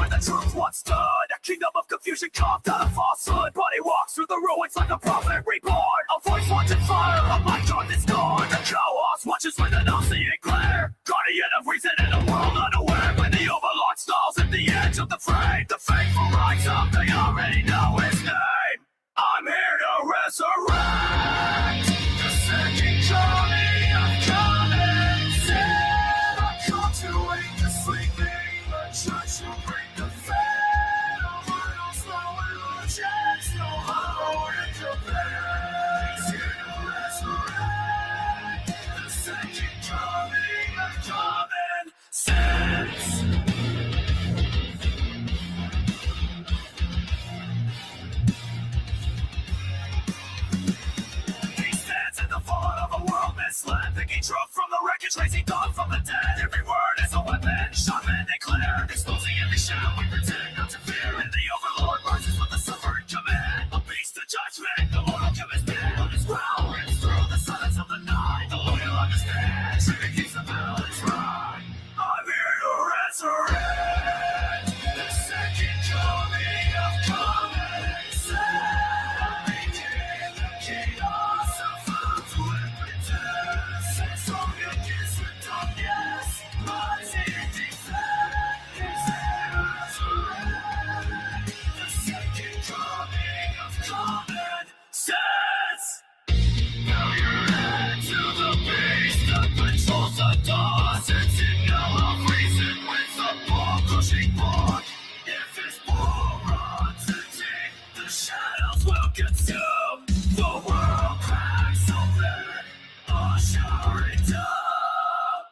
where the truth once stood. A kingdom of confusion carved out of falsehood. But he walks through the ruins like a prophet reborn. A voice watching fire, a mic on this door. The chaos watches with an all-seeing glare. Guardian of reason in a world unaware. When the overlord stalls at the edge of the frame, the faithful rise up, they already know his name. I'm here to resurrect the second coming of coming sin. I come to wake the sleeping, the church will bring the fed. A little slow illusions, no hollow in your bed. He's here to resurrect the second coming of common sense. Misled, thinking truth from the wreckage, raising thought from the dead. Every word is a weapon, shot men declare, exposing every shadow we pretend not to fear. And the overlord rises with the suffered command. A beast of judgment, the mortal chemist dead. On his growl rips through the silence of the night. The loyal understand, trigger keeps the battle is right. I'm here to resurrect the second coming of common sense. I'm making the chaos of found to consume the world cracks open, usher it up.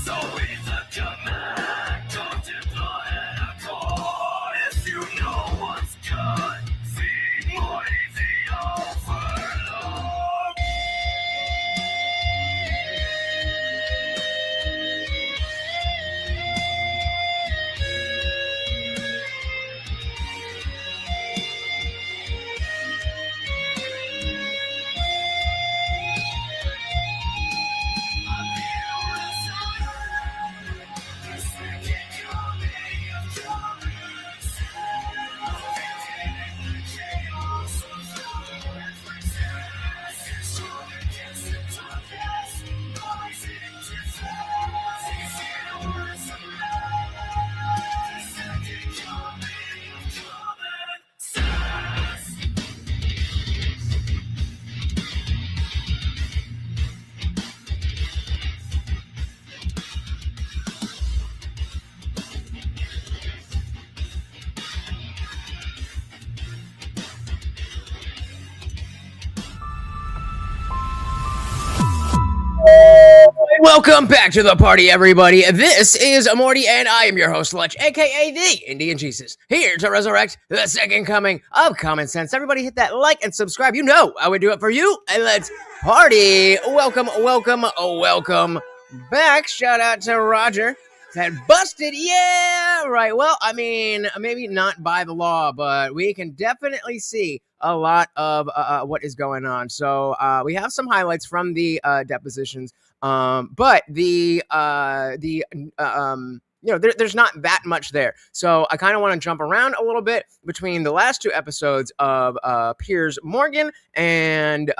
So with the command, don't deploy a core. If you know what's good, feed more the overload. Welcome back to the party, everybody. This is Morty, and I am your host, Lutch, aka the Indian Jesus, here to resurrect the second coming of common sense. Everybody hit that like and subscribe. You know I would do it for you, and let's party. Welcome back. Shout out to Roger. That busted, yeah, right. Well, I mean, maybe not by the law, but we can definitely see a lot of what is going on. So we have some highlights from the depositions. But there's not that much there. So I kind of want to jump around a little bit between the last two episodes of Piers Morgan and,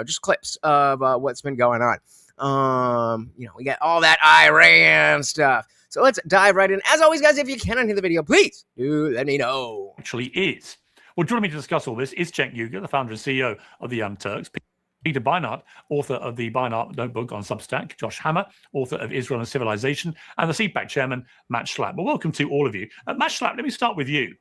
just clips of what's been going on. We got all that Iran stuff. So let's dive right in. As always, guys, if you can enjoy the video, please do let me know. Actually is. Well, joining me to discuss all this is Cenk Uygur, the founder and CEO of the Young Turks. Peter Beinart, author of the Beinart Notebook on Substack, Josh Hammer, author of Israel and Civilization, and the CPAC chairman, Matt Schlapp. Well, welcome to all of you. Matt Schlapp, let me start with you.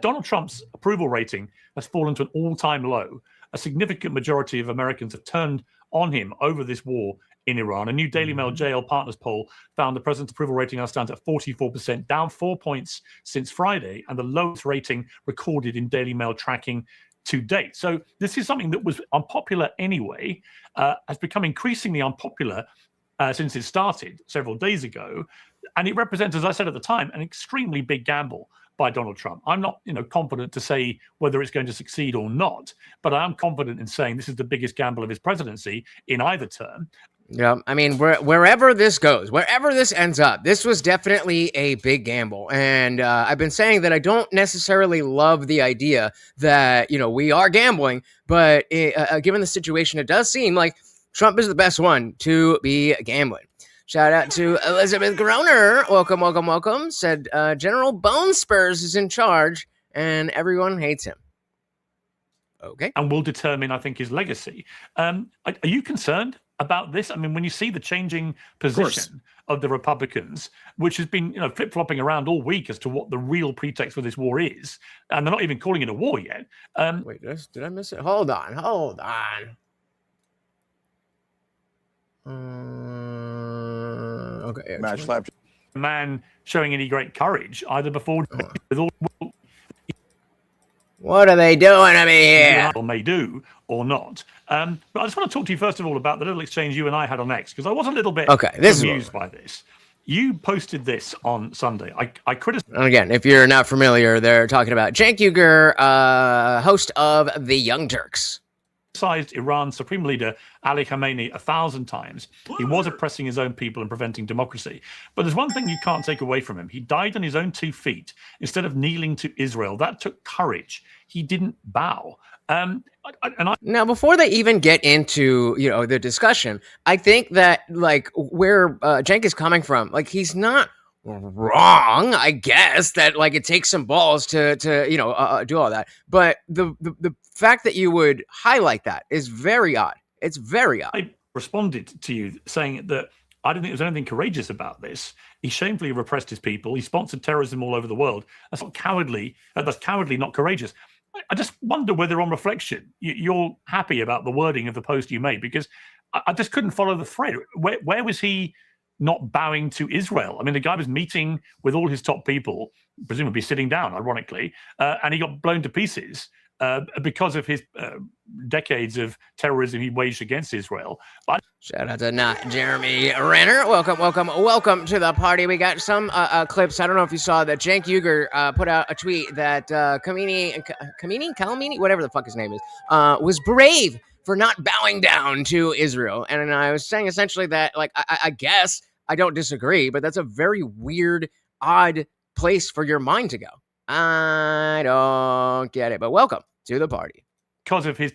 Donald Trump's approval rating has fallen to an all-time low. A significant majority of Americans have turned on him over this war in Iran. A new Daily Mail JL Partners poll found the president's approval rating now stands at 44%, down 4 points since Friday, and the lowest rating recorded in Daily Mail tracking to date. So this is something that was unpopular anyway, has become increasingly unpopular since it started several days ago. And it represents, as I said at the time, an extremely big gamble by Donald Trump. I'm not, confident to say whether it's going to succeed or not, but I am confident in saying this is the biggest gamble of his presidency in either term. Yeah, I mean, wherever this goes, wherever this ends up, this was definitely a big gamble. And I've been saying that I don't necessarily love the idea that, we are gambling, but given the situation, it does seem like Trump is the best one to be gambling. Shout out to Elizabeth Groner. Welcome, welcome, welcome. Said General Bone Spurs is in charge and everyone hates him. Okay. And will determine, I think, his legacy. Are you concerned about this? I mean, when you see the changing position of the Republicans, which has been, flip-flopping around all week as to what the real pretext for this war is, and they're not even calling it a war yet. Wait, did I miss it? Hold on. Okay. Match slap. Man showing any great courage, either before with all. What are they doing to me here? Or may do or not. But I just want to talk to you first of all about the little exchange you and I had on X, because I was a little bit amused by this. You posted this on Sunday. I criticized. And again, if you're not familiar, they're talking about Cenk Uygur, host of the Young Turks. Iran's supreme leader Ali Khamenei 1,000 times. He was oppressing his own people and preventing democracy. But there's one thing you can't take away from him. He died on his own 2 feet instead of kneeling to Israel. That took courage. He didn't bow. Now, before they even get into the discussion, I think that where Cenk is coming from, he's not wrong, I guess, that it takes some balls to do all that, but the fact that you would highlight that is very odd. It's very odd. I responded to you saying that I didn't think there was anything courageous about this. He shamefully repressed his people. He sponsored terrorism all over the world. That's not cowardly. That's cowardly, not courageous. I just wonder whether, on reflection, you're happy about the wording of the post you made, because I just couldn't follow the thread. Where was he not bowing to Israel? I mean, the guy was meeting with all his top people, presumably sitting down, ironically, and he got blown to pieces because of his decades of terrorism he waged against Israel. But shout out to not Jeremy Renner. Welcome to the party. We got some clips. I don't know if you saw that Cenk Uygur put out a tweet that Kalamini, whatever the fuck his name is, was brave for not bowing down to Israel. And I was saying essentially that, I guess I don't disagree, but that's a very weird, odd place for your mind to go. I don't get it, but welcome to the party. Because of his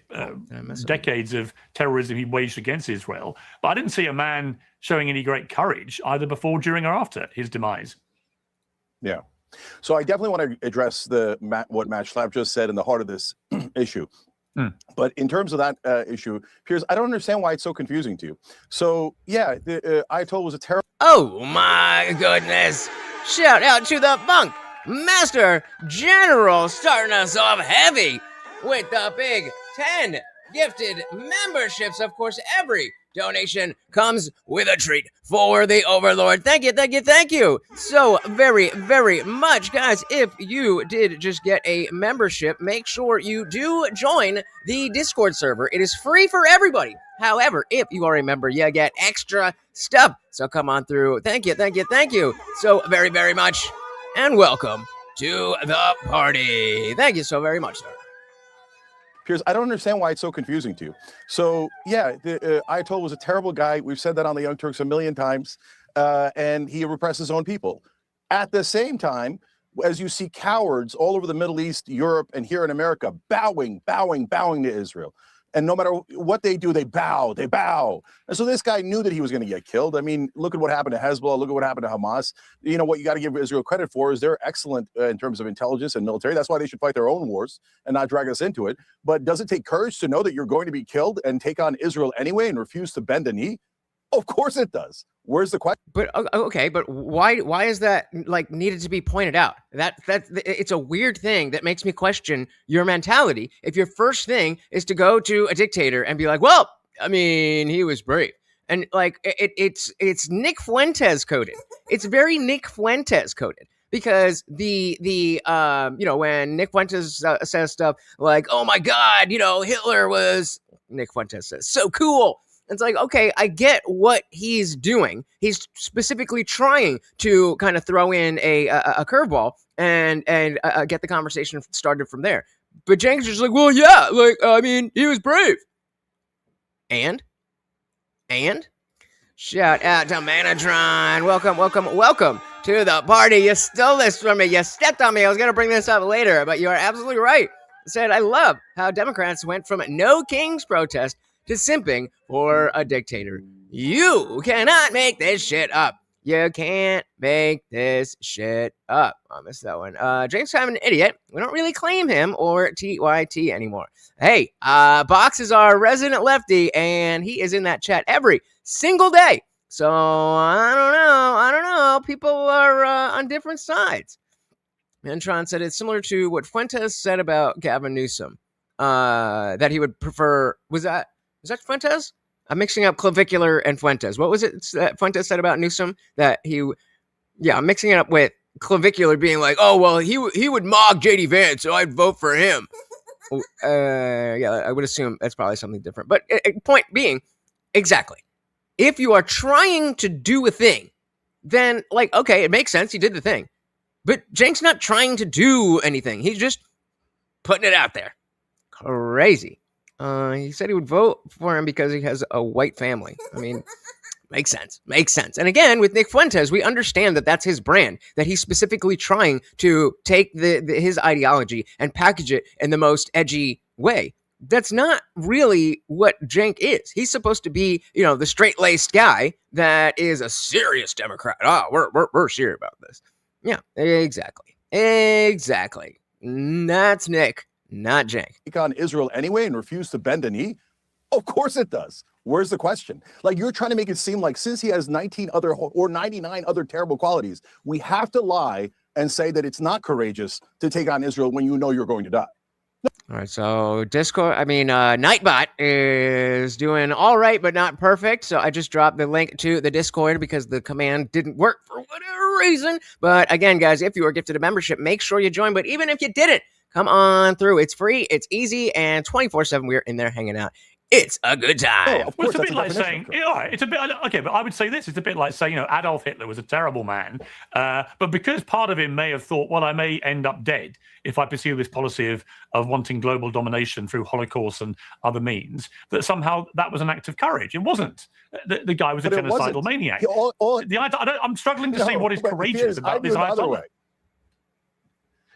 decades of terrorism he waged against Israel. But I didn't see a man showing any great courage, either before, during, or after his demise. Yeah. So I definitely want to address what Matt Schlapp just said in the heart of this issue. But in terms of that issue, Piers, I don't understand why it's so confusing to you. So, yeah, the Ayatollah was a terrorist. Oh, my goodness. Shout out to the Funk Master General, starting us off heavy with the big 10 gifted memberships. Of course, every donation comes with a treat for the Overlord. Thank you so very, very much, guys. If you did just get a membership, make sure you do join the Discord server. It is free for everybody. However, if you are a member, you get extra stuff. So come on through. Thank you so very, very much. And welcome to the party. Thank you so very much, sir. Piers, I don't understand why it's so confusing to you. So, yeah, the Ayatollah was a terrible guy. We've said that on the Young Turks a million times. And he repressed his own people. At the same time, as you see cowards all over the Middle East, Europe, and here in America, bowing to Israel. And no matter what they do, they bow. And so this guy knew that he was going to get killed. I mean, look at what happened to Hezbollah. Look at what happened to Hamas. You know, what you got to give Israel credit for is they're excellent in terms of intelligence and military. That's why they should fight their own wars and not drag us into it. But does it take courage to know that you're going to be killed and take on Israel anyway and refuse to bend a knee? Of course it does. Where's the question? But okay, but why is that needed to be pointed out? That it's a weird thing that makes me question your mentality. If your first thing is to go to a dictator and be like, well, I mean, he was brave, and it's Nick Fuentes coded. It's very Nick Fuentes coded. Because when Nick Fuentes says stuff like, oh my God, Hitler was, Nick Fuentes says, so cool. It's like, okay, I get what he's doing. He's specifically trying to kind of throw in a curveball and get the conversation started from there. But Jenkins is just like, well, yeah, like, I mean, he was brave. And shout out to Manatron. Welcome to the party. You stole this from me. You stepped on me. I was going to bring this up later, but you are absolutely right. I said, I love how Democrats went from no king's protest to simping for a dictator. You cannot make this shit up. You can't make this shit up. I missed that one. James kind of an idiot. We don't really claim him or TYT anymore. Hey, Box is our resident lefty, and he is in that chat every single day. So, I don't know. People are on different sides. Mantron said it's similar to what Fuentes said about Gavin Newsom. That he would prefer... Was that Fuentes? I'm mixing up clavicular and Fuentes. What was it that Fuentes said about Newsom? That I'm mixing it up with clavicular being like, oh, well, he would mock JD Vance, so I'd vote for him. I would assume that's probably something different. But point being, exactly. If you are trying to do a thing, then, like, okay, it makes sense. He did the thing. But Cenk's not trying to do anything. He's just putting it out there. Crazy. He said he would vote for him because he has a white family. I mean, makes sense. And again, with Nick Fuentes, we understand that that's his brand, that he's specifically trying to take his ideology and package it in the most edgy way. That's not really what Cenk is. He's supposed to be, the straight-laced guy that is a serious Democrat. Oh, we're serious about this. Yeah, exactly. That's Nick. Not Cenk. On Israel anyway and refuse to bend a knee? Of course it does. Where's the question? Like, you're trying to make it seem like since he has 19 other or 99 other terrible qualities, we have to lie and say that it's not courageous to take on Israel when you know you're going to die. All right, so Nightbot is doing all right, but not perfect. So I just dropped the link to the Discord because the command didn't work for whatever reason. But again, guys, if you are gifted a membership, make sure you join. But even if you didn't, come on through. It's free, it's easy, and 24/7 we're in there hanging out. It's a good time. Well, it's a bit like saying, it's a bit, okay, but I would say this, it's a bit like saying, Adolf Hitler was a terrible man, but because part of him may have thought, well, I may end up dead if I pursue this policy of wanting global domination through Holocaust and other means, that somehow that was an act of courage. It wasn't. The guy was a genocidal maniac. I'm struggling to see what is courageous about this Ayatollah.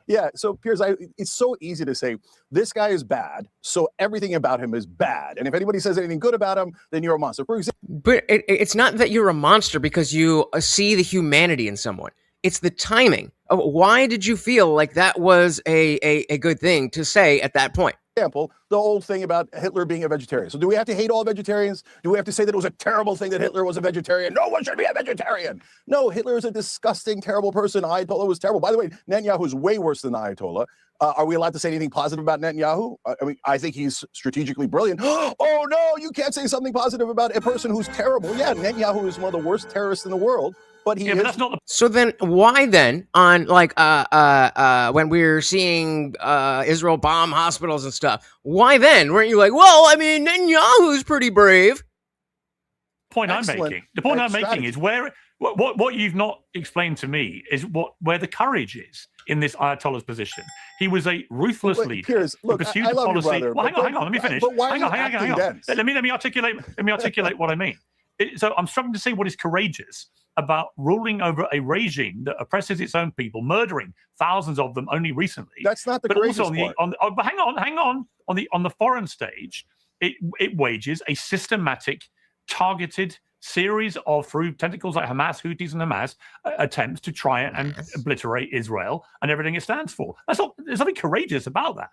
Yeah, so Piers, it's so easy to say, this guy is bad, so everything about him is bad. And if anybody says anything good about him, then you're a monster. For example, but it's not that you're a monster because you see the humanity in someone. It's the timing. Why did you feel like that was a good thing to say at that point? Example, the old thing about Hitler being a vegetarian. So do we have to hate all vegetarians? Do we have to say that it was a terrible thing that Hitler was a vegetarian? No one should be a vegetarian. No, Hitler is a disgusting, terrible person. Ayatollah was terrible. By the way, Netanyahu is way worse than Ayatollah. Are we allowed to say anything positive about Netanyahu? I think he's strategically brilliant. Oh, no, you can't say something positive about a person who's terrible. Yeah, Netanyahu is one of the worst terrorists in the world. But he is. But that's not the... So then why then on when we're seeing Israel bomb hospitals and stuff, why then weren't you like, well, I mean, Netanyahu's pretty brave? The point I'm making is where what you've not explained to me is where the courage is in this Ayatollah's position. He was a ruthless leader. Piers, look, who pursued a policy. Hang on, let me finish. Hang on. Let me articulate what I mean. So I'm struggling to see what is courageous about ruling over a regime that oppresses its own people, murdering thousands of them only recently. That's not the courageous part. Hang on. On the foreign stage, it wages a systematic, targeted series of, through tentacles like Hamas, Houthis, and Hamas, attempts to try and obliterate Israel and everything it stands for. There's nothing courageous about that.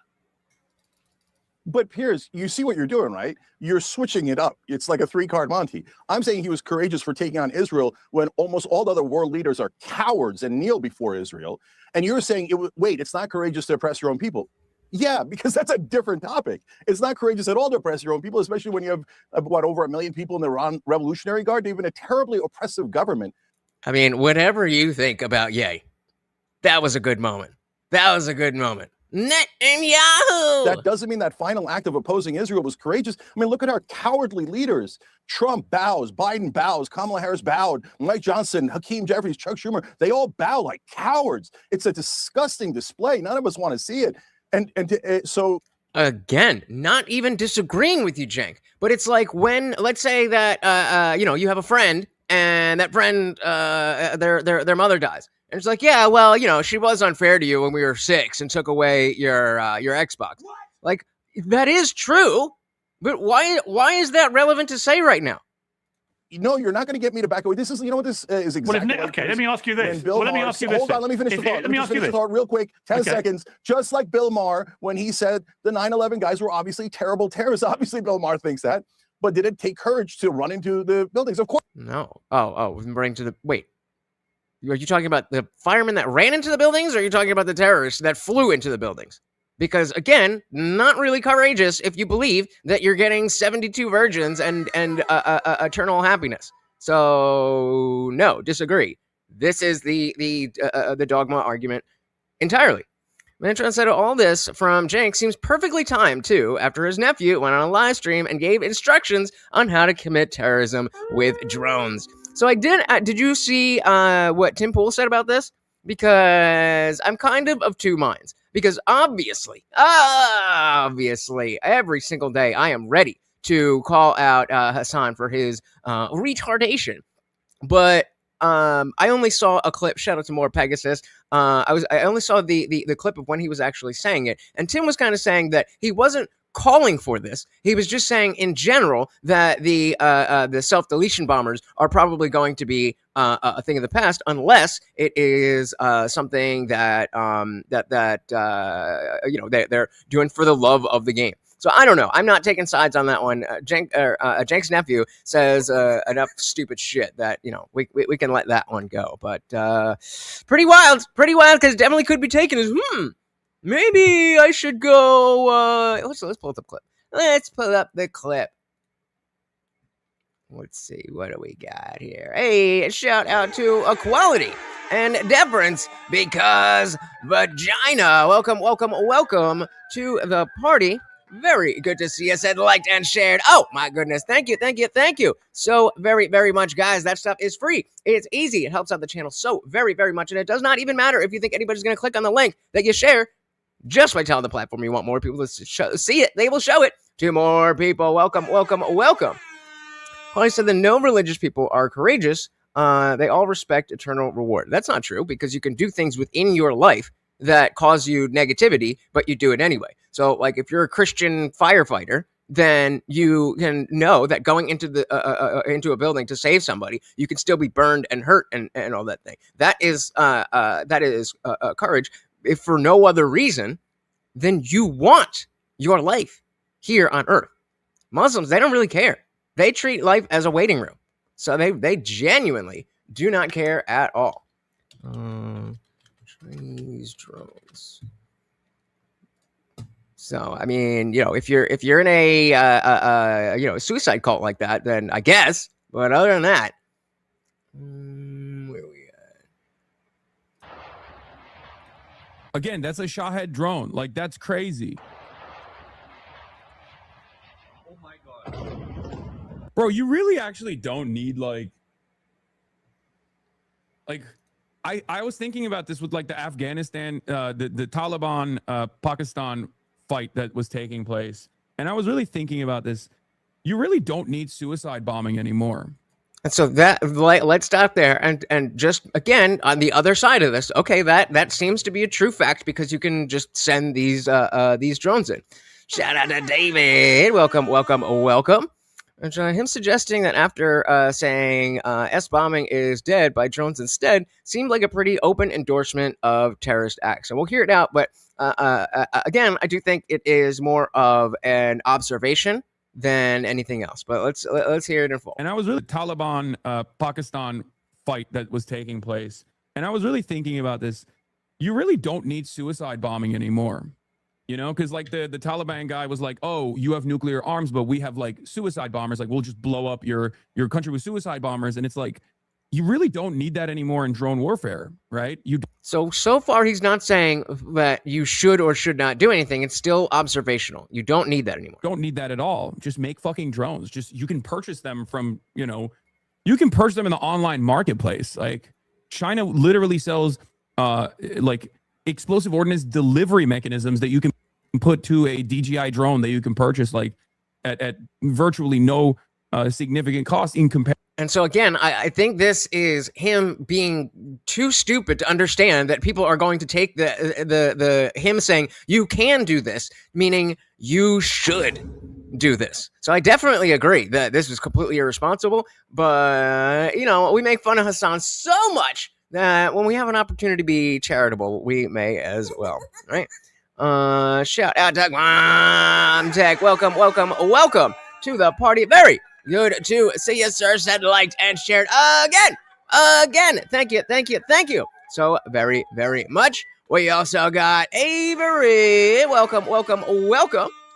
But Piers, you see what you're doing, right? You're switching it up. It's like a three-card Monty. I'm saying he was courageous for taking on Israel when almost all the other world leaders are cowards and kneel before Israel. And you're saying, it's not courageous to oppress your own people. Yeah, because that's a different topic. It's not courageous at all to oppress your own people, especially when you have, over 1 million people in the Iran Revolutionary Guard, even a terribly oppressive government. I mean, whatever you think about Ye, that was a good moment. Netanyahu. That doesn't mean that final act of opposing Israel was courageous. I mean, look at our cowardly leaders. Trump bows, Biden bows, Kamala Harris bowed, Mike Johnson, Hakeem Jeffries, Chuck Schumer, they all bow like cowards. It's a disgusting display. None of us want to see it. So again, not even disagreeing with you, Cenk, but it's like when, let's say that you have a friend and that friend their mother dies. And it's like, yeah, well, she was unfair to you when we were 6 and took away your Xbox. What? Like, that is true, but why is that relevant to say right now? No, you're not going to get me to back away. This is, what this is exactly. Well, okay, let me ask you this. Hold on, let me finish the thought. Let me finish the thought real quick. 10 seconds. Just like Bill Maher, when he said the 9/11 guys were obviously terrible terrorists. Obviously, Bill Maher thinks that. But did it take courage to run into the buildings? Of course. No. Running to the... Wait. Are you talking about the firemen that ran into the buildings, or are you talking about the terrorists that flew into the buildings? Because, again, not really courageous if you believe that you're getting 72 virgins and eternal happiness. So, no, disagree. This is the dogma argument entirely. Mantron said all this from Cenk seems perfectly timed, too, after his nephew went on a live stream and gave instructions on how to commit terrorism with drones. So I did you see what Tim Pool said about this? Because I'm kind of two minds. Because obviously, every single day I am ready to call out Hassan for his retardation. But I only saw a clip. Shout out to more Pegasus. I only saw the clip of when he was actually saying it. And Tim was kind of saying that he wasn't calling for this. He was just saying in general that the self-deletion bombers are probably going to be a thing of the past, unless it is something that they're doing for the love of the game. So I don't know. I'm not taking sides on that one. Cenk's nephew says enough stupid shit that we can let that one go. But pretty wild, because it definitely could be taken as maybe I should go. Let's pull up the clip. Let's pull up the clip. Let's see, what do we got here? Hey, shout out to equality and deference because vagina. Welcome to the party. Very good to see you. Said, liked, and shared. Oh, my goodness. Thank you. So very, very much, guys. That stuff is free. It's easy. It helps out the channel so very, very much. And it does not even matter if you think anybody's going to click on the link that you share. Just by telling the platform you want more people to see it, they will show it to more people. Welcome. Paulie said that no religious people are courageous. They all respect eternal reward. That's not true, because you can do things within your life that cause you negativity, but you do it anyway. So, like, if you're a Christian firefighter, then you can know that going into a building to save somebody, you can still be burned and hurt and all that thing. That is courage. If for no other reason, then you want your life here on Earth. Muslims, they don't really care. They treat life as a waiting room. So they genuinely do not care at all. Chinese drones. So, I mean, if you're in a suicide cult like that, then I guess. But other than that, where are we at? Again, that's a Shahed drone. Like, that's crazy. Oh my god, bro! You really actually don't need like. I was thinking about this with like the Afghanistan, the Taliban, Pakistan fight that was taking place. And I was really thinking about this. You really don't need suicide bombing anymore. And so let's stop there and just again on the other side of this. Okay, that seems to be a true fact because you can just send these drones in. Shout out to David. Welcome. And him suggesting that after saying S-bombing is dead by drones instead seemed like a pretty open endorsement of terrorist acts. And we'll hear it out. But again, I do think it is more of an observation than anything else. But let's hear it in full. And I was really Taliban, Pakistan fight that was taking place. And I was really thinking about this. You really don't need suicide bombing anymore. You know, because like the Taliban guy was like, oh, you have nuclear arms, but we have like suicide bombers. Like, we'll just blow up your country with suicide bombers. And it's like, you really don't need that anymore in drone warfare, right? So far, he's not saying that you should or should not do anything. It's still observational. You don't need that anymore. Don't need that at all. Just make fucking drones. Just, you can purchase them from, you can purchase them in the online marketplace. Like, China literally sells like explosive ordnance delivery mechanisms that you can put to a DJI drone that you can purchase like at virtually no significant cost in comparison. And so again, I think this is him being too stupid to understand that people are going to take the him saying you can do this, meaning you should do this. So I definitely agree that this is completely irresponsible. But we make fun of Hassan so much that when we have an opportunity to be charitable, we may as well, right? Shout out to Tech. Welcome to the party. Very good to see you, sir. Said, liked, and shared again. Thank you so very, very much. We also got Avery. Welcome.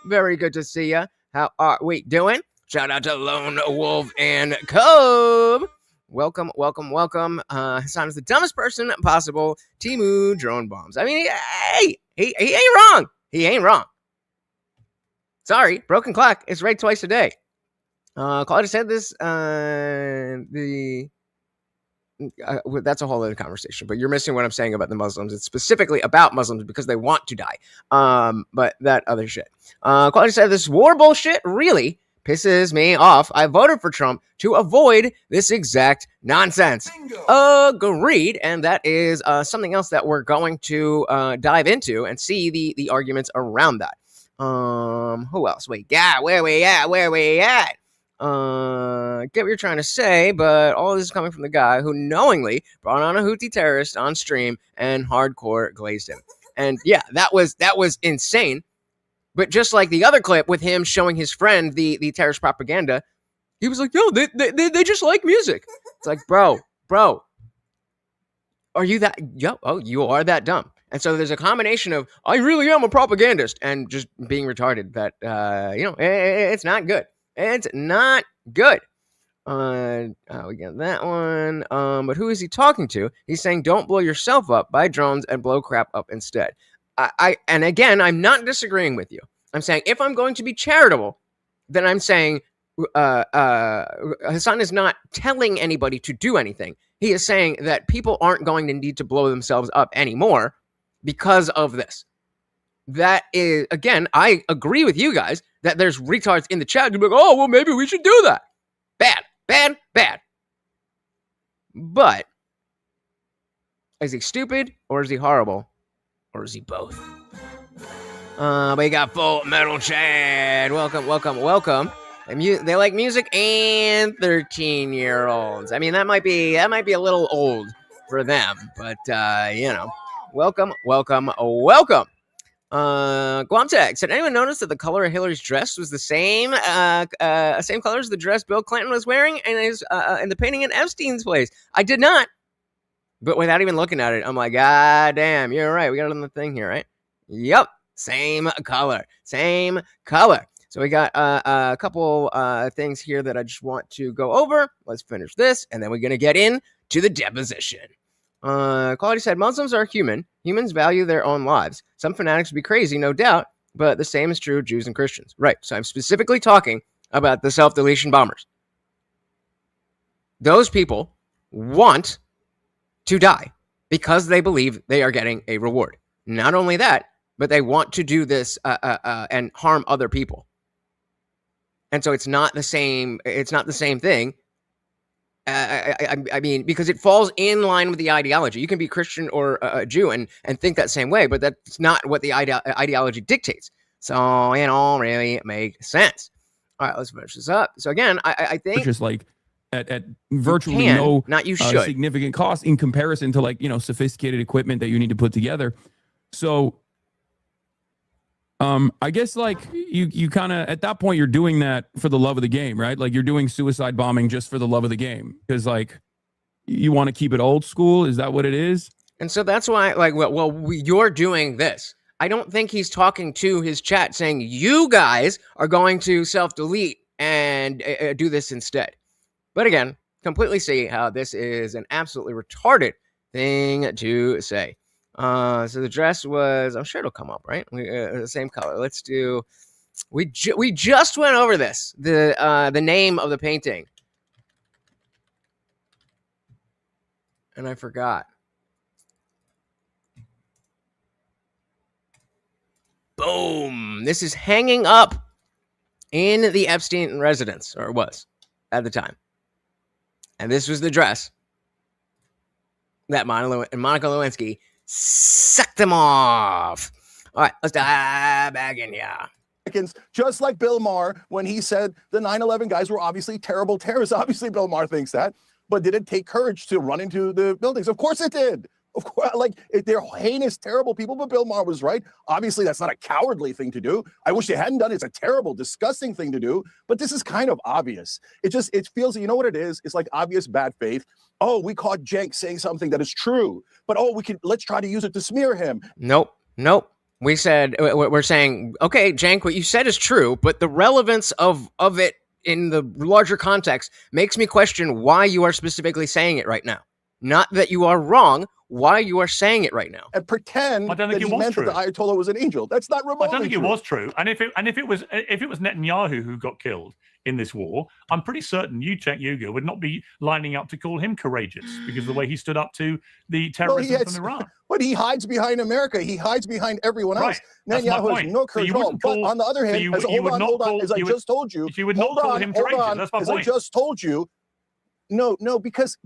Very good to see you. How are we doing? Shout out to Lone Wolf and Cove. Welcome. Hassan is the dumbest person possible. Timu drone bombs. I mean, he ain't wrong. Sorry, broken clock. It's right twice a day. Claudia said this. That's a whole other conversation. But you're missing what I'm saying about the Muslims. It's specifically about Muslims because they want to die. But that other shit. Claudia said this war bullshit really pisses me off. I voted for Trump to avoid this exact nonsense. Bingo. Agreed. And that is something else that we're going to dive into and see the arguments around that. Who else? Wait, yeah, where we at? Get what you're trying to say, but all of this is coming from the guy who knowingly brought on a Houthi terrorist on stream and hardcore glazed him. And yeah, that was insane. But just like the other clip with him showing his friend the terrorist propaganda, he was like, yo, they just like music. It's like, bro, are you that? You are that dumb. And so there's a combination of, I really am a propagandist, and just being retarded that, it's not good. It's not good. We got that one. But who is he talking to? He's saying, don't blow yourself up by drones and blow crap up instead. And again, I'm not disagreeing with you. I'm saying if I'm going to be charitable, then I'm saying Hassan is not telling anybody to do anything. He is saying that people aren't going to need to blow themselves up anymore because of this. That is, again, I agree with you guys that there's retards in the chat to be like, oh, well, maybe we should do that. Bad. But is he stupid or is he horrible? Or is he both? We got Full Metal Chad. Welcome. They like music and 13-year-olds. I mean, that might be a little old for them, but welcome. Guamtech said, anyone notice that the color of Hillary's dress was the same color as the dress Bill Clinton was wearing in the painting in Epstein's place? I did not. But without even looking at it, I'm like, God damn, you're right. We got it on the thing here, right? Yep. Same color. So we got a couple things here that I just want to go over. Let's finish this, and then we're going to get into the deposition. Quality said, Muslims are human. Humans value their own lives. Some fanatics would be crazy, no doubt, but the same is true of Jews and Christians. Right. So I'm specifically talking about the self-deletion bombers. Those people want to die because they believe they are getting a reward. Not only that, but they want to do this and harm other people. And so it's not the same. It's not the same thing. I mean, because it falls in line with the ideology. You can be Christian or a Jew and think that same way, but that's not what the ideology dictates. So it all really makes sense. All right, let's finish this up. So again, I think just like at virtually no significant cost in comparison to sophisticated equipment that you need to put together. So I guess you kind of at that point you're doing that for the love of the game, right? Like you're doing suicide bombing just for the love of the game because you want to keep it old school. Is that what it is? And so that's why you're doing this. I don't think he's talking to his chat saying you guys are going to self-delete and do this instead. But again, completely see how this is an absolutely retarded thing to say. So the dress was, I'm sure it'll come up, right? The same color. Let's do, we just went over this, the name of the painting. And I forgot. Boom. This is hanging up in the Epstein residence, or was at the time. And this was the dress that Monica Lewinsky sucked them off. All right, let's dive back in here. Just like Bill Maher, when he said the 9/11 guys were obviously terrible terrorists. Obviously, Bill Maher thinks that. But did it take courage to run into the buildings? Of course it did. Of course, they're heinous, terrible people, but Bill Maher was right. Obviously, that's not a cowardly thing to do. I wish they hadn't done it. It's a terrible, disgusting thing to do, but this is kind of obvious. It feels, you know what it is? It's like obvious bad faith. Oh, we caught Cenk saying something that is true, but let's try to use it to smear him. Nope. We're saying, okay, Cenk, what you said is true, but the relevance of it in the larger context makes me question why you are specifically saying it right now. Not that you are wrong, why you are saying it right now. And pretend that he meant that the Ayatollah was an angel. That's not remotely I don't think true. it was true. And if it was Netanyahu who got killed in this war, I'm pretty certain Cenk Uygur would not be lining up to call him courageous because of the way he stood up to the terrorism from Iran. But he hides behind America. He hides behind everyone else. Netanyahu has no courage at all. But on the other hand, hold on, as I just told you, you would not call him courageous. That's my point. I just told you, no, because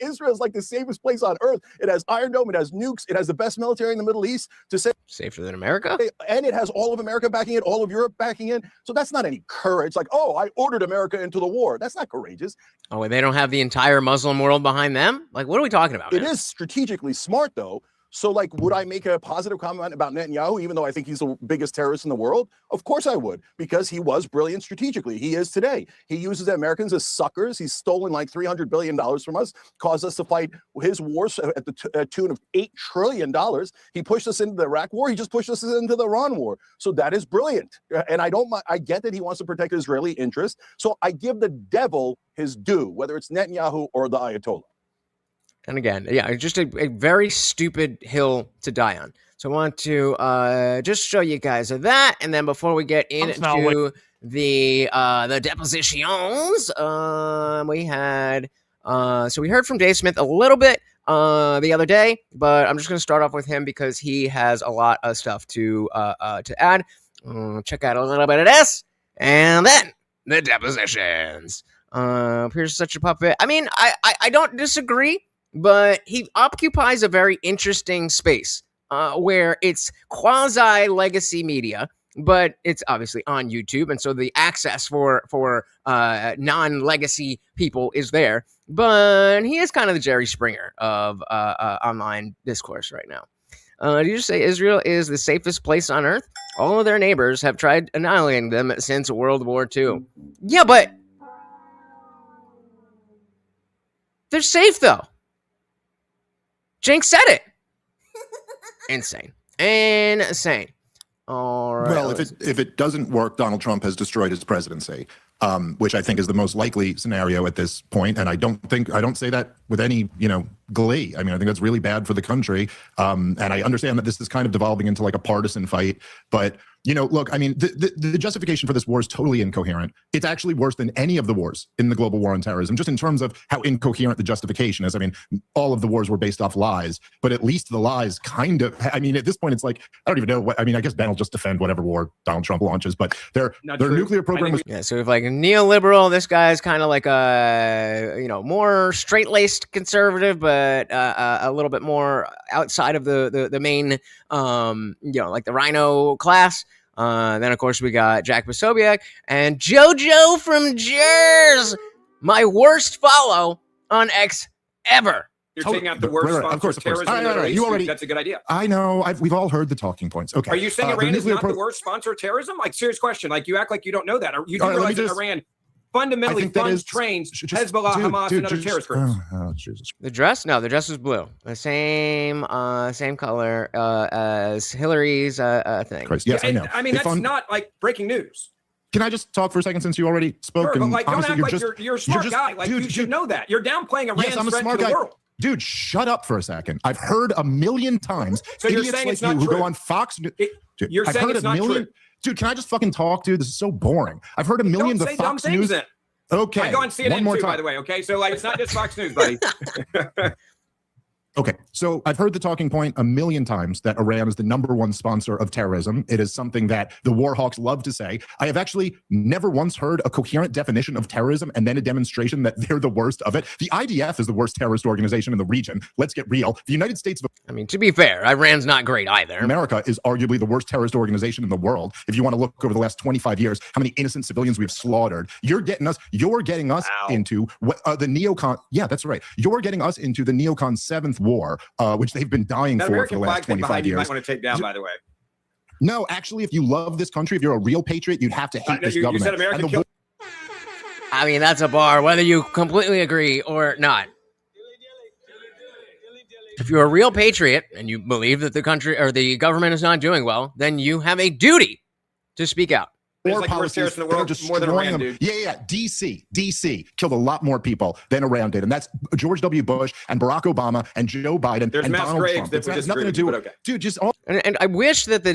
Israel is like the safest place on earth. It has Iron Dome, it has nukes, it has the best military in the Middle East to say safer than America, and it has all of America backing it, all of Europe backing it. So that's not any courage. Like, oh, I ordered America into the war. That's not courageous. Oh, and they don't have the entire Muslim world behind them. Like, what are we talking about? It is strategically smart, though. So, would I make a positive comment about Netanyahu, even though I think he's the biggest terrorist in the world? Of course I would, because he was brilliant strategically. He is today. He uses the Americans as suckers. He's stolen like $300 billion from us, caused us to fight his wars at the tune of $8 trillion. He pushed us into the Iraq war. He just pushed us into the Iran war. So that is brilliant. And I get that he wants to protect Israeli interests. So I give the devil his due, whether it's Netanyahu or the Ayatollah. And again, yeah, just a very stupid hill to die on. So I want to just show you guys that, and then before we get into the depositions, we had so we heard from Dave Smith a little bit the other day, but I'm just going to start off with him because he has a lot of stuff to add. Check out a little bit of this, and then the depositions. Here's such a puppet. I mean, I don't disagree. But he occupies a very interesting space where it's quasi-legacy media, but it's obviously on YouTube, and so the access for non-legacy people is there. But he is kind of the Jerry Springer of online discourse right now. Did you just say Israel is the safest place on earth? All of their neighbors have tried annihilating them since World War II. Yeah, but they're safe, though. Cenk said it. Insane. All right. Well, if it doesn't work, Donald Trump has destroyed his presidency, which I think is the most likely scenario at this point. And I don't say that with any, glee. I mean, I think that's really bad for the country. And I understand that this is kind of devolving into like a partisan fight, but look, I mean, the justification for this war is totally incoherent. It's actually worse than any of the wars in the global war on terrorism, just in terms of how incoherent the justification is. I mean, all of the wars were based off lies, but at least the lies kind of, I mean, at this point, it's like, I don't even know what, I mean, I guess Ben will just defend whatever war Donald Trump launches, but their nuclear program was. Yeah, so if like neoliberal, this guy's kind of like a, more straight-laced conservative, but a little bit more outside of the main, like the Rhino class. Then, of course, we got Jack Posobiec and JoJo from Jers, my worst follow on X ever. You're taking out the worst sponsor of terrorism. Right. You already, that's a good idea. I know. We've all heard the talking points. Okay. Are you saying Iran is not the worst sponsor of terrorism? Like, serious question. Like, you act like you don't know that. You do realize that Iran fundamentally funds, trains Hezbollah, Hamas, and other terrorist groups. Oh, Jesus. The dress? No, the dress was blue. The same color as Hillary's thing. Christ. Yes, I know. I mean, that's not like breaking news. Can I just talk for a second since you already spoke? Sure, but like, don't honestly, act like you're a smart guy. Like, you should know that. You're downplaying Iran's yes, I'm a threat smart to the guy. world. Dude, shut up for a second. I've heard a million times. So you're saying it's not who true? go on Fox. You're I've saying heard it's a not million. true. Dude, can I just fucking talk, dude? This is so boring. I've heard a million Don't of say dumb Fox things News. then. Okay. I go on CNN one more too, time. by the way. Okay, so like, it's not just Fox News, buddy. Okay, so I've heard the talking point a million times that Iran is the #1 sponsor of terrorism. It is something that the war hawks love to say. I have actually never once heard a coherent definition of terrorism and then a demonstration that they're the worst of it. The IDF is the worst terrorist organization in the region. Let's get real. The United States of I mean, to be fair, Iran's not great either. America is arguably the worst terrorist organization in the world. If you want to look over the last 25 years, how many innocent civilians we've slaughtered. You're getting us into what the neocon. Yeah, that's right. You're getting us into the neocon 7th war, which they've been dying for the last 25 years. You might want to take down, by the way. No, actually, if you love this country, if you're a real patriot, you'd have to hate this government. You said America killed. I mean, that's a bar, whether you completely agree or not. If you're a real patriot and you believe that the country or the government is not doing well, then you have a duty to speak out. It's like the worst terrorists in the world, more than Iran, dude. Yeah. DC killed a lot more people than Iran did, and that's George W. Bush and Barack Obama and Joe Biden and Donald Trump. It has nothing to do with okay. Dude. Just all. And I wish that the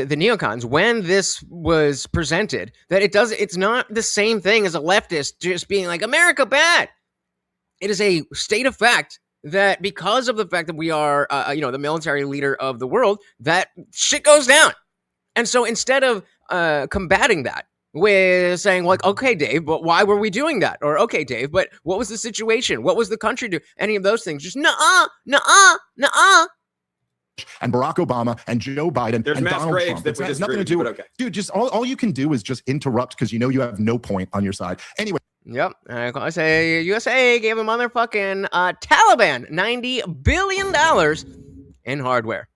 neocons, when this was presented, that it's not the same thing as a leftist just being like America bad. It is a state of fact that because of the fact that we are, the military leader of the world, that shit goes down. And so instead of combating that with saying like, okay, Dave, but why were we doing that? Or okay, Dave, but what was the situation? What was the country do? Any of those things? Just nuh-uh. And Barack Obama and Joe Biden There's and mass Donald graves Trump. that It has nothing to do with okay. Dude, just all you can do is just interrupt because you know you have no point on your side. Anyway. Yep. I say USA gave a motherfucking Taliban $90 billion in hardware.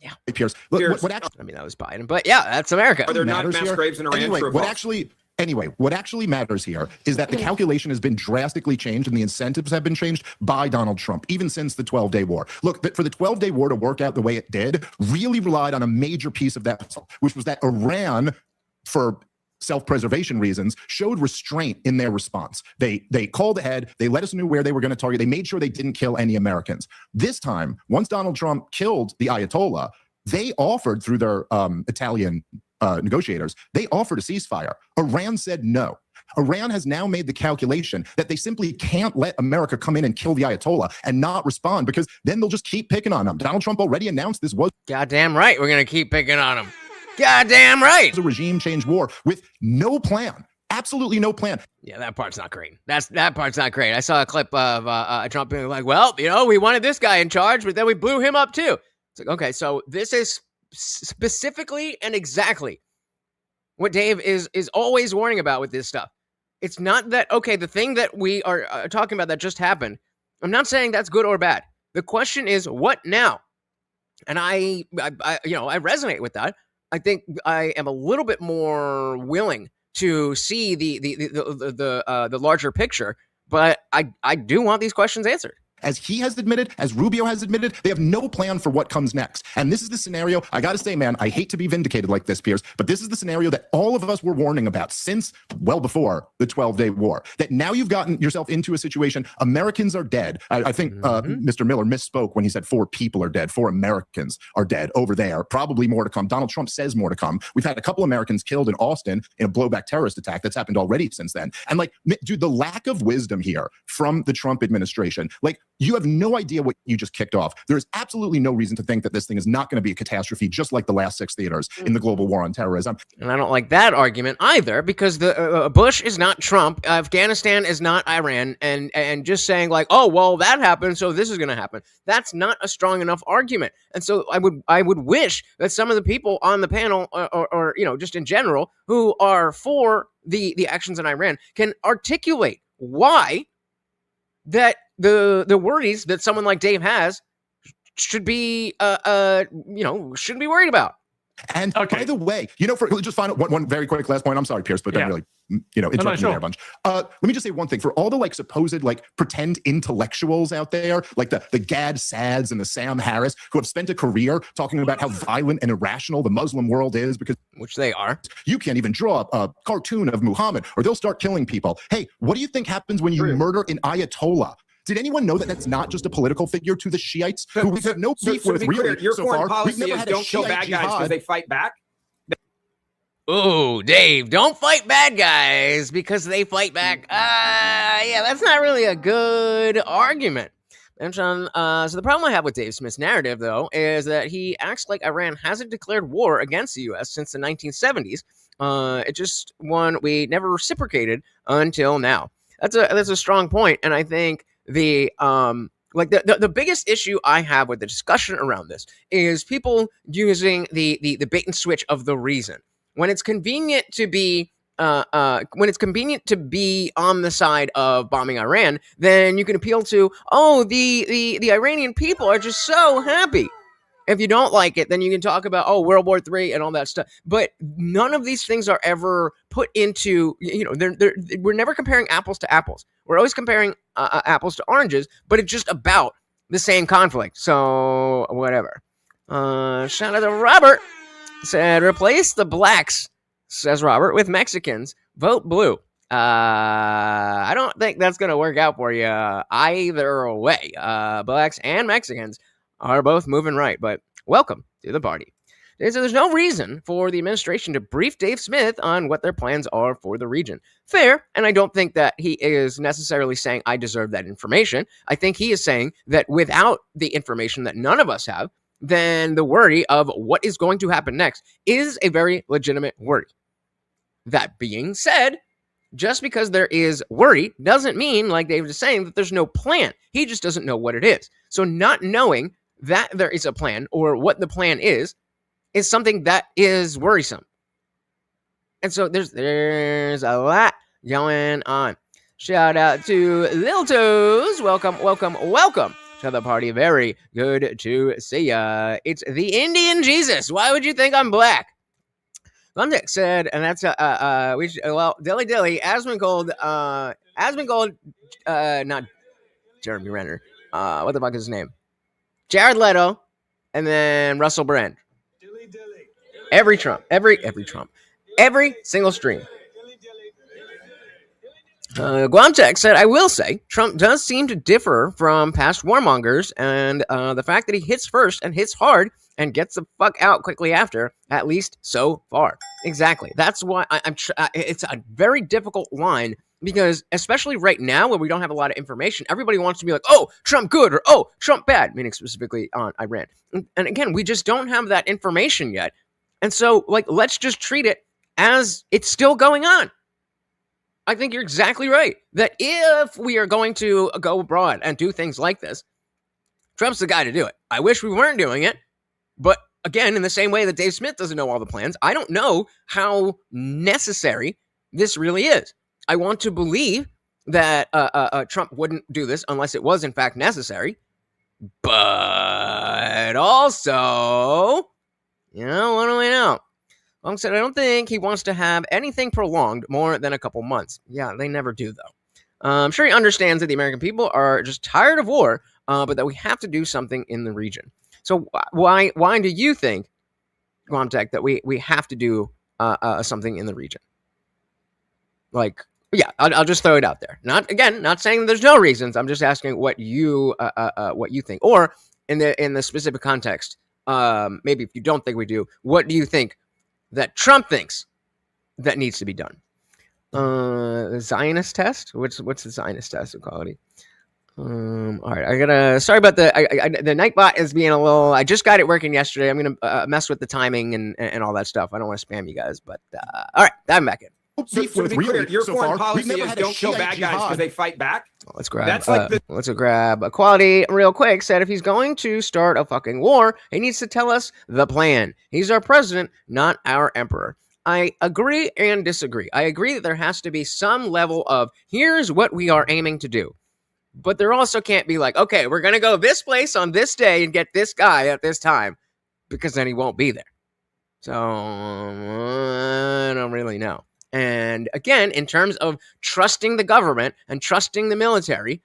Yeah. Pierce. Look, what actually, I mean, that was Biden, but yeah, that's America. Are there not mass graves in Iran? Anyway, what actually matters here is that the calculation has been drastically changed and the incentives have been changed by Donald Trump, even since the 12-day war. Look, for the 12-day war to work out the way it did, really relied on a major piece of that puzzle, which was that Iran, for self-preservation reasons, showed restraint in their response. They called ahead. They let us know where they were going to target. They made sure they didn't kill any Americans. This time, once Donald Trump killed the Ayatollah, they offered through their Italian negotiators, they offered a ceasefire. Iran said no. Iran has now made the calculation that they simply can't let America come in and kill the Ayatollah and not respond because then they'll just keep picking on them. Donald Trump already announced this was goddamn right. We're going to keep picking on him. Goddamn right. It's a regime change war with no plan. Absolutely no plan. Yeah, that part's not great. That part's not great. I saw a clip of Trump being like, well, we wanted this guy in charge, but then we blew him up too. It's like, okay, so this is specifically and exactly what Dave is always warning about with this stuff. It's not that, okay, the thing that we are talking about that just happened, I'm not saying that's good or bad. The question is, what now? And I resonate with that. I think I am a little bit more willing to see the larger picture, but I do want these questions answered. As he has admitted, as Rubio has admitted, they have no plan for what comes next. And this is the scenario, I got to say, man, I hate to be vindicated like this, Pierce, but this is the scenario that all of us were warning about since well before the 12-day war. That now you've gotten yourself into a situation, Americans are dead. I think Mr. Miller misspoke when he said 4 people are dead. 4 Americans are dead over there. Probably more to come. Donald Trump says more to come. We've had a couple Americans killed in Austin in a blowback terrorist attack that's happened already since then. And like, dude, the lack of wisdom here from the Trump administration, like, you have no idea what you just kicked off. There is absolutely no reason to think that this thing is not going to be a catastrophe, just like the last 6 theaters in the global war on terrorism. And I don't like that argument either, because the Bush is not Trump, Afghanistan is not Iran, and just saying like, oh, well, that happened, so this is going to happen. That's not a strong enough argument. And so I would wish that some of the people on the panel, or just in general, who are for the actions in Iran, can articulate why that the worries that someone like Dave has should be shouldn't be worried about. And by the way, for just find one very quick last point. I'm sorry, Pierce, but that really interrupting me there a bunch. Let me just say one thing. For all the like supposed like pretend intellectuals out there, like the Gad Sads and the Sam Harris, who have spent a career talking about how violent and irrational the Muslim world is, because which they are. You can't even draw a cartoon of Muhammad, or they'll start killing people. Hey, what do you think happens when you murder an Ayatollah? Did anyone know that that's not just a political figure to the Shiites, who we've had no beef with really your so foreign far? We've policy never is had a don't kill bad Shiite guys because jihad. they fight back. Oh, Dave, don't fight bad guys because they fight back. Yeah, that's not really a good argument. And so the problem I have with Dave Smith's narrative, though, is that he acts like Iran hasn't declared war against the U.S. since the 1970s. It just one we never reciprocated until now. That's a strong point, and I think the biggest issue I have with the discussion around this is people using the bait and switch of the reason. When it's convenient to be on the side of bombing Iran, then you can appeal to, the Iranian people are just so happy. If you don't like it, then you can talk about, World War III and all that stuff. But none of these things are ever put into, we're never comparing apples to apples. We're always comparing apples to oranges, but it's just about the same conflict. So, whatever. Shout out to Robert. Said, replace the blacks, says Robert, with Mexicans. Vote blue. I don't think that's going to work out for you either way. Blacks and Mexicans are both moving right, but welcome to the party. So there's no reason for the administration to brief Dave Smith on what their plans are for the region. Fair, and I don't think that he is necessarily saying I deserve that information. I think he is saying that without the information that none of us have, then the worry of what is going to happen next is a very legitimate worry. That being said, just because there is worry doesn't mean, like David is saying, that there's no plan. He just doesn't know what it is. So not knowing that there is a plan or what the plan is something that is worrisome. And so there's a lot going on. Shout out to Lil Toes. Welcome to the party. Very good to see ya. It's the Indian Jesus. Why would you think I'm black? Lundick said, and that's Dilly Dilly, Asmongold, not Jeremy Renner. What the fuck is his name? Jared Leto, and then Russell Brand. Dilly Dilly. Every Trump, every single stream. Guamtech said, I will say, Trump does seem to differ from past warmongers, and the fact that he hits first and hits hard and gets the fuck out quickly after, at least so far. Exactly. That's why it's a very difficult line, because especially right now when we don't have a lot of information, everybody wants to be like, oh, Trump good, or oh, Trump bad, meaning specifically on Iran. And again, we just don't have that information yet. And so, let's just treat it as it's still going on. I think you're exactly right that if we are going to go abroad and do things like this, Trump's the guy to do it. I wish we weren't doing it. But again, in the same way that Dave Smith doesn't know all the plans, I don't know how necessary this really is. I want to believe that Trump wouldn't do this unless it was in fact necessary. But also, what do we know? Long said, I don't think he wants to have anything prolonged more than a couple months. Yeah, they never do, though. I'm sure he understands that the American people are just tired of war, but that we have to do something in the region. So why do you think, Guamtech, that we have to do something in the region? I'll just throw it out there. Not saying there's no reasons. I'm just asking what you think, or in the specific context. Maybe if you don't think we do, what do you think that Trump thinks that needs to be done? The Zionist test? What's the Zionist test equality? All right, sorry about the Nightbot is being a little, I just got it working yesterday. I'm gonna mess with the timing and all that stuff. I don't want to spam you guys, but all right, I'm back in. So to be clear, your foreign policy is don't kill bad guys because they fight back. Let's grab Equality real quick. Said if he's going to start a fucking war, he needs to tell us the plan. He's our president, not our emperor. I agree and disagree. I agree that there has to be some level of here's what we are aiming to do. But there also can't be like, okay, we're going to go this place on this day and get this guy at this time, because then he won't be there. So I don't really know. And again, in terms of trusting the government and trusting the military,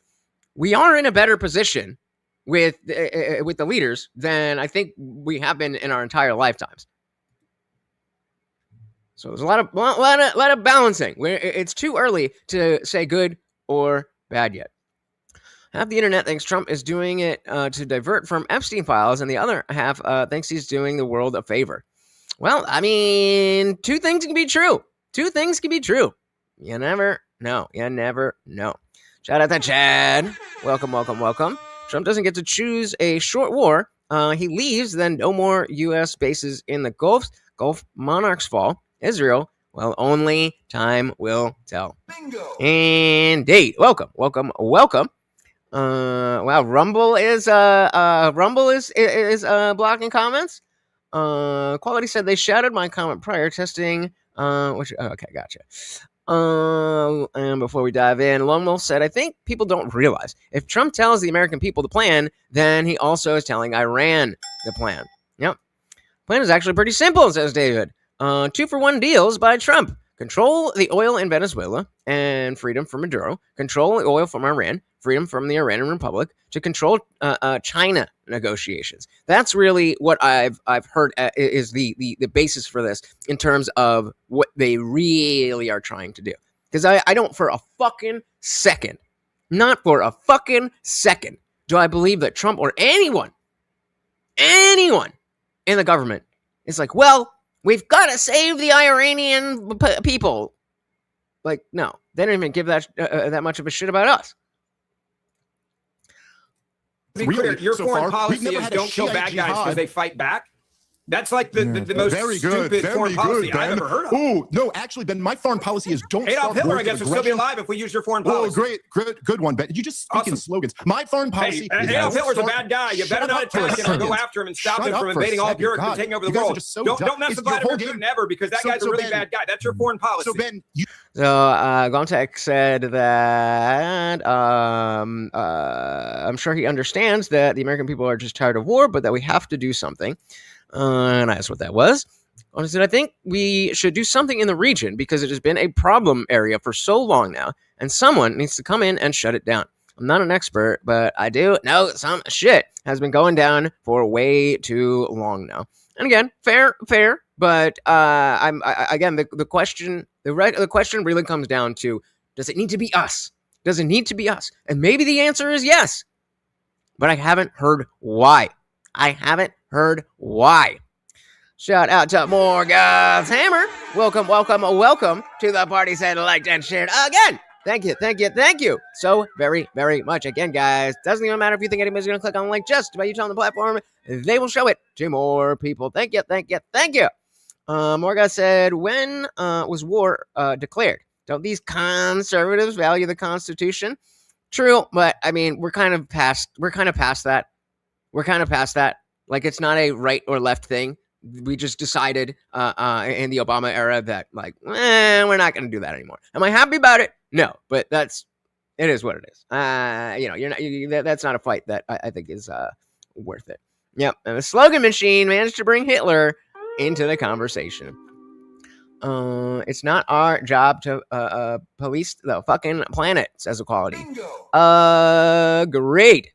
we are in a better position with the leaders than I think we have been in our entire lifetimes. So there's a lot of balancing. It's too early to say good or bad yet. Half the internet thinks Trump is doing it to divert from Epstein Files, and the other half thinks he's doing the world a favor. Well, I mean, two things can be true. Two things can be true. You never know. You never know. Shout out to Chad. Welcome, welcome, welcome. Trump doesn't get to choose a short war. He leaves, then no more U.S. bases in the Gulf. Gulf monarchs fall. Israel, well, only time will tell. Bingo. Indeed. Welcome, welcome, welcome. Wow, Rumble is blocking comments. Quality said they shouted my comment prior testing. Okay, gotcha. And before we dive in, Lone Wolf said, I think people don't realize if Trump tells the American people the plan, then he also is telling Iran the plan. Yep. Plan is actually pretty simple, says David. 2-for-1 deals by Trump. Control the oil in Venezuela and freedom from Maduro. Control the oil from Iran, freedom from the Iranian Republic. To control China negotiations. That's really what I've heard is the basis for this in terms of what they really are trying to do. Because I don't for a fucking second, not for a fucking second, do I believe that Trump or anyone in the government is like, well, we've got to save the Iranian people. Like, no, they don't even give that much of a shit about us. To be clear, your foreign policy is don't kill bad guys because they fight back. That's like the most stupid foreign policy I've ever heard of. Oh, no, actually, Ben, my foreign policy is don't Adolf Hitler, I guess, would still be alive if we use your foreign policy. Oh, good one, Ben. You just speak in slogans. My foreign policy is Adolf Hitler's a bad guy. You better not attack him or go after him and stop him from invading all of Europe and taking over the world. Don't mess with Vladimir Putin ever because that guy's a really bad guy. That's your foreign policy. So, Ben, Gontek said that I'm sure he understands that the American people are just tired of war, but that we have to do something. And I asked what that was. I said, I think we should do something in the region because it has been a problem area for so long now, and someone needs to come in and shut it down. I'm not an expert, but I do know some shit has been going down for way too long now. And again, fair, but the question really comes down to, does it need to be us? Does it need to be us? And maybe the answer is yes, but I haven't heard why. Shout out to Morgan's Hammer. Welcome to the party. Said liked and shared again. Thank you so very, very much. Again, guys, doesn't even matter if you think anybody's going to click on the link. Just by you telling the platform, they will show it to more people. Thank you. Morgan said, when was war declared? Don't these conservatives value the Constitution? True, but I mean, we're kind of past that. Like, it's not a right or left thing. We just decided in the Obama era that, like, we're not going to do that anymore. Am I happy about it? No, but it is what it is. That's not a fight that I think is worth it. Yep, and the slogan machine managed to bring Hitler into the conversation. It's not our job to police the fucking planet, says Equality. Great.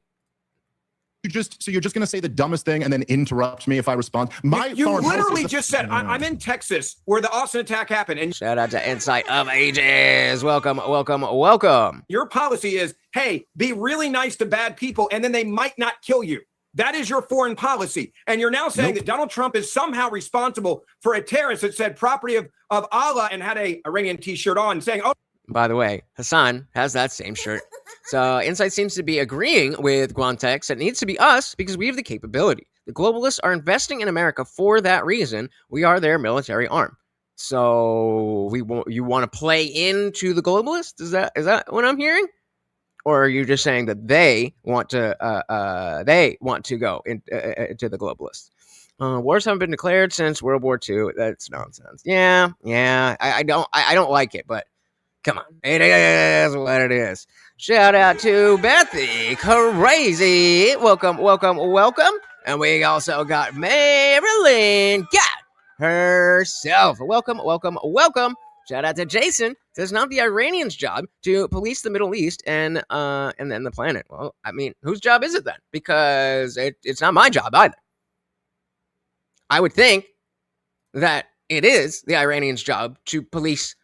You're just going to say the dumbest thing and then interrupt me if I respond? You literally just said, I'm in Texas where the Austin attack happened. And shout out to Insight of Ages. Welcome. Your policy is, hey, be really nice to bad people and then they might not kill you. That is your foreign policy. And you're now saying that Donald Trump is somehow responsible for a terrorist that said property of Allah and had a Iranian t-shirt on saying, oh. By the way, Hassan has that same shirt. So Insight seems to be agreeing with Guantex that it needs to be us because we have the capability. The globalists are investing in America for that reason. We are their military arm. So you want to play into the globalists? Is that what I'm hearing? Or are you just saying that they want to go into the globalists? Wars haven't been declared since World War II. That's nonsense. Yeah. I don't like it, but come on, it is what it is. Shout out to Bethy Crazy. Welcome. And we also got Marilyn Gat herself. Welcome Shout out to Jason. It's not the Iranians' job to police the Middle East and then the planet. Well, I mean, whose job is it then? Because it's not my job either. I would think that it is the Iranians' job to police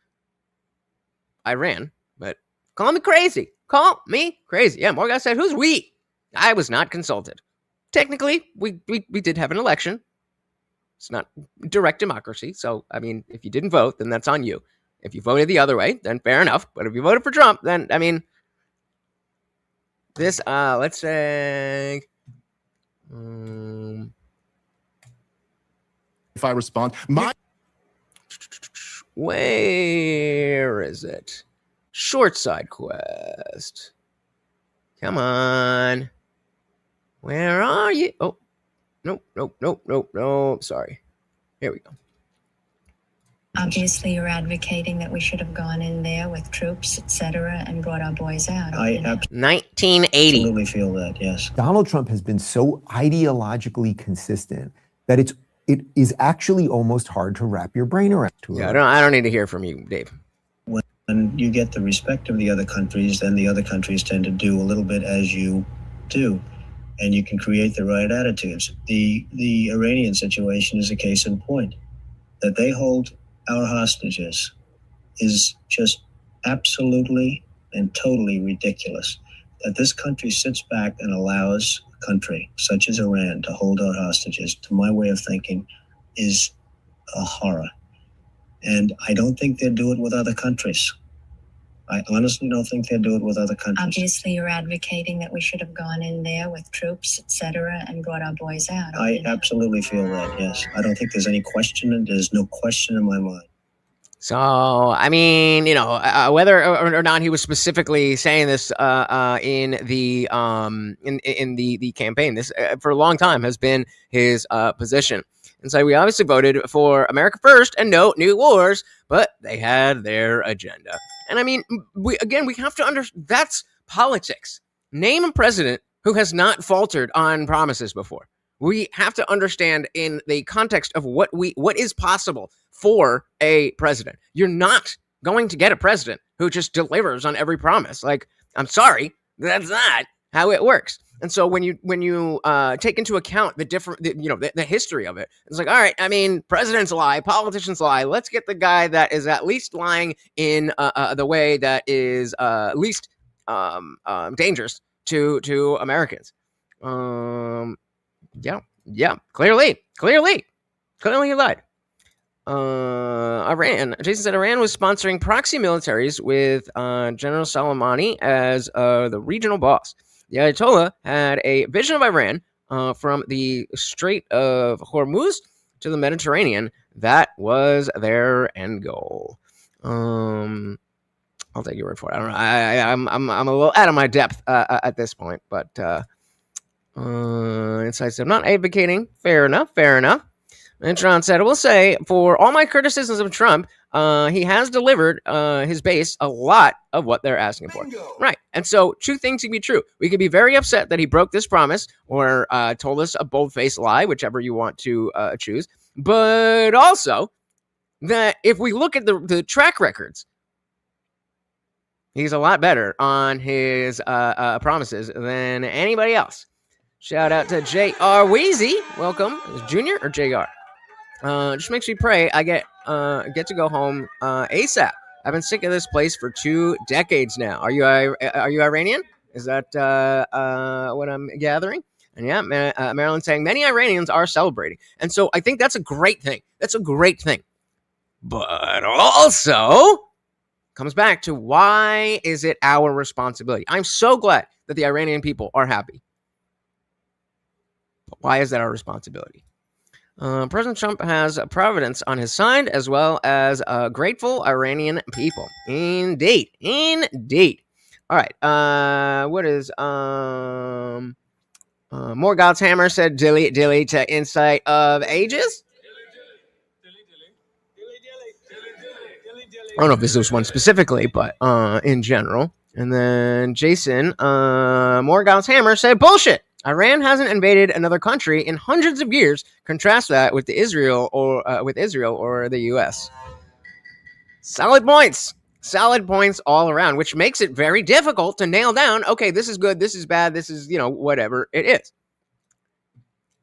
Iran, but call me crazy. Call me crazy. Yeah, Morgan said, who's we? I was not consulted. Technically, we did have an election. It's not direct democracy. So, I mean, if you didn't vote, then that's on you. If you voted the other way, then fair enough. But if you voted for Trump, then, I mean, this, let's say, If I respond, where is it? Short side quest. Come on. Where are you? Oh, nope. Sorry. Here we go. Obviously, you're advocating that we should have gone in there with troops, etc., and brought our boys out. I 1980. absolutely feel that, yes. Donald Trump has been so ideologically consistent that it is actually almost hard to wrap your brain around. Yeah, I don't need to hear from you, Dave. When you get the respect of the other countries, then the other countries tend to do a little bit as you do, and you can create the right attitudes. The Iranian situation is a case in point. That they hold our hostages is just absolutely and totally ridiculous. That this country sits back and allows a country such as Iran to hold our hostages, to my way of thinking, is a horror. And I don't think they'll do it with other countries. I honestly don't think they'll do it with other countries. Obviously, you're advocating that we should have gone in there with troops, etc., and brought our boys out. I absolutely feel that, yes. I don't think there's any question, and there's no question in my mind. So, I mean, you know, whether or not he was specifically saying this in the campaign, this for a long time has been his position. And so we obviously voted for America First and no new wars, but they had their agenda. And I mean, we have to understand that's politics. Name a president who has not faltered on promises before. We have to understand in the context of what is possible for a president. You're not going to get a president who just delivers on every promise. Like, I'm sorry, that's not how it works. And so when you take into account the history of it, it's like, all right, I mean, presidents lie, politicians lie. Let's get the guy that is at least lying in the way that is least dangerous to Americans. Yeah, clearly he lied. Iran. Jason said Iran was sponsoring proxy militaries with General Soleimani as the regional boss. The Ayatollah had a vision of Iran from the Strait of Hormuz to the Mediterranean. That was their end goal. I'll take your word for it. I don't know. I'm a little out of my depth at this point, but Inside said, I'm not advocating. Fair enough. And Tron said, I will say, for all my criticisms of Trump, he has delivered his base a lot of what they're asking for. Right. And so two things can be true. We could be very upset that he broke this promise or told us a bold-faced lie, whichever you want to choose. But also that if we look at the track records, he's a lot better on his promises than anybody else. Shout out to J.R. Wheezy. Welcome. Junior or J.R.? Just makes me pray I get to go home ASAP. I've been sick of this place for 2 decades now. Are you Iranian? Is that what I'm gathering? And yeah, Marilyn saying many Iranians are celebrating. And so I think that's a great thing. But also comes back to why is it our responsibility? I'm so glad that the Iranian people are happy. But why is that our responsibility? President Trump has Providence on his side, as well as grateful Iranian people. Indeed. All right. What is more God's Hammer said dilly to Insight of Ages? I don't know if this is one specifically, but in general. And then Jason, more God's Hammer said bullshit. Iran hasn't invaded another country in hundreds of years. Contrast that with Israel or the U.S. Solid points. Solid points all around, which makes it very difficult to nail down, okay, this is good, this is bad, this is, whatever it is.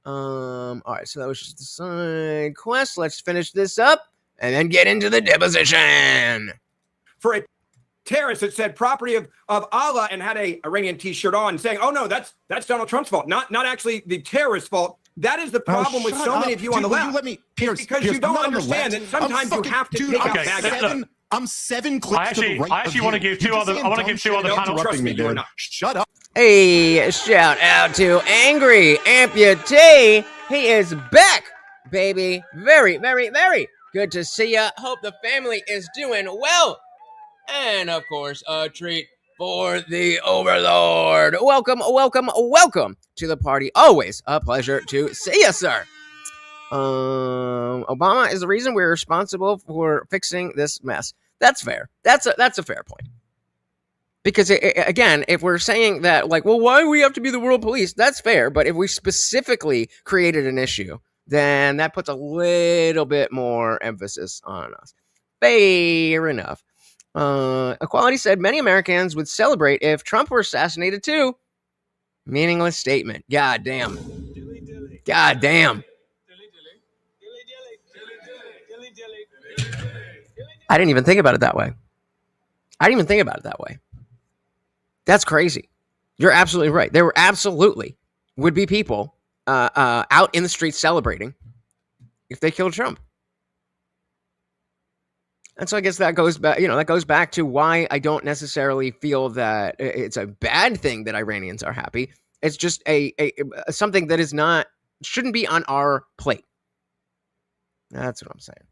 All right, so that was just the side quest. Let's finish this up and then get into the deposition. For a terrorist that said property of Allah and had a Iranian t-shirt on saying, oh no, that's Donald Trump's fault, not actually the terrorist's fault. That is the problem with so many of you on the left. Let me, Pierce, because Pierce, you don't I'm not on the understand left. that sometimes you have to take out bad guys. I'm 7 clicks to the right. I actually want to give two other. I want to give 2 other panel. Trust me, you're not. Shut up. Hey, shout out to Angry Amputee. He is back, baby. Very, very, very good to see ya. Hope the family is doing well. And, of course, a treat for the Overlord. Welcome, welcome, welcome to the party. Always a pleasure to see you, sir. Obama is the reason we're responsible for fixing this mess. That's fair. That's a fair point. Because, again, if we're saying that, like, well, why do we have to be the world police? That's fair. But if we specifically created an issue, then that puts a little bit more emphasis on us. Fair enough. Equality said many Americans would celebrate if Trump were assassinated too. Meaningless statement. God damn. God damn. I didn't even think about it that way. That's crazy. You're absolutely right. There absolutely would be people out in the streets celebrating if they killed Trump. And so I guess that goes back to why I don't necessarily feel that it's a bad thing that Iranians are happy. It's just a something that shouldn't be on our plate. That's what I'm saying.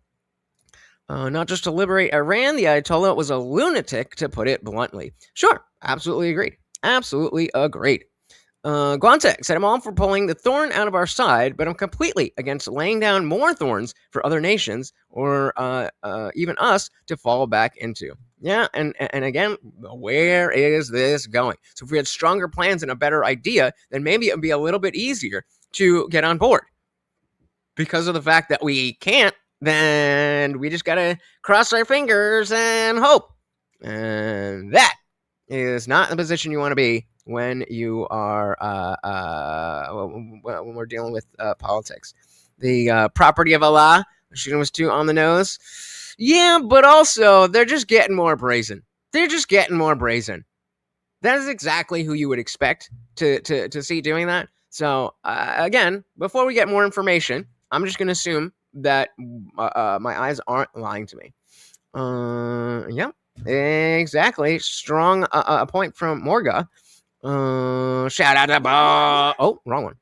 Not just to liberate Iran, the Ayatollah was a lunatic, to put it bluntly. Sure, absolutely agreed. Guantek said, I'm all for pulling the thorn out of our side, but I'm completely against laying down more thorns for other nations or even us to fall back into. Yeah, and again, where is this going? So if we had stronger plans and a better idea, then maybe it would be a little bit easier to get on board. Because of the fact that we can't, then we just got to cross our fingers and hope. And that is not the position you want to be when you are when we're dealing with politics. The property of Allah, shooting was too on the nose. Yeah, but also they're just getting more brazen. That is exactly who you would expect to see doing that. So again, before we get more information, I'm just going to assume that my eyes aren't lying to me. Yeah, exactly. Strong point from Morga. Shout out to Bugs. Oh, wrong one.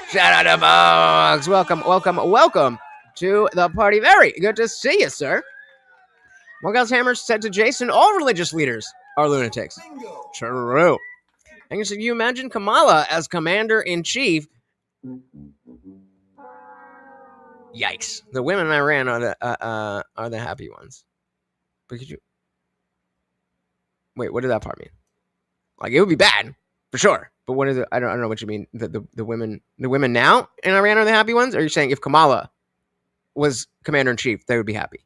Shout out to Bugs. Welcome to the party. Very good to see you, sir. Morgal's Hammer said to Jason, all religious leaders are lunatics. Bingo. True. And so you imagine Kamala as commander-in-chief. Yikes. The women in Iran are the happy ones. But could you... Wait, what did that part mean? Like, it would be bad. For sure, but what is it? I don't know what you mean. The women now in Iran are the happy ones? Or are you saying if Kamala was commander in chief, they would be happy?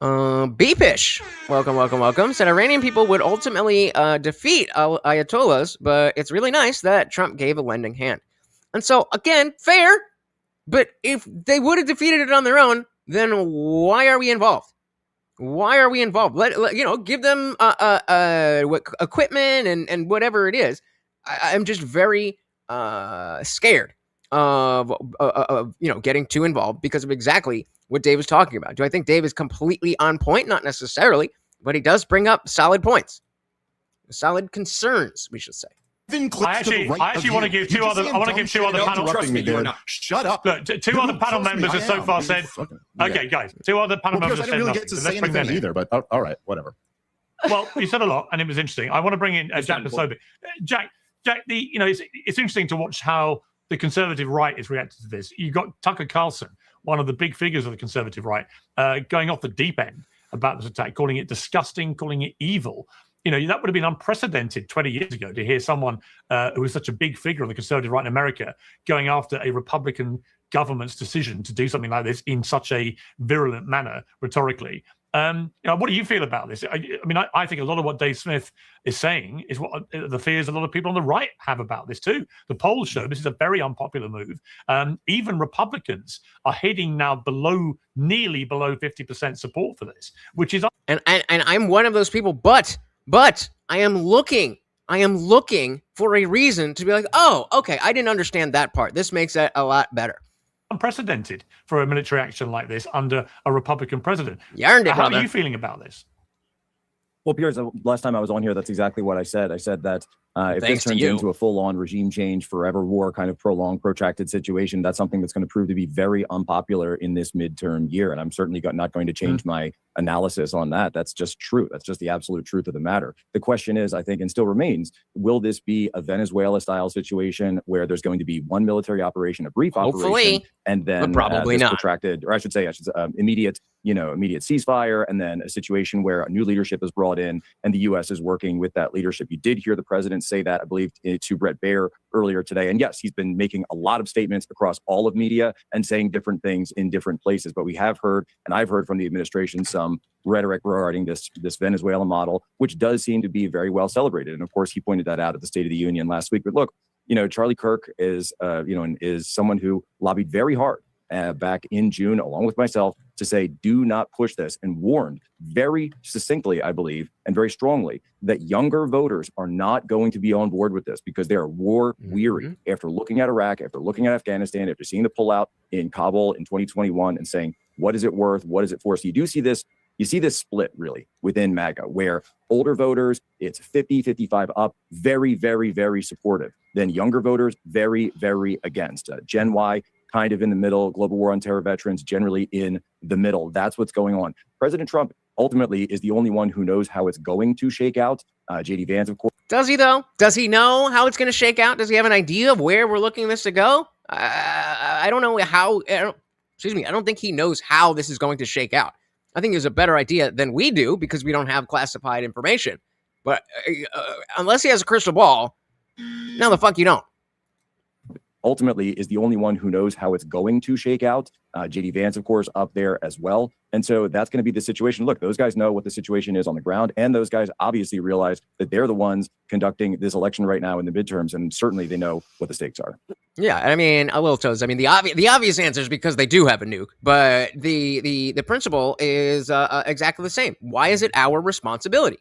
Beepish, welcome. Said Iranian people would ultimately defeat Ayatollahs, but it's really nice that Trump gave a lending hand. And so again, fair. But if they would have defeated it on their own, then why are we involved? Let give them equipment and whatever it is. I'm just very scared of getting too involved because of exactly what Dave was talking about. Do I think Dave is completely on point? Not necessarily, but he does bring up solid points, solid concerns, we should say. I actually want to give two other. I want to give two other panel. Trust me, you're not. Shut up. Look, two other panel members have so far said. Okay, guys, two other panel members have said nothing. I didn't really get to say anything either, but all right, whatever. Well, you said a lot, and it was interesting. I want to bring in Jack Posobiec. Jack. It's interesting to watch how the conservative right is reacting to this. You got Tucker Carlson, one of the big figures of the conservative right, going off the deep end about this attack, calling it disgusting, calling it evil. That would have been unprecedented 20 years ago to hear someone who was such a big figure of the conservative right in America going after a Republican government's decision to do something like this in such a virulent manner, rhetorically. What do you feel about this? I think a lot of what Dave Smith is saying is what the fears a lot of people on the right have about this too. The polls show this is a very unpopular move. Even Republicans are heading now nearly below 50% support for this, which is and I'm one of those people. But I am looking for a reason to be like, oh, okay, I didn't understand that part. This makes it a lot better. Unprecedented for a military action like this under a Republican president. You earned it, How brother. are you feeling about this? Well, Piers, last time I was on here, that's exactly what I said. I said that if Thanks this turns to you. into a full-on regime change, forever war, kind of prolonged, protracted situation, that's something that's going to prove to be very unpopular in this midterm year. And I'm certainly not going to change my analysis on that. That's just true. That's just the absolute truth of the matter. The question is, I think, and still remains, will this be a Venezuela-style situation where there's going to be one military operation, a brief operation, and then probably not protracted, or I should say, immediate ceasefire, and then a situation where a new leadership is brought in and the U.S. is working with that leadership. You did hear the president say that, I believe, to Brett Baer earlier today. And yes, he's been making a lot of statements across all of media and saying different things in different places. But we have heard, and I've heard from the administration, some rhetoric regarding this Venezuela model, which does seem to be very well celebrated. And of course, he pointed that out at the State of the Union last week. But look, Charlie Kirk is, is someone who lobbied very hard back in June, along with myself, to say, do not push this, and warned very succinctly, I believe, and very strongly, that younger voters are not going to be on board with this because they are war weary after looking at Iraq, after looking at Afghanistan, after seeing the pullout in Kabul in 2021 and saying, what is it worth? What is it for? So you see this split really within MAGA, where older voters, it's 50, 55 up, very, very, very supportive. Then younger voters, very, very against. Gen Y, kind of in the middle. Global War on Terror veterans, generally in the middle. That's what's going on. President Trump ultimately is the only one who knows how it's going to shake out. J.D. Vance, of course. Does he, though? Does he know how it's going to shake out? Does he have an idea of where we're looking this to go? I don't know how. I don't think he knows how this is going to shake out. I think he has a better idea than we do because we don't have classified information. But unless he has a crystal ball, no, the fuck you don't. Ultimately is the only one who knows how it's going to shake out. J.D. Vance, of course, up there as well. And so that's going to be the situation. Look, those guys know what the situation is on the ground. And those guys obviously realize that they're the ones conducting this election right now in the midterms. And certainly they know what the stakes are. Yeah, I mean, a little toes. I mean, the obvious answer is because they do have a nuke. But the principle is exactly the same. Why is it our responsibility?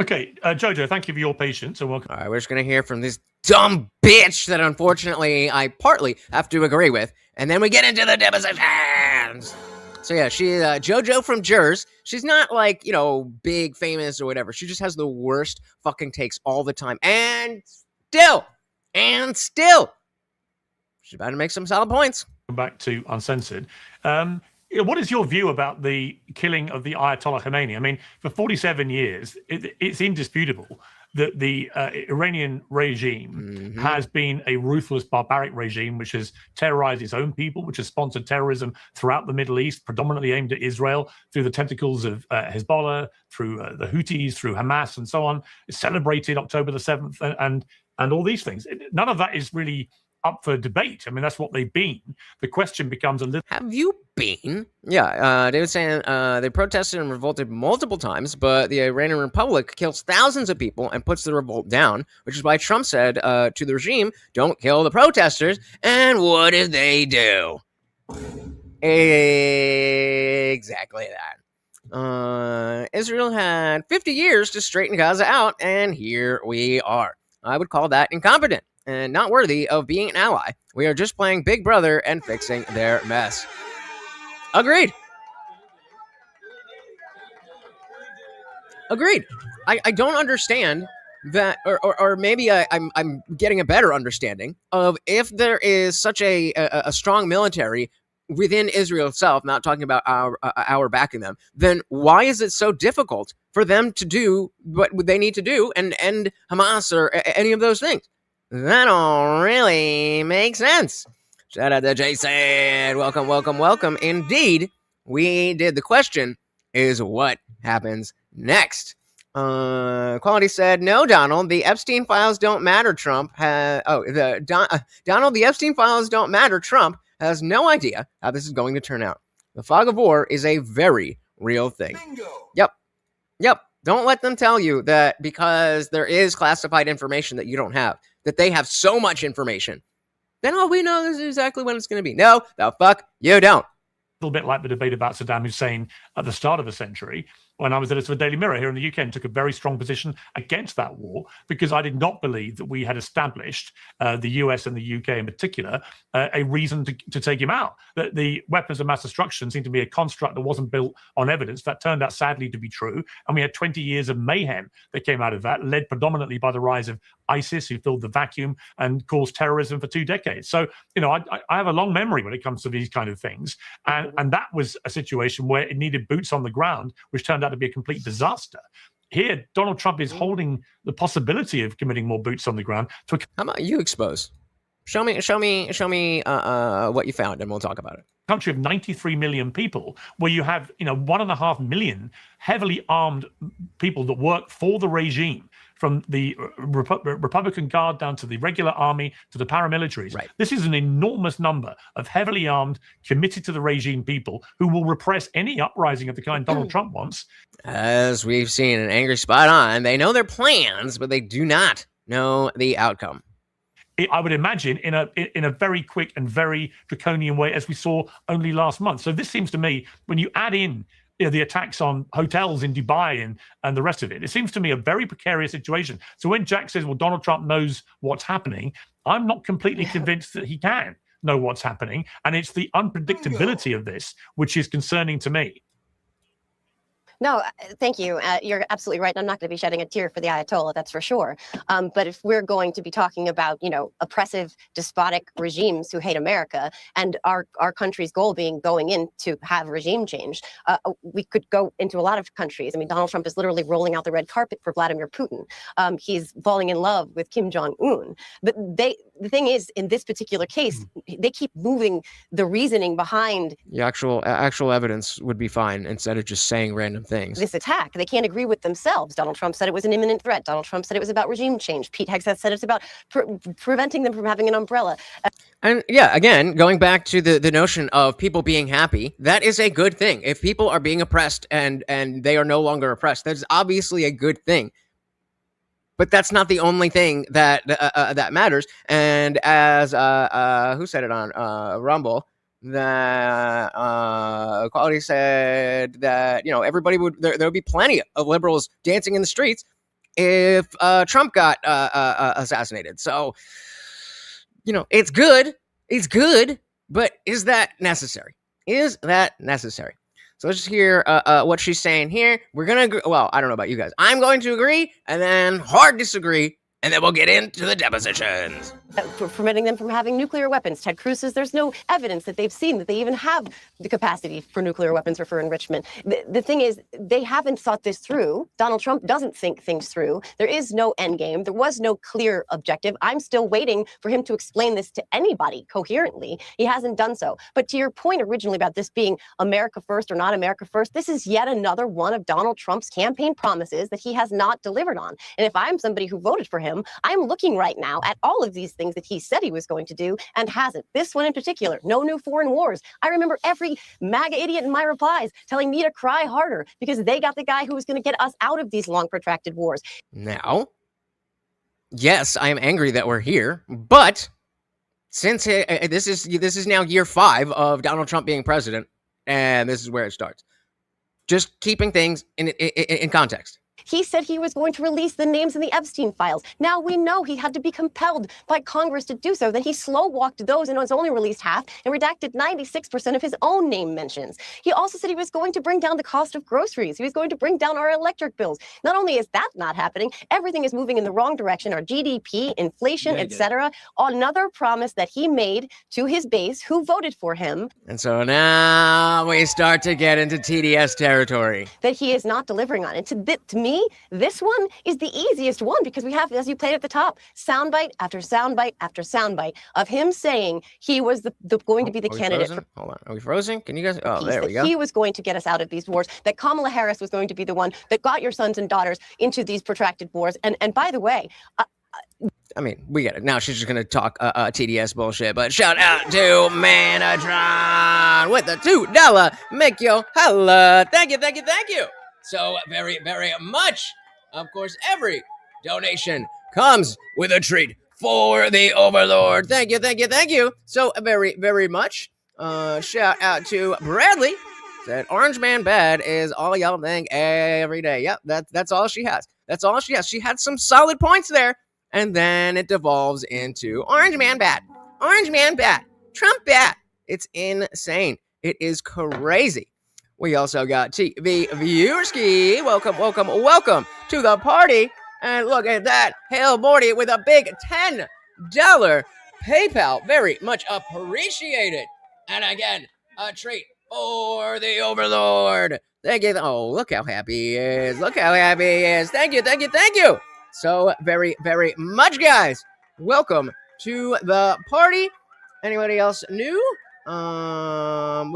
Okay, Jojo, thank you for your patience and welcome. All right, we're just going to hear from this dumb bitch that unfortunately I partly have to agree with. And then we get into the depositions. So yeah, she Jojo from Jers. She's not like, big, famous or whatever. She just has the worst fucking takes all the time. And still, she's about to make some solid points. Back to Uncensored. What is your view about the killing of the Ayatollah Khomeini? I mean, for 47 years, it's indisputable that the Iranian regime has been a ruthless, barbaric regime which has terrorized its own people, which has sponsored terrorism throughout the Middle East, predominantly aimed at Israel, through the tentacles of Hezbollah, through the Houthis, through Hamas, and so on. It celebrated October the 7th and all these things. None of that is really up for debate. I mean, that's what they've been. The question becomes a little... Have you been? Yeah, they were saying they protested and revolted multiple times, but the Iranian Republic kills thousands of people and puts the revolt down, which is why Trump said to the regime, don't kill the protesters. And what did they do? Exactly that. Israel had 50 years to straighten Gaza out, and here we are. I would call that incompetent and not worthy of being an ally. We are just playing Big Brother and fixing their mess. Agreed. I don't understand that, or maybe I'm getting a better understanding of if there is such a strong military within Israel itself, not talking about our backing them, then why is it so difficult for them to do what they need to do and end Hamas or any of those things? That don't really make sense. Shout out to Jason. Welcome. Indeed, we did. The question is what happens next? Quality said, no, Donald, the Epstein Files don't matter. Donald, the Epstein Files don't matter. Trump has no idea how this is going to turn out. The fog of war is a very real thing. Yep. Don't let them tell you that because there is classified information that you don't have, that they have so much information, then all we know is exactly when it's going to be. No, the fuck you don't. A little bit like the debate about Saddam Hussein at the start of the century, when I was editor of the Daily Mirror here in the UK and took a very strong position against that war, because I did not believe that we had established, the US and the UK in particular, a reason to take him out. That the weapons of mass destruction seemed to be a construct that wasn't built on evidence. That turned out sadly to be true. And we had 20 years of mayhem that came out of that, led predominantly by the rise of ISIS, who filled the vacuum and caused terrorism for 2 decades. So, I have a long memory when it comes to these kind of things. And that was a situation where it needed boots on the ground, which turned out to be a complete disaster. Here, Donald Trump is holding the possibility of committing more boots on the ground. How about you expose? Show me what you found, and we'll talk about it. Country of 93 million people, where you have 1.5 million heavily armed people that work for the regime, from the Republican Guard down to the regular army to the paramilitaries. Right. This is an enormous number of heavily armed, committed to the regime people who will repress any uprising of the kind Donald Trump wants. As we've seen in Angry Spot On, they know their plans, but they do not know the outcome. I would imagine in a very quick and very draconian way, as we saw only last month. So this seems to me, when you add in the attacks on hotels in Dubai and the rest of it, it seems to me a very precarious situation. So when Jack says, well, Donald Trump knows what's happening, I'm not completely convinced that he can know what's happening. And it's the unpredictability of this which is concerning to me. No, thank you. You're absolutely right. I'm not going to be shedding a tear for the Ayatollah, that's for sure. But if we're going to be talking about, oppressive, despotic regimes who hate America, and our country's goal being going in to have regime change, we could go into a lot of countries. I mean, Donald Trump is literally rolling out the red carpet for Vladimir Putin. He's falling in love with Kim Jong-un. But the thing is, in this particular case, they keep moving the reasoning behind the actual evidence would be fine instead of just saying random things. This attack. They can't agree with themselves. Donald Trump said it was an imminent threat. Donald Trump said it was about regime change. Pete Hegseth said it's about preventing them from having an umbrella. And yeah, again, going back to the notion of people being happy, that is a good thing. If people are being oppressed and they are no longer oppressed, that's obviously a good thing. But that's not the only thing that that matters. And as who said it on Rumble, that Quality said that everybody would there would be plenty of liberals dancing in the streets if Trump got assassinated. So it's good, but is that necessary? So let's just hear what she's saying here. We're gonna agree. Well, I don't know about you guys. I'm going to agree, and then hard disagree, and then we'll get into the depositions. Preventing them from having nuclear weapons. Ted Cruz says there's no evidence that they've seen that they even have the capacity for nuclear weapons or for enrichment. The thing is, they haven't thought this through. Donald Trump doesn't think things through. There is no end game. There was no clear objective. I'm still waiting for him to explain this to anybody coherently. He hasn't done so. But to your point originally about this being America first or not America first, this is yet another one of Donald Trump's campaign promises that he has not delivered on. And if I'm somebody who voted for him, I'm looking right now at all of these things that he said he was going to do and hasn't. This one in particular, no new foreign wars. I remember every MAGA idiot in my replies telling me to cry harder because they got the guy who was going to get us out of these long protracted wars. Now, yes, I am angry that we're here, but since this is now year 5 of Donald Trump being president, and this is where it starts. Just keeping things in context. He said he was going to release the names in the Epstein Files. Now we know he had to be compelled by Congress to do so. Then he slow-walked those and was only released half and redacted 96% of his own name mentions. He also said he was going to bring down the cost of groceries. He was going to bring down our electric bills. Not only is that not happening, everything is moving in the wrong direction. Our GDP, inflation, etc. Another promise that he made to his base who voted for him. And so now we start to get into TDS territory. That he is not delivering on. And to me, this one is the easiest one because we have, as you played at the top, soundbite after soundbite after soundbite of him saying he was going to be the candidate. Hold on. Are we frozen? Can you guys? Oh, there we go. He was going to get us out of these wars, that Kamala Harris was going to be the one that got your sons and daughters into these protracted wars. And by the way, I mean, we get it. Now she's just going to talk TDS bullshit. But shout out to Manatron with the $2 make you holla. Thank you, thank you, thank you. So very, very much. Of course, every donation comes with a treat for the Overlord. Thank you, thank you, thank you. So very, very much. Shout out to Bradley. Said Orange Man Bad is all y'all think every day. Yep, that's all she has. That's all she has. She had some solid points there. And then it devolves into Orange Man Bad. Orange Man Bad. Trump Bad. It's insane. It is crazy. We also got TV Viewerski. Welcome, welcome, welcome to the party. And look at that. Hail Morty with a big $10 PayPal. Very much appreciated. And again, a treat for the Overlord. Thank you. Oh, look how happy he is. Look how happy he is. Thank you, thank you, thank you. So very, very much, guys. Welcome to the party. Anybody else new? We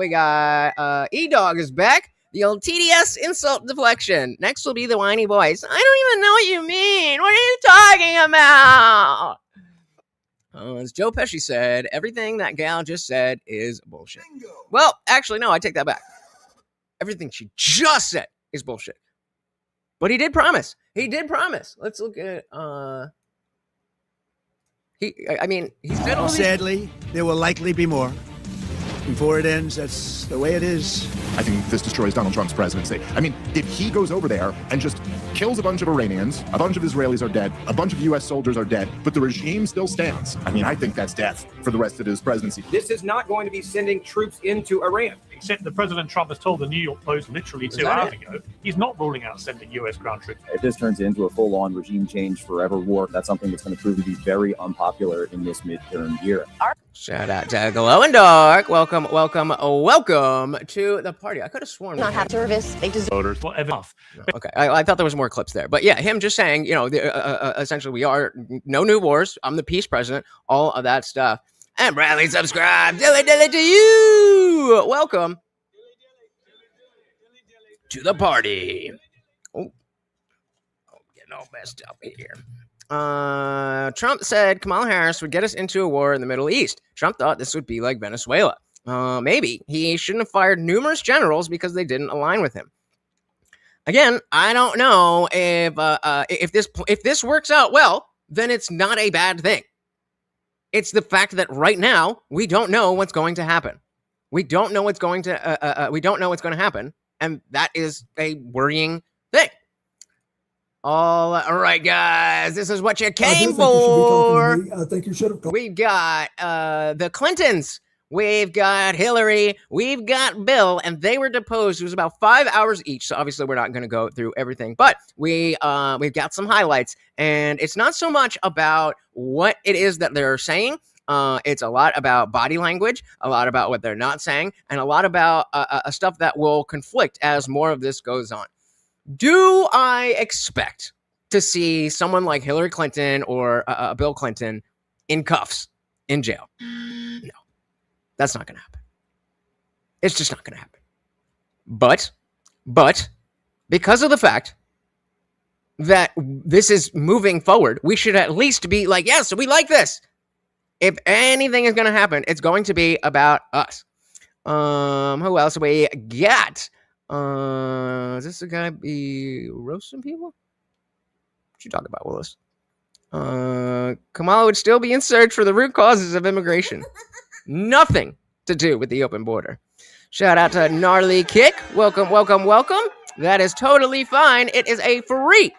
got E-Dog is back. The old TDS insult deflection. Next will be the whiny voice. I don't even know what you mean. What are you talking about? As Joe Pesci said, everything that gal just said is bullshit. Bingo. Well, actually, no, I take that back. Everything she just said is bullshit. But he did promise. He did promise. Let's look at he said all sadly, there will likely be more. Before it ends, that's the way it is. I think this destroys Donald Trump's presidency. I mean, if he goes over there and just kills a bunch of Iranians, a bunch of Israelis are dead, a bunch of U.S. soldiers are dead, but the regime still stands. I mean, I think that's death for the rest of his presidency. This is not going to be sending troops into Iran. Except that President Trump has told the New York Post literally 2 hours ago he's not ruling out sending U.S. ground troops. If this turns into a full-on regime change forever war, that's something that's going to prove to be very unpopular in this midterm year. Shout out to Glow and Dark. Welcome, welcome, welcome to the party. I could have sworn. Not have service. They deserve voters. Whatever. Okay, I thought there was more clips there, but yeah, him just saying, essentially, we are no new wars. I'm the peace president. All of that stuff. And Bradley, subscribe. Dilly dilly to you. Welcome to the party. Oh, getting all messed up here. Trump said Kamala Harris would get us into a war in the Middle East. Trump thought this would be like Venezuela. Maybe he shouldn't have fired numerous generals because they didn't align with him. Again, I don't know if this works out well, then it's not a bad thing. It's the fact that right now we don't know what's going to happen. We don't know what's going to happen, and that is a worrying thing. All right, guys, this is what you came for. I think you should have. We've got the Clintons. We've got Hillary. We've got Bill, and they were deposed. It was about 5 hours each, so obviously we're not going to go through everything, but we've got some highlights, and it's not so much about what it is that they're saying. It's a lot about body language, a lot about what they're not saying, and a lot about stuff that will conflict as more of this goes on. Do I expect to see someone like Hillary Clinton or Bill Clinton in cuffs in jail? No, that's not going to happen. It's just not going to happen. But because of the fact that this is moving forward, we should at least be like, yes, we like this. If anything is going to happen, it's going to be about us. Who else we got? Is this the guy be roasting people? What you talking about, Willis? Kamala would still be in search for the root causes of immigration. Nothing to do with the open border. Shout out to Gnarly Kick. Welcome, welcome, welcome. That is totally fine. It is a free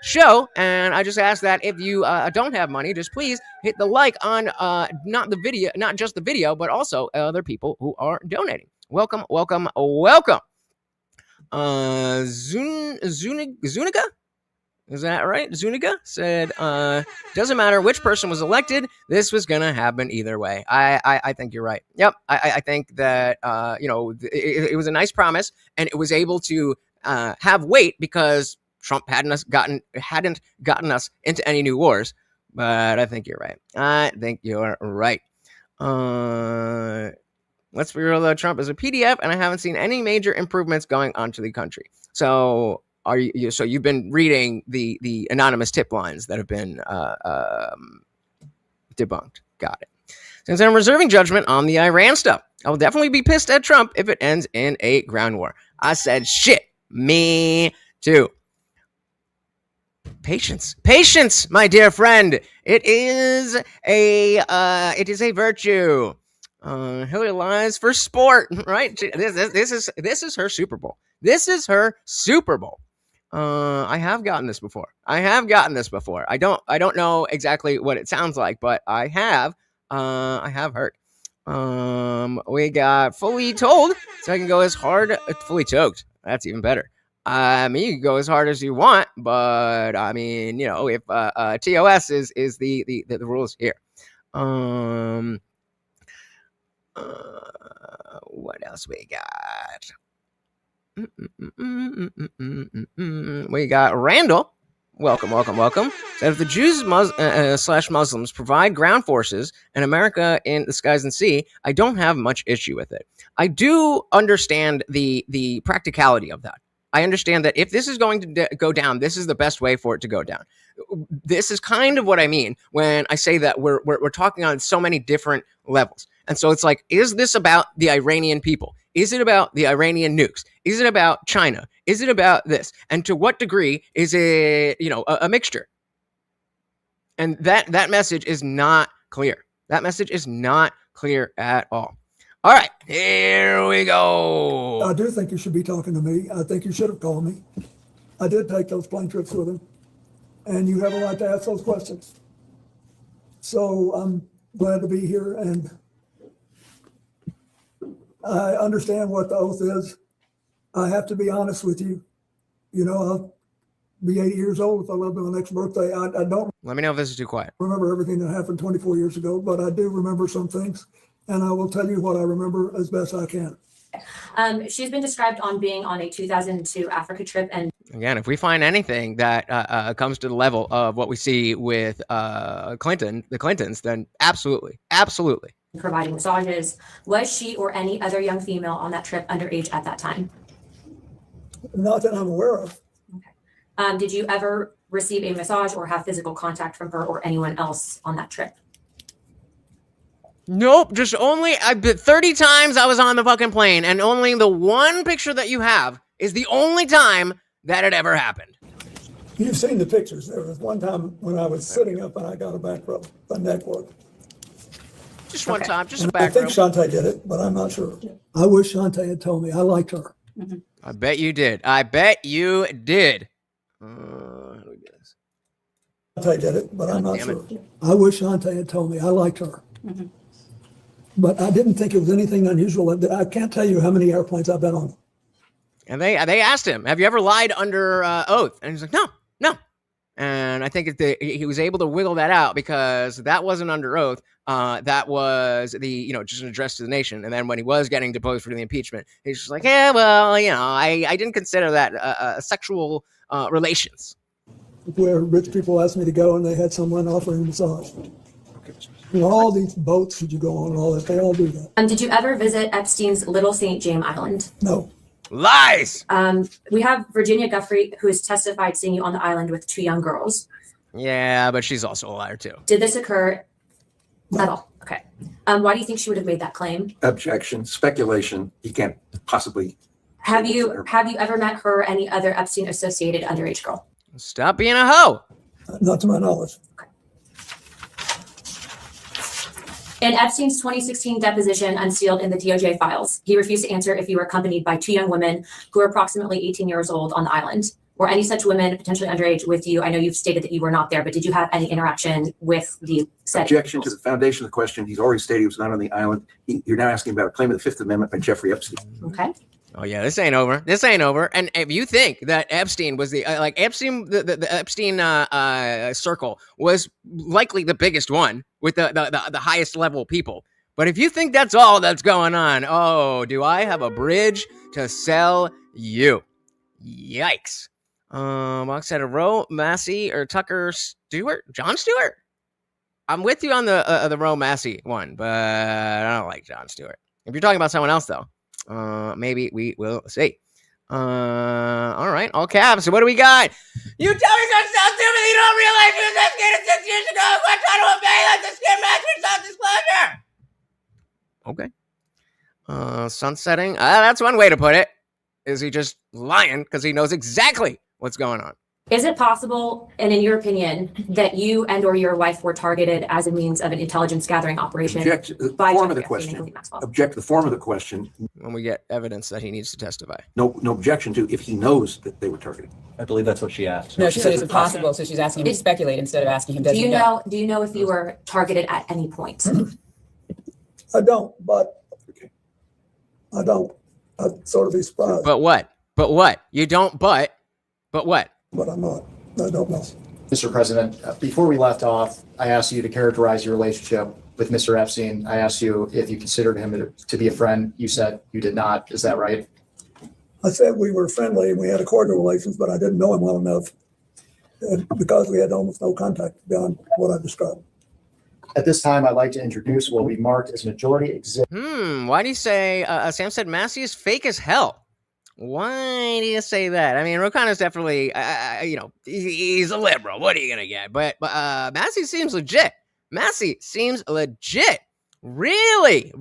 show, and I just ask that if you don't have money, just please hit the like on not just the video, but also other people who are donating. Welcome, welcome, welcome. Zuniga? Is that right? Zuniga said, doesn't matter which person was elected, this was going to happen either way. I think you're right. Yep. I think that, it was a nice promise, and it was able to have weight because Trump hadn't gotten us into any new wars. But I think you're right. I think you're right. Let's be real though, Trump is a PDF, and I haven't seen any major improvements going on to the country. So Are you so you've been reading the anonymous tip lines that have been debunked? Got it. Since I'm reserving judgment on the Iran stuff, I will definitely be pissed at Trump if it ends in a ground war. I said shit. Me too. Patience, my dear friend. It is a virtue. Hillary lies for sport, right? This is her Super Bowl. This is her Super Bowl. I have gotten this before. I don't know exactly what it sounds like, but I have heard. We got fully told, so I can go as hard, fully choked. That's even better. I mean, you can go as hard as you want, but I mean, you know, if TOS is the rules here. What else we got? We got Randall. Welcome. Said if the Jews slash Muslims provide ground forces and America in the skies and sea, I don't have much issue with it. I do understand the practicality of that. I understand that if this is going to go down, this is the best way for it to go down. This is kind of what I mean when I say that we're talking on so many different levels. And so it's like, is this about the Iranian people? Is it about the Iranian nukes? Is it about China? Is it about this? And to what degree is it, you know, a mixture? And that message is not clear. That message is not clear at all. All right, here we go. I do think you should be talking to me. I think you should have called me. I did take those plane trips with him, and you have a right to ask those questions. So I'm glad to be here, and I understand what the oath is. I have to be honest with you. You know, I'll be 80 years old if I live to my next birthday. I don't. Let me know if this is too quiet. Remember everything that happened 24 years ago, but I do remember some things. And I will tell you what I remember as best I can. She's been described on being on a 2002 Africa trip. And again, if we find anything that comes to the level of what we see with the Clintons, then absolutely. Providing massages. Was she or any other young female on that trip underage at that time? Not that I'm aware of. Okay. Did you ever receive a massage or have physical contact from her or anyone else on that trip? Nope, just only 30 times I was on the fucking plane, and only the one picture that you have is the only time that it ever happened. You've seen the pictures. There was one time when I was sitting up and I got a back rub, a neck rub. Just one time, just a And back I think rub. Shantae did it, but I'm not sure. I wish Shantae had told me. I liked her. Mm-hmm. I bet you did. How do we do this? Shantae did it, but I'm not sure. I wish Shantae had told me. I liked her. Mm-hmm. But I didn't think it was anything unusual. I can't tell you how many airplanes I've been on. And they asked him, have you ever lied under oath? And he's like, no. And I think he was able to wiggle that out because that wasn't under oath. That was just an address to the nation. And then when he was getting deposed for the impeachment, he's just like, yeah, well, I didn't consider that sexual relations. Where rich people asked me to go and they had someone offering a massage. All these boats that you go on and all that, they all do that. Did you ever visit Epstein's Little St. James Island? No. Lies! We have Virginia Guffrey, who has testified seeing you on the island with 2 young girls. Yeah, but she's also a liar too. Did this occur at all? Okay. Why do you think she would have made that claim? Objection, speculation. You can't possibly. Have you ever met her or any other Epstein associated underage girl? Stop being a hoe. Not to my knowledge. In Epstein's 2016 deposition unsealed in the DOJ files, he refused to answer if you were accompanied by 2 young women who were approximately 18 years old on the island. Were any such women potentially underage with you? I know you've stated that you were not there, but did you have any interaction with the said Objection individuals? to the foundation of the question. He's already stated he was not on the island. You're now asking about a claim of the Fifth Amendment by Jeffrey Epstein. Okay. Oh yeah, this ain't over. And if you think that Epstein was the Epstein circle was likely the biggest one with the highest level people, but if you think that's all that's going on, oh, do I have a bridge to sell you? Yikes. Box said a Roe Massey or Tucker Stewart, John Stewart. I'm with you on the Roe Massey one, but I don't like John Stewart. If you're talking about someone else though. Maybe we will see. All right, all caps. So what do we got? You tell me something so stupid you don't realize you was investigated 6 years ago. We're trying to obey like the skin match without disclosure. Okay. Sunsetting. That's one way to put it. Is he just lying because he knows exactly what's going on? Is it possible, and in your opinion, that you and or your wife were targeted as a means of an intelligence gathering operation? Object to the by form of the Jeffrey Epstein and question. Ghislaine Maxwell? Object to the form of the question. When we get evidence that he needs to testify. No objection to if he knows that they were targeted. I believe that's what she asked. No, she said it's impossible, so she's asking him to speculate instead of asking him. Do you know if you were targeted at any point? I don't, but I don't. I'd sort of be surprised. But what? But what? You don't, but what? But I'm not. I don't know. Mr. President, before we left off, I asked you to characterize your relationship with Mr. Epstein. I asked you if you considered him to be a friend. You said you did not. Is that right? I said we were friendly and we had a cordial relations, but I didn't know him well enough because we had almost no contact beyond what I described. At this time, I'd like to introduce what will be marked as majority exhibit. Why do you say, Sam said Massey is fake as hell? Why do you say that? I mean, Rokan is definitely, he's a liberal. What are you going to get? But Massey seems legit. Massey seems legit. Really?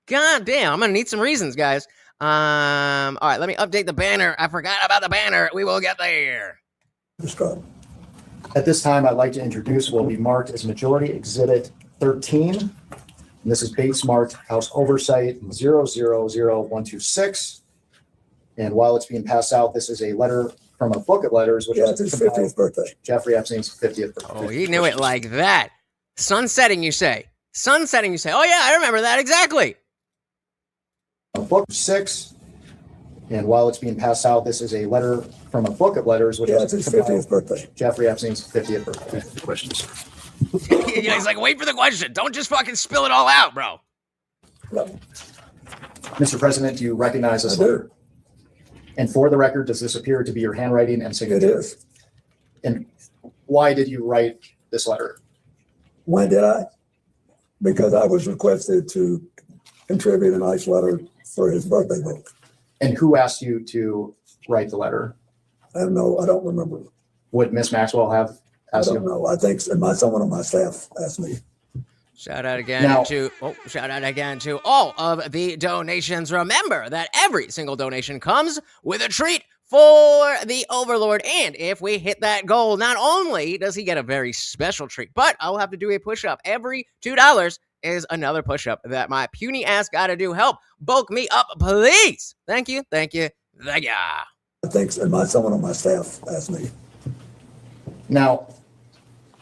God damn. I'm going to need some reasons, guys. All right, let me update the banner. I forgot about the banner. We will get there. At this time, I'd like to introduce what will be marked as majority exhibit 13. And this is Bates marked House Oversight 000126. And while it's being passed out, this is a letter from a book of letters, which is his 50th birthday. Jeffrey Epstein's 50th birthday. Oh, he knew it like that. Sunsetting, you say. Sunsetting, you say. Oh, yeah, I remember that exactly. Book 6. And while it's being passed out, this is a letter from a book of letters, which is his 50th birthday. Jeffrey Epstein's 50th birthday. Questions. Yeah, he's like, wait for the question. Don't just fucking spill it all out, bro. No. Mr. President, do you recognize this letter? And for the record, does this appear to be your handwriting and signature? It is. And why did you write this letter? When did I? Because I was requested to contribute a nice letter for his birthday book. And who asked you to write the letter? I don't remember. Would Miss Maxwell have asked you? I don't know. I think someone on my staff asked me. Shout out again to all of the donations. Remember that every single donation comes with a treat for the Overlord. And if we hit that goal, not only does he get a very special treat, but I'll have to do a push-up. Every $2 is another push-up that my puny ass got to do. Help bulk me up, please. Thank you. I think someone on my staff asked me. Now,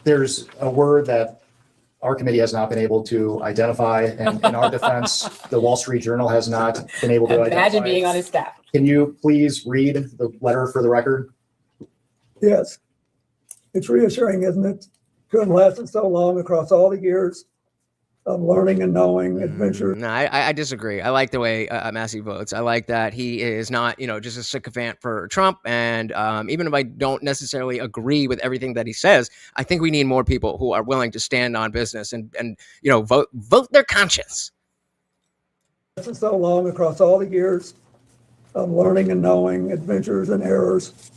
there's a word that our committee has not been able to identify, and in our defense, the Wall Street Journal has not been able to identify. Imagine being on his staff. Can you please read the letter for the record? Yes. It's reassuring, isn't it? To have lasted so long across all the years of learning and knowing adventure. No, I disagree. I like the way Massey votes. I like that he is not, just a sycophant for Trump. And even if I don't necessarily agree with everything that he says, I think we need more people who are willing to stand on business and vote their conscience. So long across all the years of learning and knowing, adventures and errors,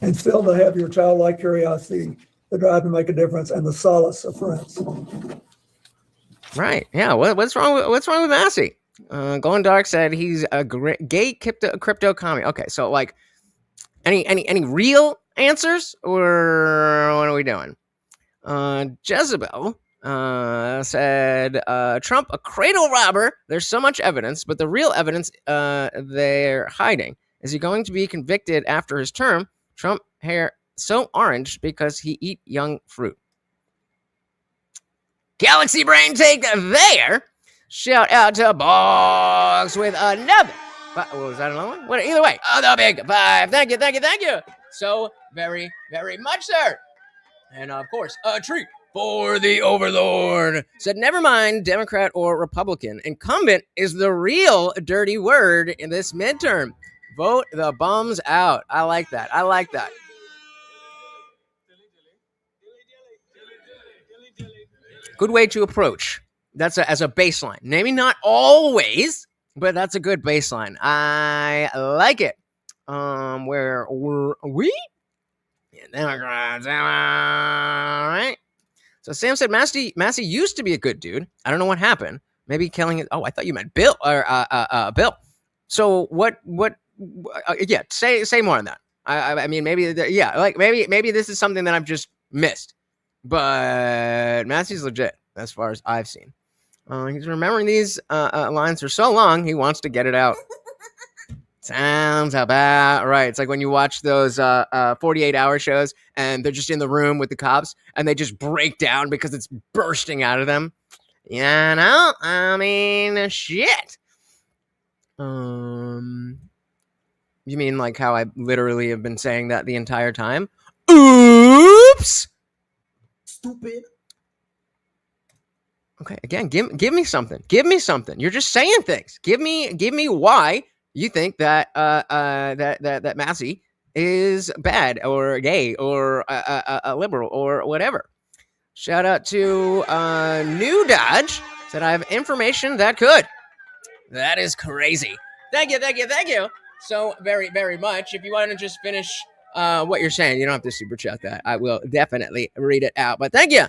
and still to have your childlike curiosity, the drive to make a difference, and the solace of friends. Right. Yeah. What's wrong with Massey? Going Dark said he's a gay crypto commie. Okay. So like any real answers, or what are we doing? Jezebel said Trump a cradle robber. There's so much evidence, but the real evidence they're hiding. Is he going to be convicted after his term? Trump hair so orange because he eat young fruit. Galaxy Brain take there. Shout out to Boggs with another. What was that, another one? Either way, the big 5. Thank you. So very, very much, sir. And of course, a treat for the Overlord. Said, never mind Democrat or Republican. Incumbent is the real dirty word in this midterm. Vote the bums out. I like that. Good way to approach. That's as a baseline. Maybe not always, but that's a good baseline. I like it. Where were we? Democrats, all right. So Sam said Massey used to be a good dude. I don't know what happened. Maybe killing it. Oh, I thought you meant Bill or Bill. So what? Yeah, say more on that. I mean, maybe maybe this is something that I've just missed. But Massey's legit as far as I've seen. He's remembering these lines for so long, he wants to get it out. Sounds about right. It's like when you watch those 48-hour shows and they're just in the room with the cops and they just break down because it's bursting out of them. You know? I mean, shit. You mean like how I literally have been saying that the entire time? Oops! Stupid. Okay, again, give me something. Give me something. You're just saying things. Give me why you think that that Massey is bad or gay or a liberal or whatever. Shout out to New Dodge. Said I have information that could. That is crazy. Thank you so very, very much. If you want to just finish what you're saying, you don't have to super chat that. I will definitely read it out. But thank you,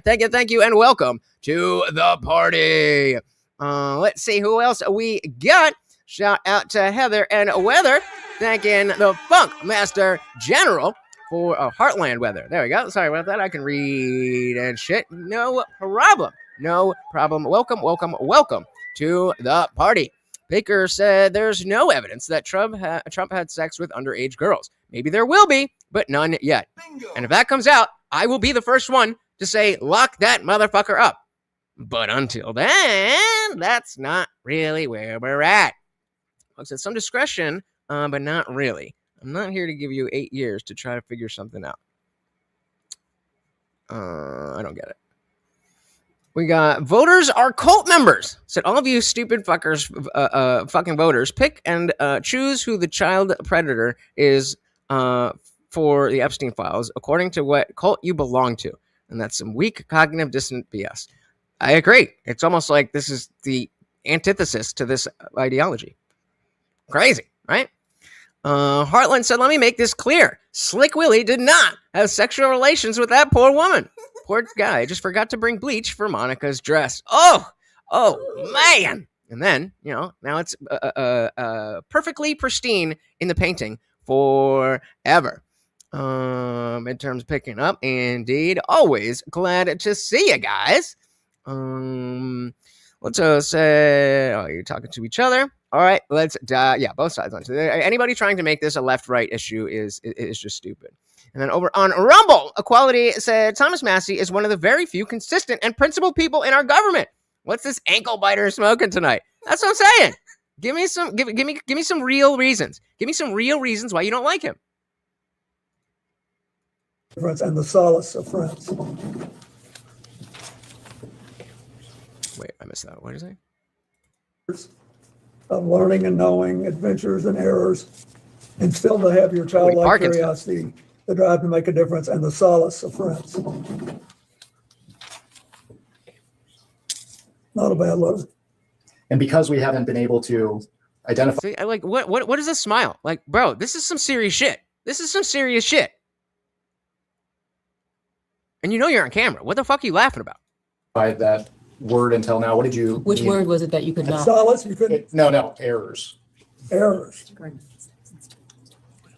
and welcome to the party. Let's see who else we got. Shout out to Heather and Weather, thanking the Funk Master General for Heartland Weather. There we go. Sorry about that. I can read and shit. No problem. Welcome to the party. Baker said there's no evidence that Trump had sex with underage girls. Maybe there will be, but none yet. Bingo. And if that comes out, I will be the first one to say, lock that motherfucker up. But until then, that's not really where we're at. Folks, it's some discretion, but not really. I'm not here to give you 8 years to try to figure something out. I don't get it. We got voters are cult members. Said all of you stupid fuckers, fucking voters, pick and choose who the child predator is for the Epstein Files, according to what cult you belong to. And that's some weak cognitive dissonant BS. I agree. It's almost like this is the antithesis to this ideology. Crazy, right? Heartland said, let me make this clear. Slick Willie did not have sexual relations with that poor woman. Poor guy just forgot to bring bleach for Monica's dress. Oh, man. And then, now it's perfectly pristine in the painting forever. Midterms picking up. Indeed. Always glad to see you guys. Let's say, you're talking to each other. All right, let's both sides. Anybody trying to make this a left-right issue is just stupid. And then over on Rumble, Equality said Thomas Massey is one of the very few consistent and principled people in our government. What's this ankle biter smoking tonight? That's what I'm saying. Give me some real reasons. Give me some real reasons why you don't like him. And the solace of friends. Wait, I missed that. What did you say? Of learning and knowing, adventures and errors, and still to have your childlike curiosity, the drive to make a difference, and the solace of friends. Not a bad letter. And because we haven't been able to identify. See, I like what is this smile? Like, bro, this is some serious shit. And you're on camera. What the fuck are you laughing about? By that word until now, what did you? Which word was it that you could not? Solace, you couldn't. No, errors. Errors.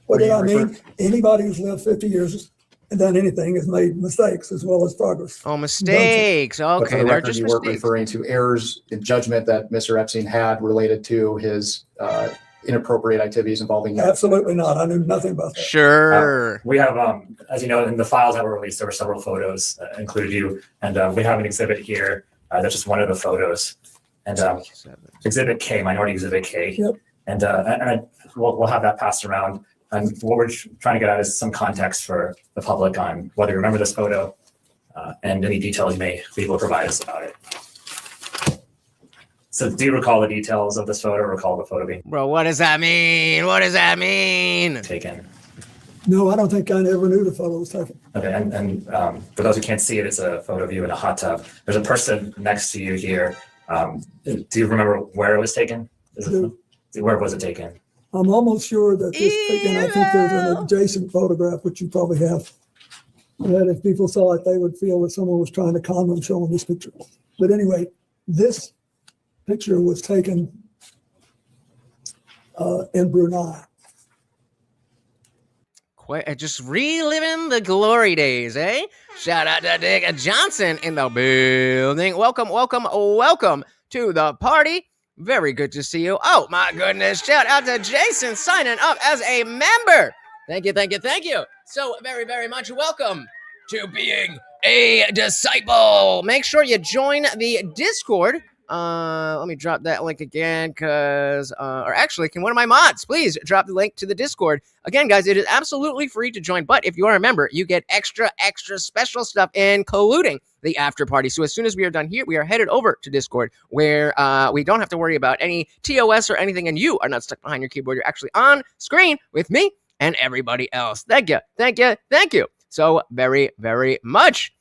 What did I mean? Anybody who's lived 50 years and done anything has made mistakes as well as progress. Oh, mistakes. Okay, but for the they're record, just you mistakes. weren't referring to errors in judgment that Mr. Epstein had related to his inappropriate activities involving. Absolutely not. I knew nothing about that. Sure. We have, as you know, in the files that were released, there were several photos that included you, and we have an exhibit here. That's just one of the photos, and Exhibit K, Minority Exhibit K. Yep. And we'll have that passed around. And what we're trying to get at is some context for the public on whether you remember this photo and any details you may be able to provide us about it. So do you recall the details of this photo? Recall the photo being Bro, what does that mean? Taken. No, I don't think I ever knew the photo was taken. Okay, and for those who can't see it, it's a photo of you in a hot tub. There's a person next to you here. Do you remember where it was taken? Where was it taken? I'm almost sure that this, and I think there's an adjacent photograph, which you probably have, that if people saw it, they would feel that someone was trying to con them showing this picture. But anyway, this picture was taken in Brunei. Just reliving the glory days, eh? Shout out to Dick Johnson in the building. Welcome, welcome, welcome to the party. Very good to see you. Oh, my goodness. Shout out to Jason signing up as a member. Thank you, thank you, thank you. So very, very much welcome to being a disciple. Make sure you join the Discord. Let me drop that link again or actually, can one of my mods please drop the link to the Discord? Again, guys, it is absolutely free to join, but if you are a member, you get extra special stuff, including the after party. So as soon as we are done here, we are headed over to Discord where we don't have to worry about any TOS or anything, and you are not stuck behind your keyboard. You're actually on screen with me and everybody else. Thank you, thank you, thank you so very, very much.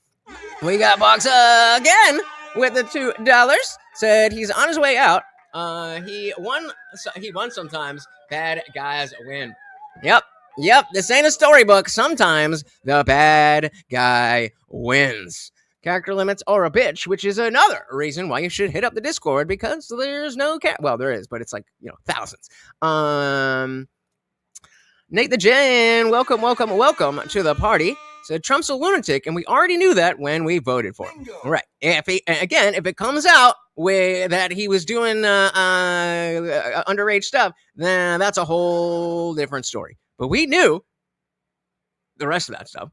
We got Box again with the $2. Said he's on his way out. He won sometimes. Bad guys win. Yep. This ain't a storybook. Sometimes the bad guy wins. Character limits are a bitch, which is another reason why you should hit up the Discord, because there's no well, there is, but it's like, thousands. Nate the Jen, welcome to the party. Said Trump's a lunatic, and we already knew that when we voted for him. Right. If it comes out that he was doing underage stuff, then that's a whole different story. But we knew the rest of that stuff,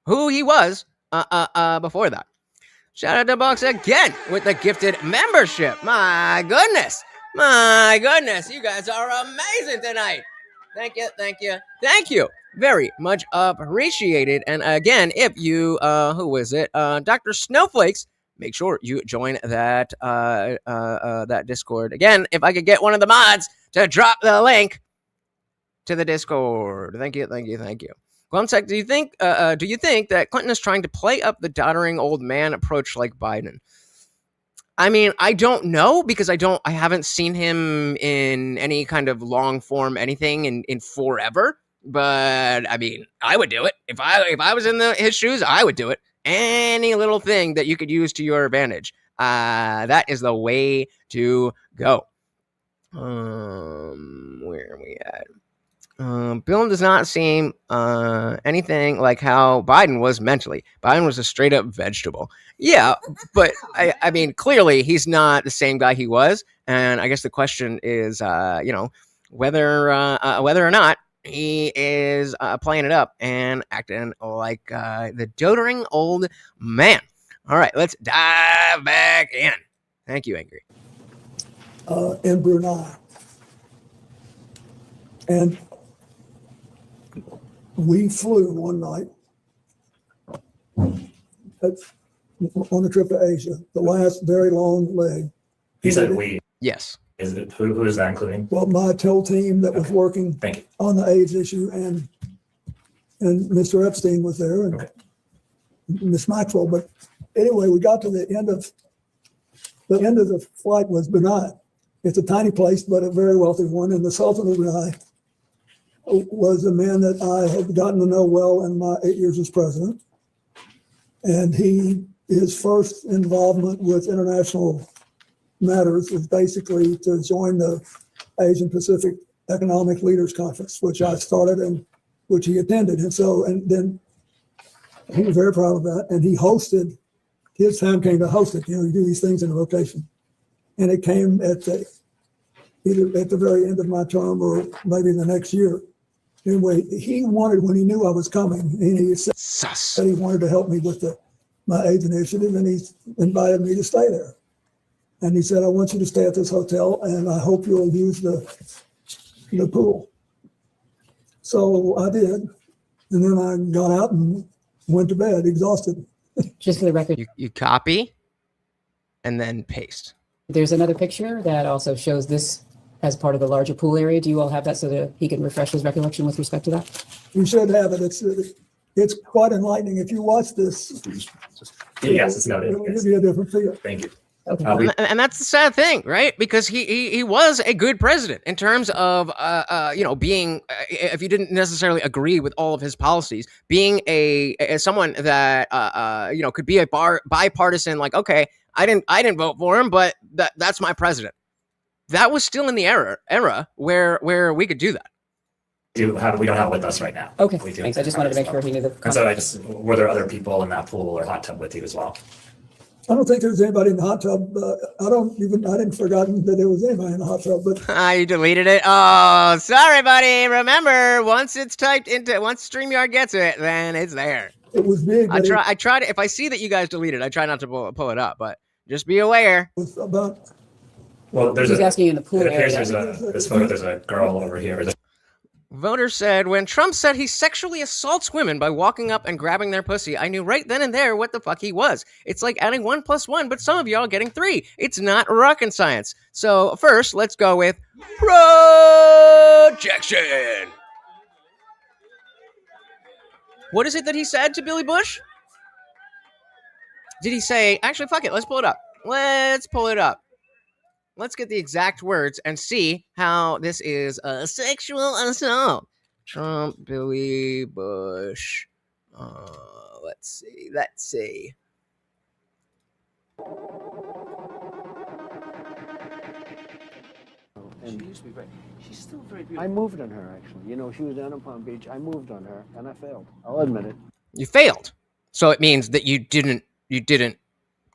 who he was before that. Shout out to Box again with the gifted membership. My goodness, you guys are amazing tonight. Thank you. Very much appreciated. And again, if you, who is it? Dr. Snowflakes, make sure you join that Discord. Again, if I could get one of the mods to drop the link to the Discord. Thank you. Glumsec, do you think that Clinton is trying to play up the doddering old man approach like Biden? I mean, I don't know, because I haven't seen him in any kind of long form anything in forever. But I mean, I would do it if I was in his shoes. I would do it. Any little thing that you could use to your advantage, that is the way to go. Where are we at? Bill does not seem anything like how Biden was mentally. Biden was a straight up vegetable. Yeah, but I mean, clearly he's not the same guy he was. And I guess the question is, whether or not he is playing it up and acting like the doddering old man. All right, let's dive back in. Thank you, Angry. In Brunei. And we flew one night on a trip to Asia, the last very long leg. He said we. Yes. Who is that including? Well, my whole team that was working on the AIDS issue, and Mr. Epstein was there, and Miss Maxwell. But anyway, we got to the end of the flight was Brunei. It's a tiny place, but a very wealthy one. And the Sultan of Brunei was a man that I had gotten to know well in my 8 years as president. And his first involvement with international matters was basically to join the Asian Pacific Economic Leaders Conference, which I started and which he attended. And then he was very proud of that. And he hosted, his time came to host it. You do these things in a rotation. And it came either at the very end of my term or maybe the next year. Anyway, he wanted, when he knew I was coming, and he said that he wanted to help me with my AIDS initiative, and he invited me to stay there. And he said, I want you to stay at this hotel, and I hope you'll use the pool. So I did. And then I got out and went to bed exhausted. Just for the record, you copy and then paste. There's another picture that also shows this as part of the larger pool area. Do you all have that so that he can refresh his recollection with respect to that? You should have it. It's quite enlightening. If you watch this, yes, it's noted. It'll give you a different feel. Thank you. And that's the sad thing, right? Because he was a good president in terms of being, if you didn't necessarily agree with all of his policies, being someone that could be a bipartisan. Like, okay, I didn't vote for him, but that's my president. That was still in the era where we could do that. We don't have it with us right now. Okay, We do. thanks. I just wanted to make sure he knew the. And so were there other people in that pool or hot tub with you as well? I don't think there's anybody in the hot tub. I didn't forgotten that there was anybody in the hot tub, but. You deleted it? Oh, sorry, buddy. Remember, once StreamYard gets it, then it's there. It was big. I try to, if I see that you guys deleted, I try not to pull it up, but just be aware. It's about. Well, He's asking you in the pool it appears area. this photo, there's a girl over here. Voters said, when Trump said he sexually assaults women by walking up and grabbing their pussy, I knew right then and there what the fuck he was. It's like adding 1 + 1, but some of y'all getting 3. It's not rocket science. So first, let's go with projection. What is it that he said to Billy Bush? Did he say, actually, fuck it, let's pull it up. Let's get the exact words and see how this is a sexual assault. Trump, Billy Bush. Let's see. And she used to be great. She's still very beautiful. I moved on her, actually. You know, she was down in Palm Beach. I moved on her, and I failed. I'll admit it. You failed. So it means that you didn't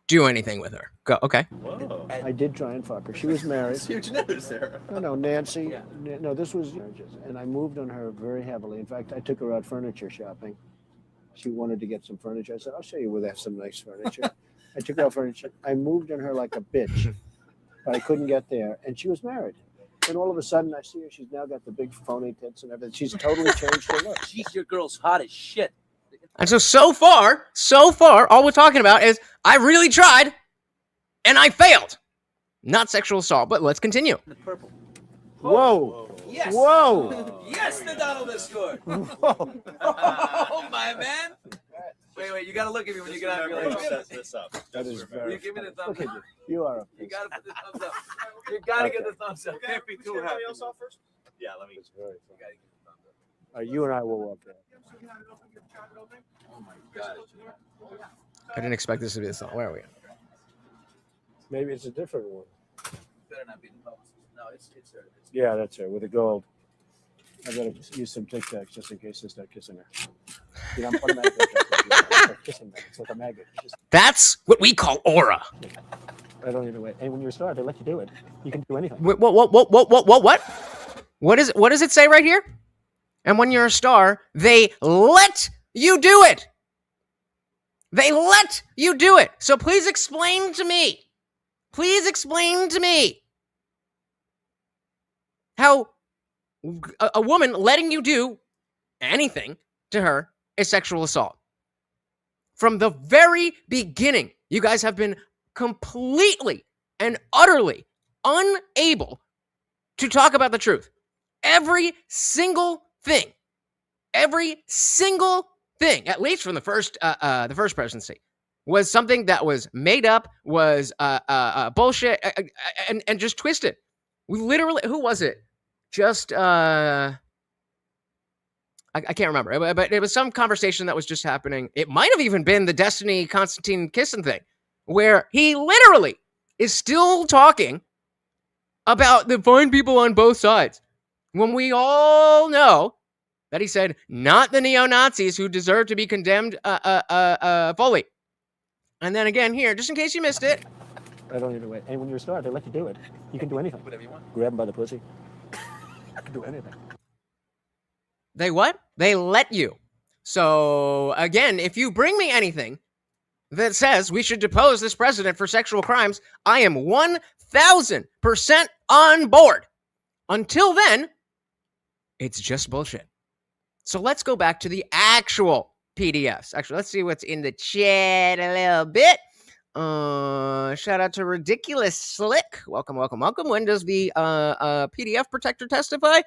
do anything with her. Go, okay. Whoa. I did try and fuck her. She was married. Huge news there. No, Nancy. Yeah. No, this was marriages. And I moved on her very heavily. In fact, I took her out furniture shopping. She wanted to get some furniture. I said, I'll show you where they have some nice furniture. I took her out furniture. I moved on her like a bitch. But I couldn't get there. And she was married. And all of a sudden, I see her. She's now got the big phony tits and everything. She's totally changed her look. Jeez, your girl's hot as shit. And so far, all we're talking about is I really tried and I failed. Not sexual assault, but let's continue. The purple. Whoa. Yes. Whoa. Yes, the Donald has scored. Oh, my man. Wait, you got to look at me when you get out of your Set this up. That is very. You give me the thumbs up. You are a piece. You got to put the thumbs up. You got to get the thumbs up. Can't be too happy. Yeah, let me. It's very fun. You and I will walk there. Oh my God. I didn't expect this to be this long. Where are we? Maybe it's a different one. Better not be the publicist. No, it's her. Yeah, that's her with the gold. I gotta use some Tic Tacs just in case they start kissing her. You know, I'm kissing her. It's like a maggot. That's what we call aura. I don't even wait. And when you're a star, they let you do it. You can do anything. What? What does it say right here? And when you're a star, they let you do it. They let you do it. So please explain to me. How a woman letting you do anything to her is sexual assault. From the very beginning, you guys have been completely and utterly unable to talk about the truth. Every single thing, at least from the first presidency, was something that was made up, was bullshit, and just twisted. We literally, who was it? Just I can't remember, but it was some conversation that was just happening. It might have even been the Destiny Constantine kissing thing, where he literally is still talking about the fine people on both sides, when we all know that he said not the neo-Nazis who deserve to be condemned fully. And then again here, just in case you missed it. I don't even wait. And when you're a star, they let you do it. You can do anything. Whatever you want. Grab them by the pussy. I can do anything. They what? They let you. So again, if you bring me anything that says we should depose this president for sexual crimes, I am 1,000% on board. Until then, it's just bullshit. So let's go back to the actual PDFs. Actually, let's see what's in the chat a little bit. Shout out to Ridiculous Slick. Welcome. When does the PDF protector testify?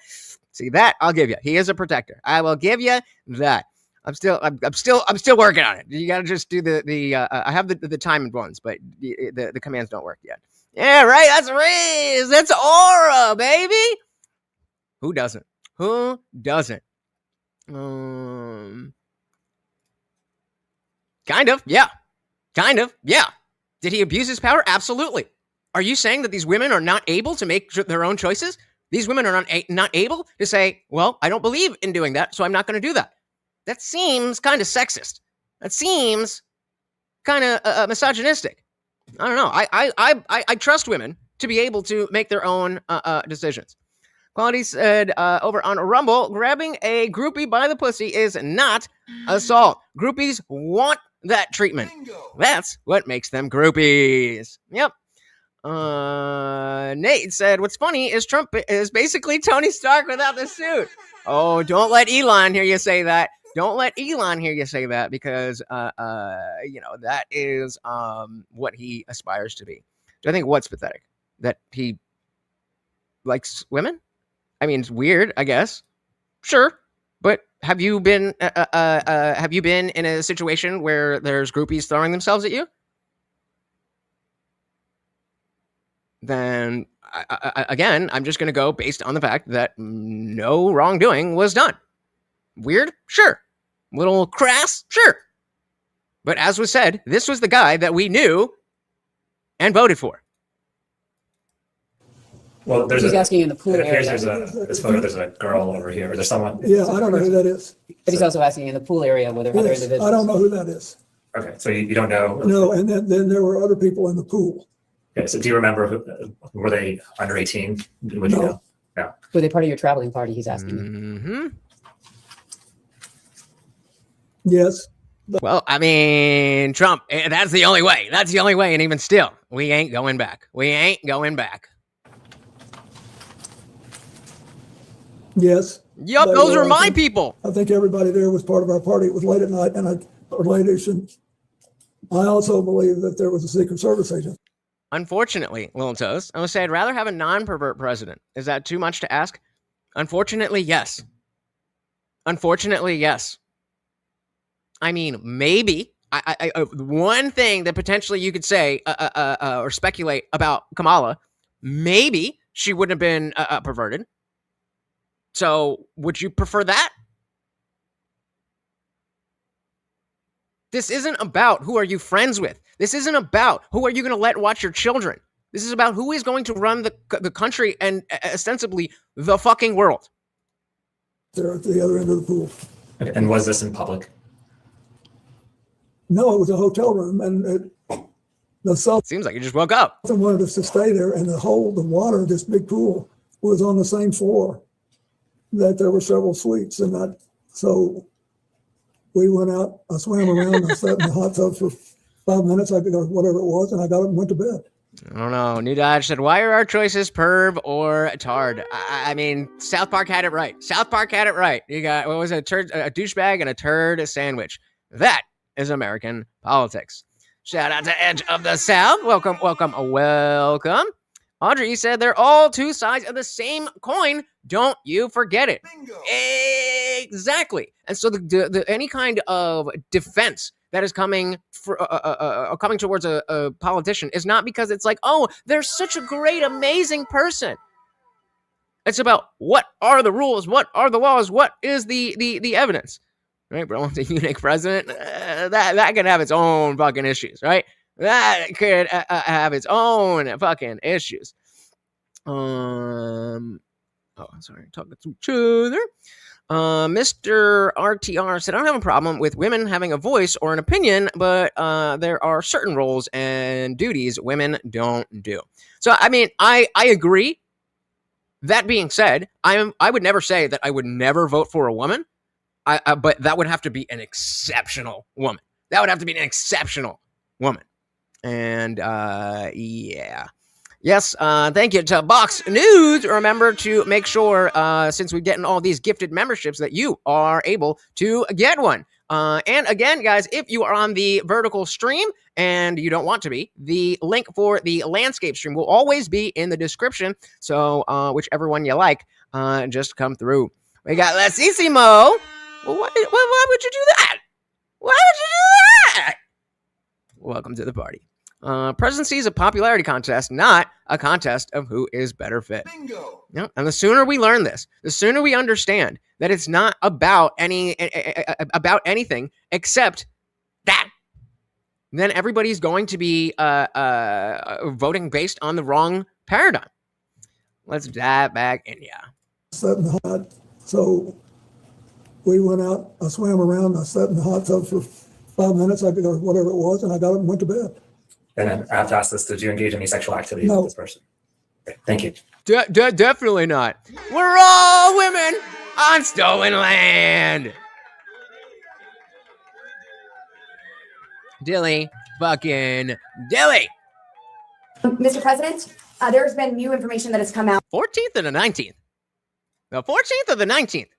See that? I'll give you. He is a protector. I will give you that. I'm still working on it. You got to just do I have the timed ones, but the commands don't work yet. Yeah, right. That's Riz. That's Aura, baby. Who doesn't? Who doesn't? Kind of. Yeah. Kind of. Yeah. Did he abuse his power? Absolutely. Are you saying that these women are not able to make their own choices? These women are not able to say, well, I don't believe in doing that, so I'm not going to do that. That seems kind of sexist. That seems kind of misogynistic. I don't know. I trust women to be able to make their own decisions. Quality said over on Rumble, grabbing a groupie by the pussy is not assault. Groupies want that treatment. Bingo. That's what makes them groupies. Yep. Nate said, what's funny is Trump is basically Tony Stark without the suit. Oh, don't let Elon hear you say that. Don't let Elon hear you say that, because, that is what he aspires to be. Do I think what's pathetic? That he likes women? I mean, it's weird, I guess. Sure. But have you been in a situation where there's groupies throwing themselves at you? Then, again, I'm just going to go based on the fact that no wrongdoing was done. Weird? Sure. Little crass? Sure. But as was said, this was the guy that we knew and voted for. Well, he's asking you in the pool area. There's a girl over here. Or there's someone. Yeah, I don't know who that is. But he's also asking you in the pool area whether other individuals. I don't know who that is. Okay, so you don't know. No, and then there were other people in the pool. Okay, so do you remember were they under 18? Would you know? No. Were they part of your traveling party? He's asking. Mm-hmm. Yes. Well, I mean, Trump, that's the only way. That's the only way. And even still, we ain't going back. We ain't going back. Yes. Yup, those are my people. I think everybody there was part of our party. It was late at night or late-ish. And I also believe that there was a Secret Service agent. Unfortunately, Little Toast, I would say I'd rather have a non-pervert president. Is that too much to ask? Unfortunately, yes. Unfortunately, yes. I mean, maybe. One thing that potentially you could say or speculate about Kamala, maybe she wouldn't have been perverted. So would you prefer that? This isn't about who are you friends with. This isn't about who are you going to let watch your children. This is about who is going to run the country and ostensibly the fucking world. They're at the other end of the pool. And was this in public? No, it was a hotel room, and the Sultan seems like you just woke up. Wanted us to stay there, and the water, this big pool, was on the same floor. That there were several suites, and so we went out. I swam around. I sat in the hot tub for 5 minutes. I could go whatever it was, and I got up and went to bed. I don't know. New Dodge said, "Why are our choices perv or tard?" I mean, South Park had it right. South Park had it right. You got what was it, a douchebag and a turd sandwich. That is American politics. Shout out to Edge of the South. Welcome, welcome, welcome. Audrey said they're all two sides of the same coin. Don't you forget it. Bingo. Exactly. And so the any kind of defense that is coming towards a politician is not because it's like, oh, they're such a great, amazing person. It's about what are the rules, what are the laws, what is the evidence. Right, bro? It's a unique president. That could have its own fucking issues, right? That could have its own fucking issues. Oh, sorry, talking to each other. Mr. RTR said, I don't have a problem with women having a voice or an opinion, but there are certain roles and duties women don't do. So, I mean, I agree. That being said, I would never say that I would never vote for a woman. But that would have to be an exceptional woman. That would have to be an exceptional woman. And yeah. Yes, thank you to Box News. Remember to make sure, since we're getting all these gifted memberships, that you are able to get one. And again, guys, if you are on the vertical stream and you don't want to be, the link for the landscape stream will always be in the description. So whichever one you like, just come through. We got Lesissimo. Well, why would you do that? Why would you do that? Welcome to the party. Presidency is a popularity contest, not a contest of who is better fit. Bingo. You know, and the sooner we learn this, the sooner we understand that it's not about anything except that, then everybody's going to be voting based on the wrong paradigm. Let's dive back in, yeah. Sat in the hot, so we went out. I swam around. I sat in the hot tub for 5 minutes. I could go whatever it was, and I got up and went to bed. And then I have to ask this: did you engage in any sexual activity with this person? Okay, thank you. Definitely not. We're all women on stolen land. Dilly fucking Dilly. Mr. President, there's been new information that has come out. 14th and the 19th. The 14th or the 19th?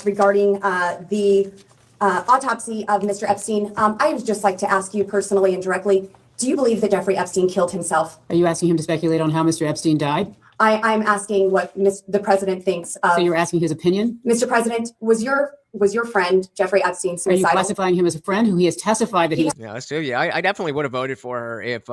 Regarding the autopsy of Mr. Epstein. I would just like to ask you personally and directly, do you believe that Jeffrey Epstein killed himself? Are you asking him to speculate on how Mr. Epstein died? I'm asking what the president thinks of. So you're asking his opinion? Mr. President, was your friend Jeffrey Epstein suicidal? Are you classifying him as a friend who he has testified that he? Yeah, that's true. Yeah, I definitely would have voted for her if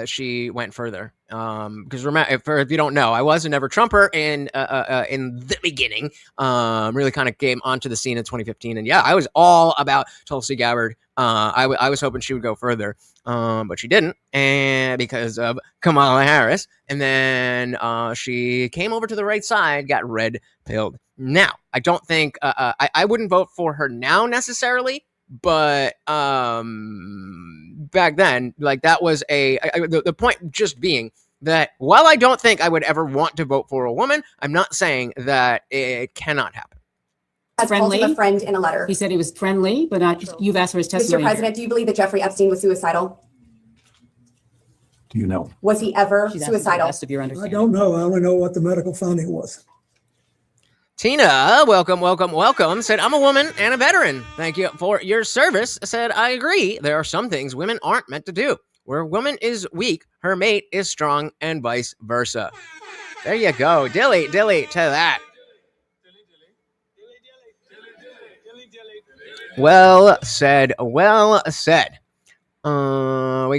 she went further. Because remember, if you don't know, I was a never Trumper in the beginning. Really kind of came onto the scene in 2015, and yeah, I was all about Tulsi Gabbard. I was hoping she would go further, but she didn't, and because of Kamala Harris, and then she came over to the right side, got red pilled. Now, I don't think I wouldn't vote for her now necessarily, but back then, like that was the point just being that while I don't think I would ever want to vote for a woman, I'm not saying that it cannot happen. As friendly, a friend in a letter. He said he was friendly, but not. You've asked for his testimony. Mr. President, do you believe that Jeffrey Epstein was suicidal? Do you know? Was he ever suicidal? I don't know. I only know what the medical finding was. Tina, welcome, said, I'm a woman and a veteran. Thank you for your service. Said, I agree. There are some things women aren't meant to do. Where a woman is weak, her mate is strong, and vice versa. There you go. Dilly to that. Well said. We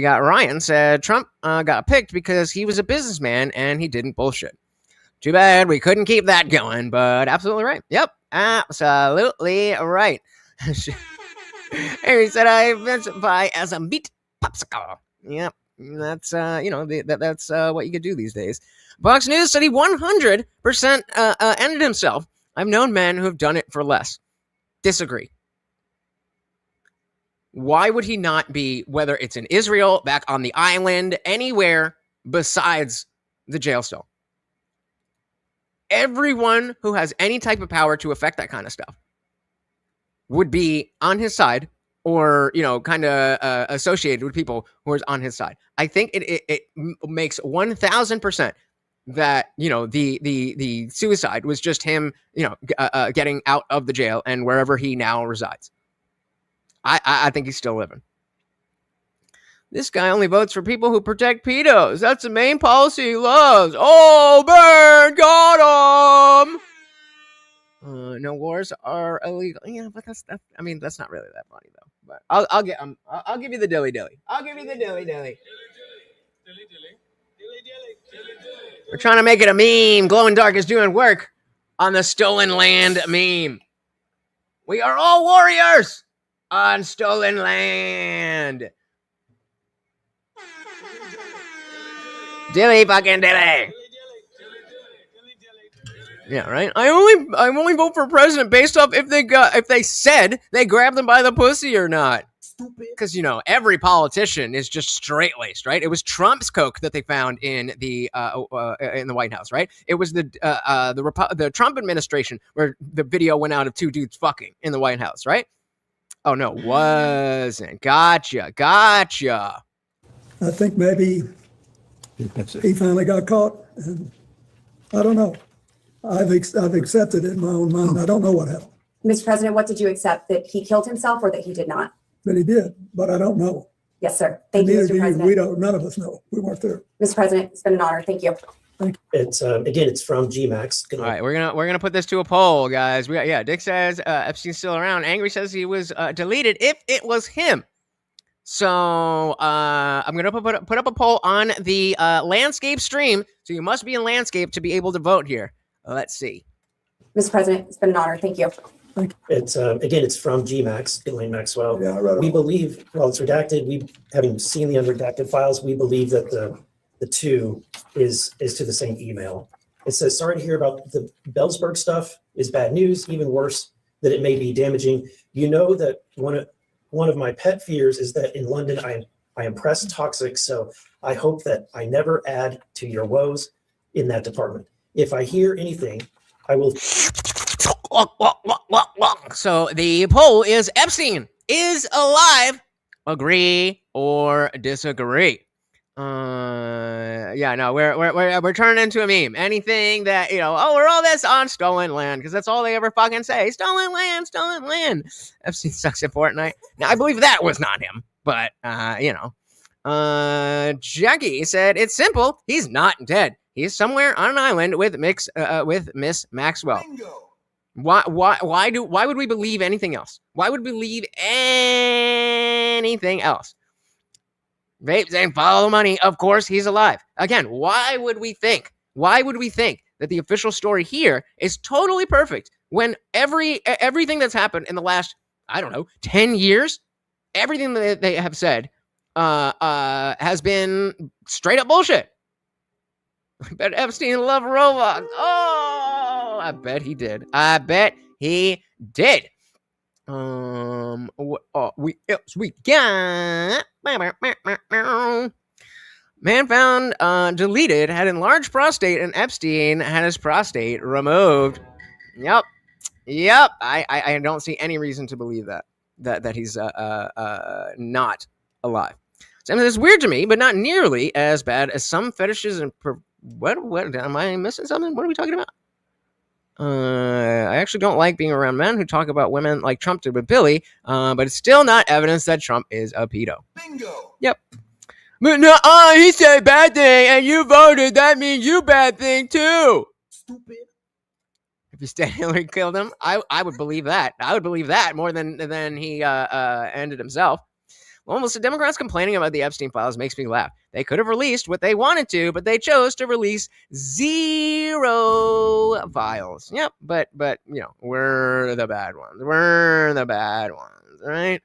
got Ryan said, Trump got picked because he was a businessman and he didn't bullshit. Too bad we couldn't keep that going, but absolutely right. Yep, absolutely right. Harry said, I identify as a meat popsicle. Yep, that's, that's what you could do these days. Fox News said he 100% ended himself. I've known men who have done it for less. Disagree. Why would he not be, whether it's in Israel, back on the island, anywhere besides the jail cell? Everyone who has any type of power to affect that kind of stuff would be on his side or, kind of associated with people who are on his side. I think it makes 1,000% that, the suicide was just him, getting out of the jail and wherever he now resides. I think he's still living. This guy only votes for people who protect pedos. That's the main policy he loves. Oh, Burn, got him. No wars are illegal. Yeah, but that's not really that funny though. But I'll give you the dilly. I'll give you the dilly. We're trying to make it a meme. Glow in Dark is doing work on the stolen land meme. We are all warriors on stolen land. Dilly fucking dilly. Yeah, right. I only vote for president based off if they said they grabbed them by the pussy or not. Because every politician is just straight laced, right? It was Trump's coke that they found in the White House, right? It was the Trump administration where the video went out of two dudes fucking in the White House, right? Oh no, it wasn't. Gotcha. I think maybe he finally got caught, and I don't know. I've accepted it in my own mind. I don't know what happened. Mr. President, what did you accept? That he killed himself or that he did not? That he did, but I don't know. Yes, sir. Thank you, Mr. President. None of us know. We weren't there. Mr. President, it's been an honor. Thank you. It's again, it's from GMAX. All right, we're gonna put this to a poll, guys. Dick says Epstein's still around. Angry says he was deleted if it was him. So I'm gonna put up a poll on the landscape stream. So you must be in landscape to be able to vote here. Let's see. Mr. President, it's been an honor. Thank you. It's again, it's from GMAX, Ghislaine Maxwell. Yeah, I read it. We believe, while it's redacted, we having seen the unredacted files, we believe that the two is to the same email. It says, sorry to hear about the Bellsberg stuff is bad news, even worse, that it may be damaging. You know that one of my pet fears is that in London, I am press toxic, so I hope that I never add to your woes in that department. If I hear anything, I will. So the poll is Epstein is alive. Agree or disagree? Yeah, no, we're turning into a meme. Anything that, we're all this on stolen land, because that's all they ever fucking say. Stolen land, stolen land. Epstein sucks at Fortnite. Now, I believe that was not him, but, Jackie said, it's simple. He's not dead. He's somewhere on an island with Miss Maxwell. Bingo. Why would we believe anything else? Why would we believe anything else? Vape saying follow the money. Of course he's alive. Again, why would we think that the official story here is totally perfect when everything that's happened in the last, 10 years, everything that they have said has been straight up bullshit. I bet Epstein loved Roblox. Oh, I bet he did. What else we got? Man found deleted, had enlarged prostate, and Epstein had his prostate removed. Yep. I don't see any reason to believe that he's not alive. So, it's weird to me, but not nearly as bad as some fetishes and what am I missing something? What are we talking about? I actually don't like being around men who talk about women like Trump did with Billy, but it's still not evidence that Trump is a pedo. Bingo. Yep. But no, he said bad thing, and you voted. That means you bad thing too. Stupid. If you said Hillary killed him, I would believe that. I would believe that more than he ended himself. Almost the Democrats complaining about the Epstein Files makes me laugh. They could have released what they wanted to, but they chose to release 0 files. Yep, but we're the bad ones. We're the bad ones, right?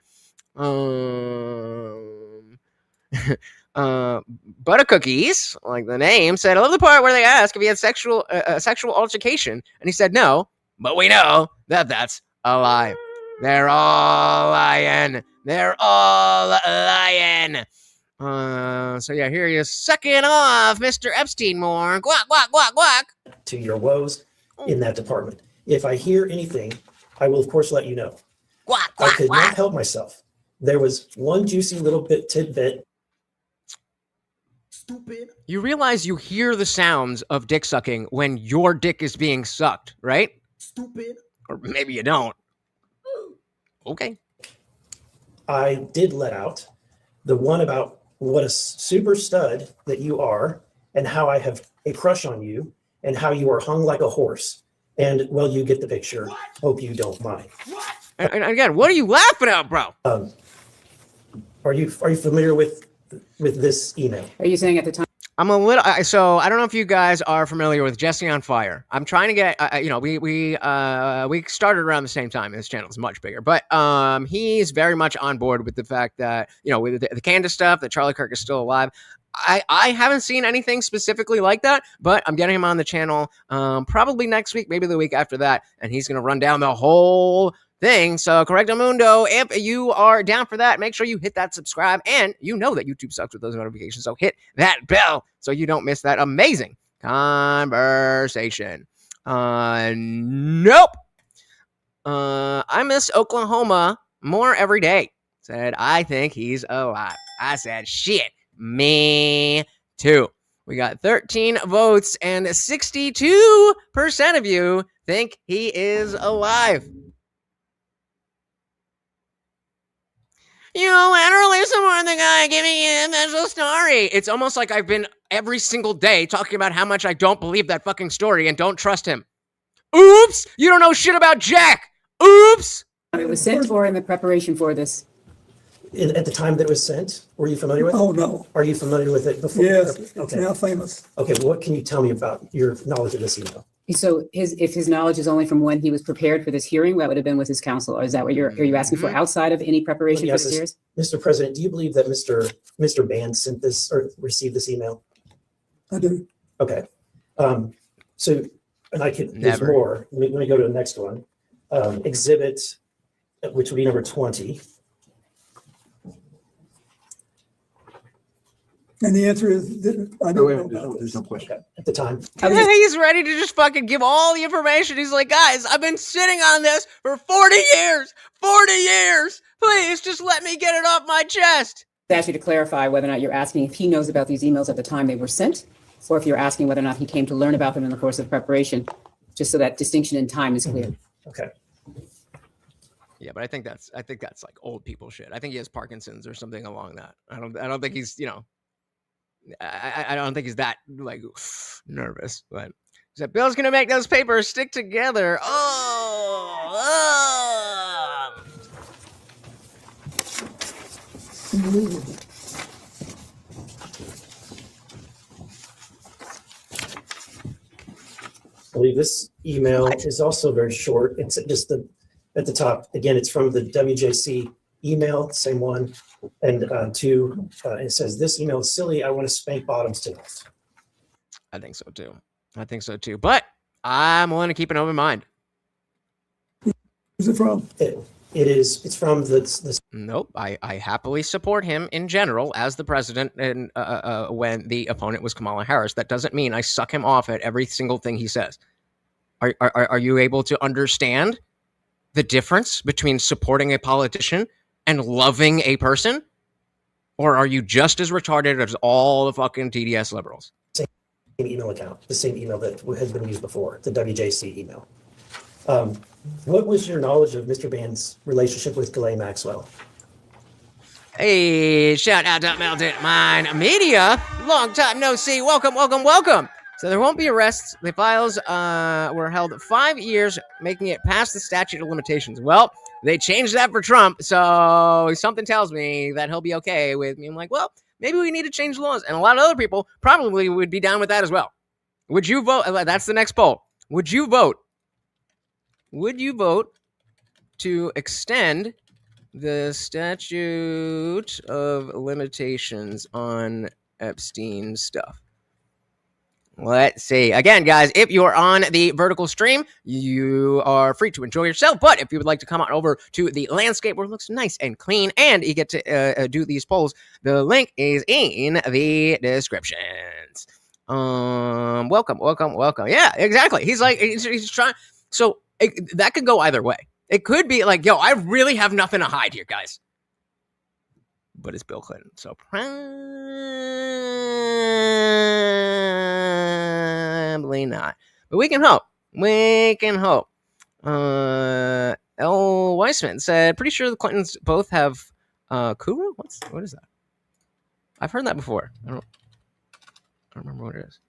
Buttercookies, like the name, said, I love the part where they ask if he had sexual altercation, and he said no, but we know that that's a lie. They're all lying. They're all lying. So yeah, here you're sucking off Mr. Epstein more. Guac, guac, guac, guac. To your woes in that department. If I hear anything, I will of course let you know. Guac, I could not help myself. There was one juicy little tidbit. Stupid. You realize you hear the sounds of dick sucking when your dick is being sucked, right? Stupid. Or maybe you don't. Okay. I did let out the one about what a super stud that you are and how I have a crush on you and how you are hung like a horse. And, well, you get the picture. What? Hope you don't mind. And again, what are you laughing at, bro? Are you familiar with this email? Are you saying at the time? I'm a little, so I don't know if you guys are familiar with Jesse on Fire. I'm trying to get, we started around the same time. His channel is much bigger, but he's very much on board with the fact that, with the Candace stuff, that Charlie Kirk is still alive. I haven't seen anything specifically like that, but I'm getting him on the channel probably next week, maybe the week after that, and he's going to run down the whole thing. So Correctamundo, if you are down for that, make sure you hit that subscribe, and you know that YouTube sucks with those notifications, so hit that bell so you don't miss that amazing conversation. Nope. I miss Oklahoma more every day. Said, I think he's alive. I said, shit, me too. We got 13 votes, and 62% of you think he is alive. You went release some more than I give me a special story. It's almost like I've been every single day talking about how much I don't believe that fucking story and don't trust him. Oops! You don't know shit about Jack! Oops! It was sent or in the preparation for this? At the time that it was sent, were you familiar with it? Oh, no. Are you familiar with it before? Yes, it's Okay. now famous. Okay, what can you tell me about your knowledge of this email? So if his knowledge is only from when he was prepared for this hearing, that would have been with his counsel, or is that what are you asking for outside of any preparation for this hearing? Mr. President, do you believe that Mr. Band sent this or received this email? I do. Okay. So, and there's Never. more. Let me go to the next one. Exhibit, which would be number 20. And the answer is, I don't know about There's this. no question. Okay. At the time. He's ready to just fucking give all the information. He's like, guys, I've been sitting on this for 40 years. 40 years. Please just let me get it off my chest. I ask you to clarify whether or not you're asking if he knows about these emails at the time they were sent, or if you're asking whether or not he came to learn about them in the course of preparation, just so that distinction in time is clear. Okay. Yeah, but I think that's like old people shit. I think he has Parkinson's or something along that. I don't think he's, I don't think he's that like nervous, but that Bill's gonna make those papers stick together. I believe this email is also very short. It's just at the top. Again, it's from the WJC email, same one. And it says, this email is silly. I want to spank bottoms tonight. I think so too. But I'm willing to keep an open mind. Who's it from? It's from the Nope. I happily support him in general as the president, and when the opponent was Kamala Harris. That doesn't mean I suck him off at every single thing he says. Are you able to understand the difference between supporting a politician and loving a person? Or are you just as retarded as all the fucking TDS liberals? same email account, the same email that has been used before, the WJC email. What was your knowledge of Mr. Band's relationship with Ghislaine Maxwell? Hey, shout out to Melted Mind Media. Long time no see. Welcome. So there won't be arrests. The files were held 5 years, making it past the statute of limitations. Well, they changed that for Trump, so something tells me that he'll be okay with me. I'm like, well, maybe we need to change laws. And a lot of other people probably would be down with that as well. Would you vote? That's the next poll. Would you vote to extend the statute of limitations on Epstein stuff? Let's see. Again, guys, if you're on the vertical stream, you are free to enjoy yourself. But if you would like to come on over to the landscape where it looks nice and clean and you get to do these polls, the link is in the descriptions. Welcome. Yeah, exactly. He's trying. So that could go either way. It could be like, yo, I really have nothing to hide here, guys. But it's Bill Clinton, so probably not. But we can hope. L. Weissman said, pretty sure the Clintons both have Kuru? What is that? I've heard that before. I don't remember what it is.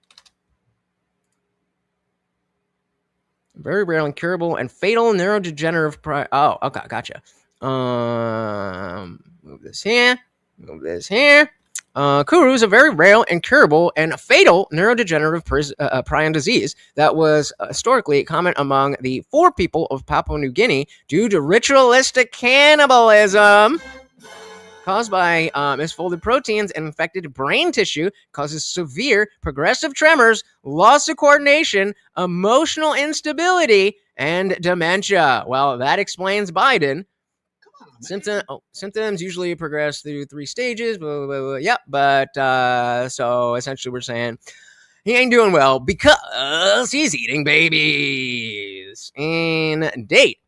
Very rare, incurable, and fatal neurodegenerative. Oh, okay, gotcha. Move this here. Kuru is a very rare, incurable, and fatal neurodegenerative prion disease that was historically common among the 4 people of Papua New Guinea due to ritualistic cannibalism caused by misfolded proteins and infected brain tissue. Causes severe progressive tremors, loss of coordination, emotional instability, and dementia. Well, that explains Biden. Symptoms usually progress through 3 stages. Blah, blah, blah. Yep, but so essentially we're saying he ain't doing well because he's eating babies. Indeed.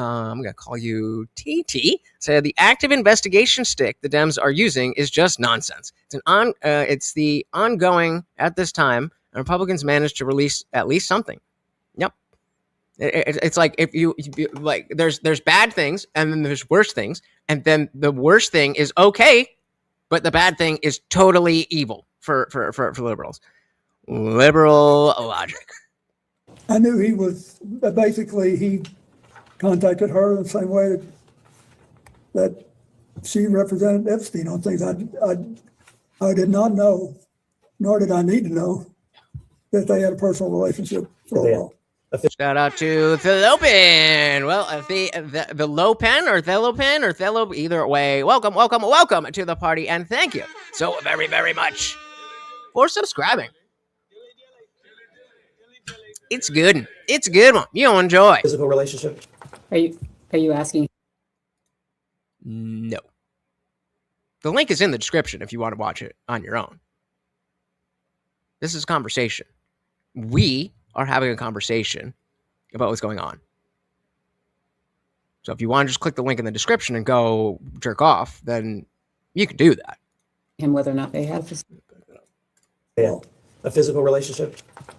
I'm gonna call you TT. So the active investigation stick the Dems are using is just nonsense. It's the ongoing at this time. And Republicans managed to release at least something. Yep. It's like if you like, there's bad things and then there's worse things, and then the worst thing is okay, but the bad thing is totally evil for liberals. Liberal logic. I knew he was basically, he contacted her the same way that she represented Epstein on things. I did not know, nor did I need to know, that they had a personal relationship for a while. Shout out to Thelopin. Well, the Lopin or Thelopin or Thelop, either way, welcome to the party, and thank you so very, very much for subscribing. It's good. It's a good one. You'll enjoy. Physical relationship. Are you asking? No. The link is in the description if you want to watch it on your own. This is a conversation. We are having a conversation about what's going on. So if you want to just click the link in the description and go jerk off, then you can do that. And whether or not they have a physical relationship.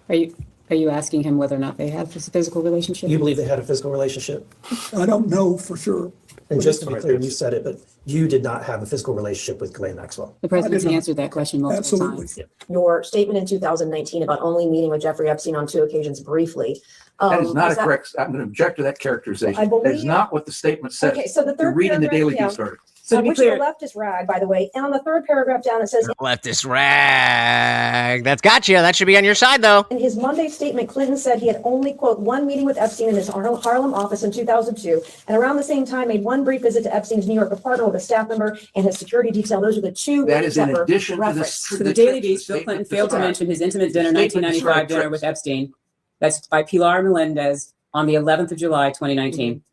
Are you asking him whether or not they have a physical relationship? You believe they had a physical relationship? I don't know for sure. And just to be clear, you said it, but you did not have a physical relationship with Ghislaine Maxwell. The president's answered that question multiple times. Your statement in 2019 about only meeting with Jeffrey Epstein on 2 occasions briefly. That is not correct. I'm going to object to that characterization. That is not what the statement says. Okay, so the third You're reading the paragraph Daily down, Beast article. So to be clear, the leftist rag, by the way, and on the third paragraph down, it says Leftist rag. That's got you. That should be on your side, though. in his Monday statement, Clinton said he had only, quote, one meeting with Epstein in his Harlem office in 2002, and around the same time made one brief visit to Epstein's New York apartment with a staff member and his security detail. Those are the two That is in were addition to referenced. this. To the Daily Beast, Bill Clinton failed to mention his intimate dinner, 1995 dinner with Epstein. That's by Pilar Melendez on the 11th of July, 2019.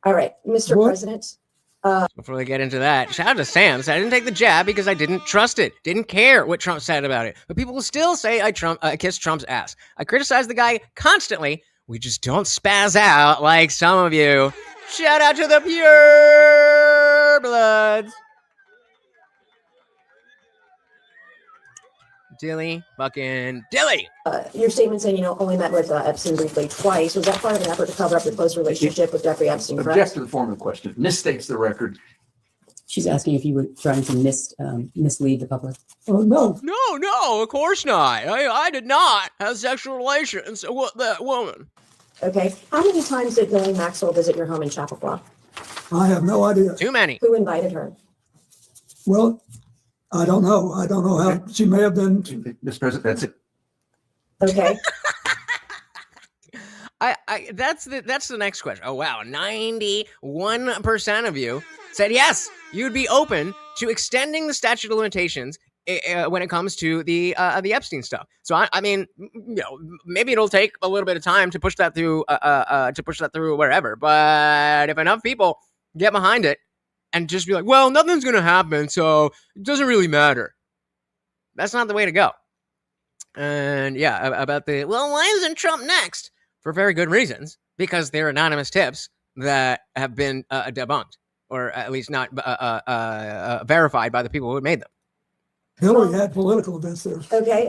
All right, Mr. President. Before we get into that, shout out to Sam. So I didn't take the jab because I didn't trust it. Didn't care what Trump said about it. But people will still say I kissed Trump's ass. I criticize the guy constantly. We just don't spaz out like some of you. Shout out to the pure bloods. Dilly fucking Dilly. Your statement saying, only met with Epstein briefly twice. Was that part of an effort to cover up the close relationship with Jeffrey Epstein? Object Correct? to the form of the question. Misstates the record. She's asking if you were trying to mislead the public. Oh, no. No, of course not. I did not have sexual relations with that woman. Okay. How many times did Ghislaine Maxwell visit your home in Chappaqua? I have no idea. Too many. Who invited her? Well, I don't know. I don't know how she may have been. Mr. President, that's it. Okay. That's the next question. Oh wow, 91% of you said yes, you'd be open to extending the statute of limitations when it comes to the Epstein stuff. So I mean, maybe it'll take a little bit of time to push that through wherever. But if enough people get behind it and just be like, well, nothing's gonna happen, so it doesn't really matter. That's not the way to go. And yeah, about why isn't Trump next? For very good reasons, because they're anonymous tips that have been debunked, or at least not verified by the people who made them. Hillary had political events there. Okay.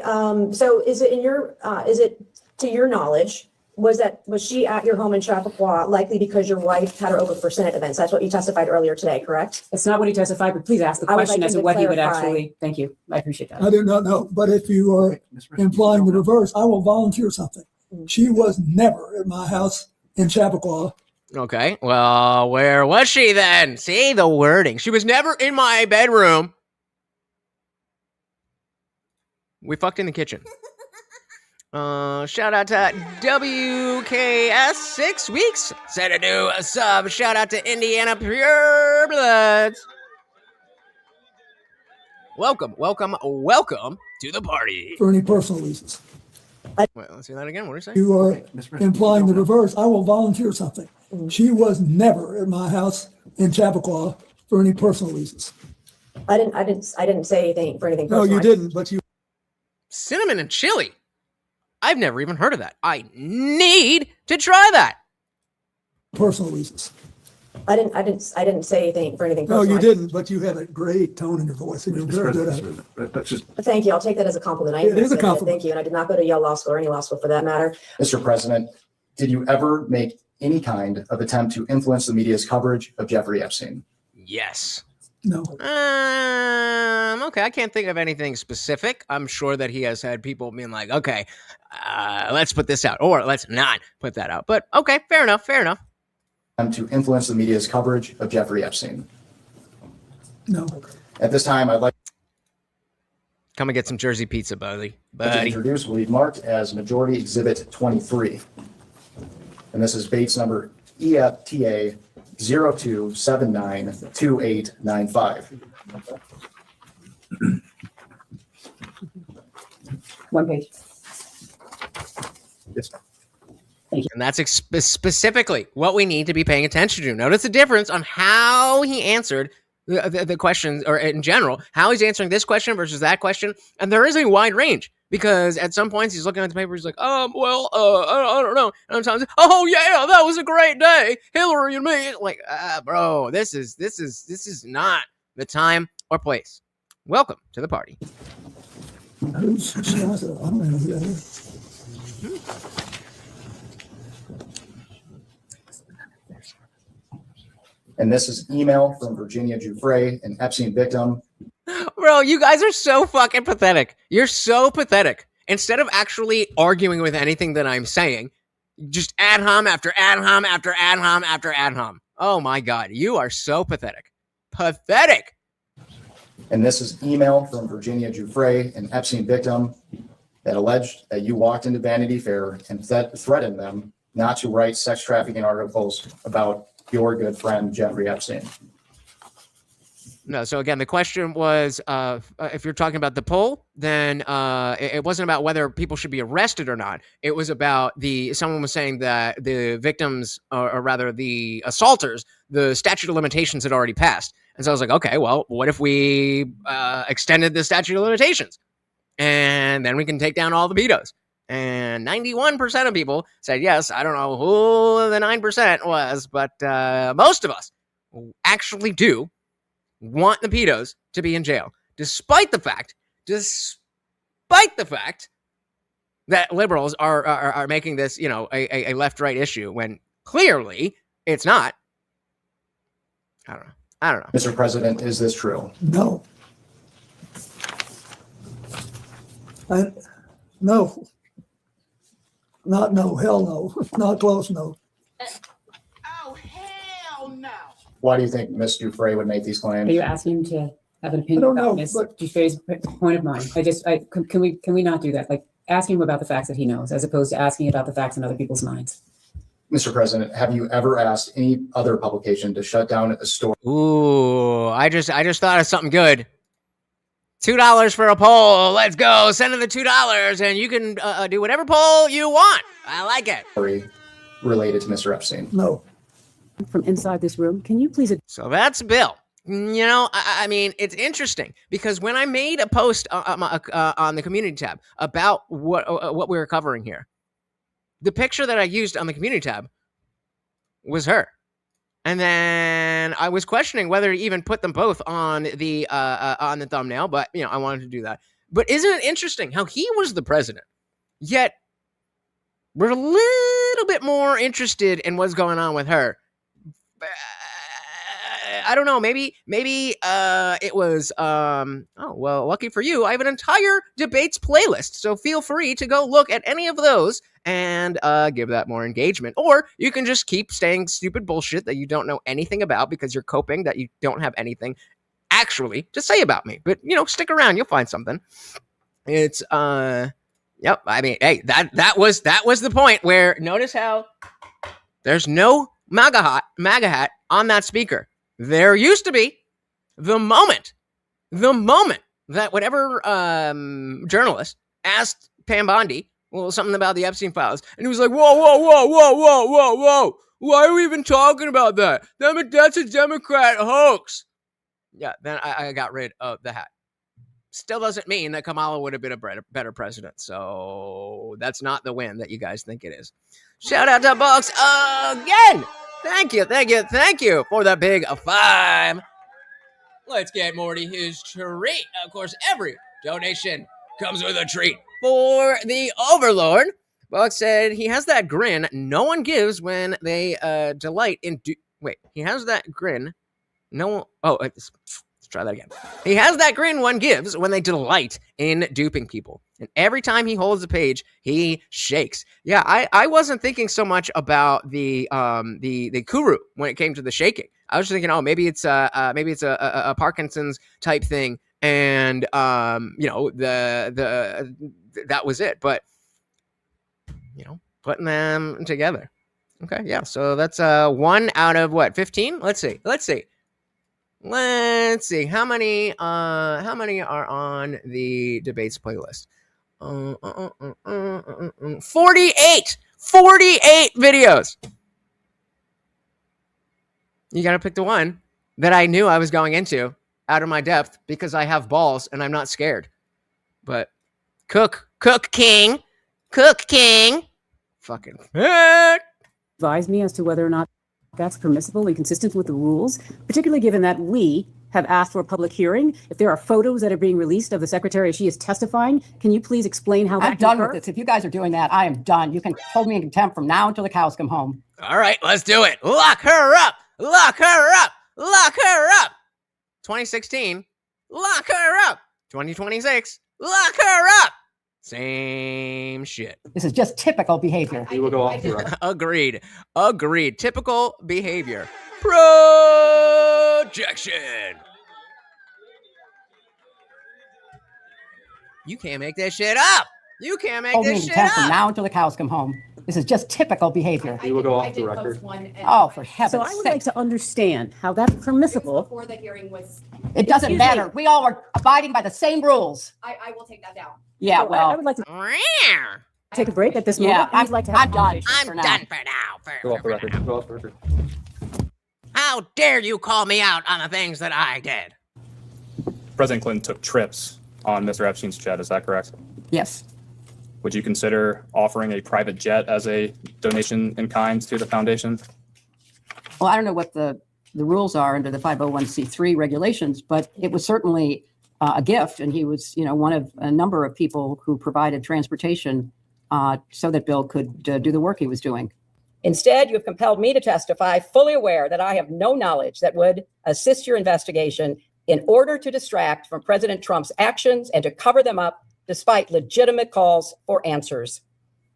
So is it is it to your knowledge, was she at your home in Chappaqua likely because your wife had her over for Senate events? That's what you testified earlier today, correct? That's not what he testified, but please ask the I would question like as him to to what he would clarify. actually. Thank you. I appreciate that. I do not know. But if you are implying the reverse, I will volunteer something. She was never at my house in Chappaqua. Okay, well, where was she then? See the wording. She was never in my bedroom. We fucked in the kitchen. Shout out to WKS 6 weeks. Send a new sub. Shout out to Indiana Pure Bloods. Welcome to the party. For any personal reasons. Wait, let's see that again. What do you say? You are implying the reverse. I will volunteer something. She was never at my house in Chappaqua for any personal reasons. I didn't say anything for anything No, personal. you didn't, but you. Cinnamon and chili. I've never even heard of that. I need to try that. Personal reasons. I didn't say anything for anything No, personal. you didn't, but you had a great tone in your voice, and you're very good at it. Thank you. I'll take that as a compliment. It is a compliment. Thank you. And I did not go to Yale Law School or any law school for that matter. Mr. President, did you ever make any kind of attempt to influence the media's coverage of Jeffrey Epstein? Yes. No. Okay, I can't think of anything specific. I'm sure that he has had people being like, okay, let's put this out, or let's not put that out. But okay, fair enough, fair enough. To influence the media's coverage of Jeffrey Epstein? No. At this time, I'd like Come and get some Jersey pizza, buddy. to introduce will be marked as Majority Exhibit 23. And this is Bates number EFTA 02792895. One page. Yes. And that's specifically what we need to be paying attention to. Notice the difference on how he answered the questions, or in general, how he's answering this question versus that question. And there is a wide range, because at some points he's looking at the paper, he's like, I don't know. And sometimes, oh yeah, that was a great day, Hillary and me. Like, bro, this is not the time or place. Welcome to the party. Who's I don't know who that is. And this is email from Virginia Giuffre, an Epstein victim. Bro, you guys are so fucking pathetic. You're so pathetic. Instead of actually arguing with anything that I'm saying, just ad hom after ad hom after ad hom after ad hom. Oh my God, you are so pathetic. Pathetic. And this is email from Virginia Giuffre, an Epstein victim, that alleged that you walked into Vanity Fair and threatened them not to write sex trafficking articles about your good friend, Jeffrey Epstein. No, so again, the question was, if you're talking about the poll, then it wasn't about whether people should be arrested or not. It was about someone was saying that the victims, or rather the assaulters, the statute of limitations had already passed. And so I was like, okay, well, what if we extended the statute of limitations? And then we can take down all the pedos. And 91% of people said yes. I don't know who the 9% was, but most of us actually do want the pedos to be in jail, despite the fact that liberals are making this, a left-right issue, when clearly it's not. I don't know. Mr. President, is this true? No. No. Not no. Hell no. Not close. No. Why do you think Ms. Giuffre would make these claims? Are you asking him to have an opinion I don't about know, Ms. but- Giuffre's point of mind? Can we not do that? Like, asking him about the facts that he knows, as opposed to asking about the facts in other people's minds. Mr. President, have you ever asked any other publication to shut down a story? Ooh, I just thought of something good. $2 for a poll. Let's go. Send in the $2 and you can do whatever poll you want. I like it. Related to Mr. Epstein? No. From inside this room, can you please? So that's Bill. I mean, it's interesting because when I made a post on the community tab about what we were covering here, the picture that I used on the community tab was her. And then I was questioning whether to even put them both on the thumbnail, but I wanted to do that. But isn't it interesting how he was the president, yet we're a little bit more interested in what's going on with her? I don't know. Maybe it was. Oh well, lucky for you, I have an entire debates playlist, so feel free to go look at any of those and give that more engagement. Or you can just keep saying stupid bullshit that you don't know anything about because you're coping that you don't have anything actually to say about me. But stick around, you'll find something. It's yep. I mean, hey, that was the point where notice how there's no MAGA hat on that speaker. There used to be. The moment that whatever journalist asked Pam Bondi something about the Epstein Files, and he was like, whoa, why are we even talking about that? That's a Democrat hoax. Yeah, then I got rid of the hat. Still doesn't mean that Kamala would have been a better president. So that's not the win that you guys think it is. Shout out to Bucks again. Thank you for the big 5. Let's get Morty his treat. Of course, every donation comes with a treat for the Overlord. Bullock said he has that grin no one gives when they delight in. Wait, he has that grin. No. Oh, let's try that again. He has that grin one gives when they delight in duping people. And every time he holds a page, he shakes. Yeah, I wasn't thinking so much about the kuru when it came to the shaking. I was just thinking, oh, maybe it's a Parkinson's type thing, and that was it. But putting them together. Okay, yeah. So that's 1 out of what, 15? Let's see. How many are on the debates playlist? 48 videos. You got to pick the one that I knew I was going into out of my depth because I have balls and I'm not scared. But Cook King. Fucking Advise me as to whether or not that's permissible and consistent with the rules, particularly given that we have asked for a public hearing. If there are photos that are being released of the secretary as she is testifying, can you please explain how I'm done with this. If you guys are doing that, I am done. You can hold me in contempt from now until the cows come home. All right, let's do it. Lock her up. 2016, lock her up. 2026, lock her up. Same shit. This is just typical behavior. We will go off the record. Agreed. Typical behavior. Projection. You can't make that shit up. Hold me in contempt from now until the cows come home. This is just typical behavior. We will go off the record. Oh, for heaven's So I would like to understand how that's permissible. Before the hearing was, It doesn't Excuse matter. me. We all are abiding by the same rules. I will take that down. Yeah, So I well, would like to take a break at this moment. yeah, I'd like to have I'm a done. conversation for I'm now. done for now. Go off the record. Go off the record. How dare you call me out on the things that I did? President Clinton took trips on Mr. Epstein's jet. Is that correct? Yes. Would you consider offering a private jet as a donation in kind to the foundation? Well, I don't know what the rules are under the 501c3 regulations, but it was certainly a gift. And he was, one of a number of people who provided transportation so that Bill could do the work he was doing. Instead, you have compelled me to testify, fully aware that I have no knowledge that would assist your investigation in order to distract from President Trump's actions and to cover them up despite legitimate calls for answers.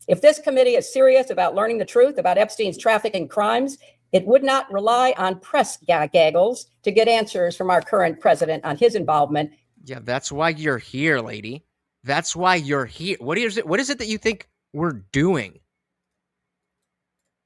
If this committee is serious about learning the truth about Epstein's trafficking crimes, it would not rely on press gaggles to get answers from our current president on his involvement. Yeah, that's why you're here, lady. That's why you're here. What is it that you think we're doing?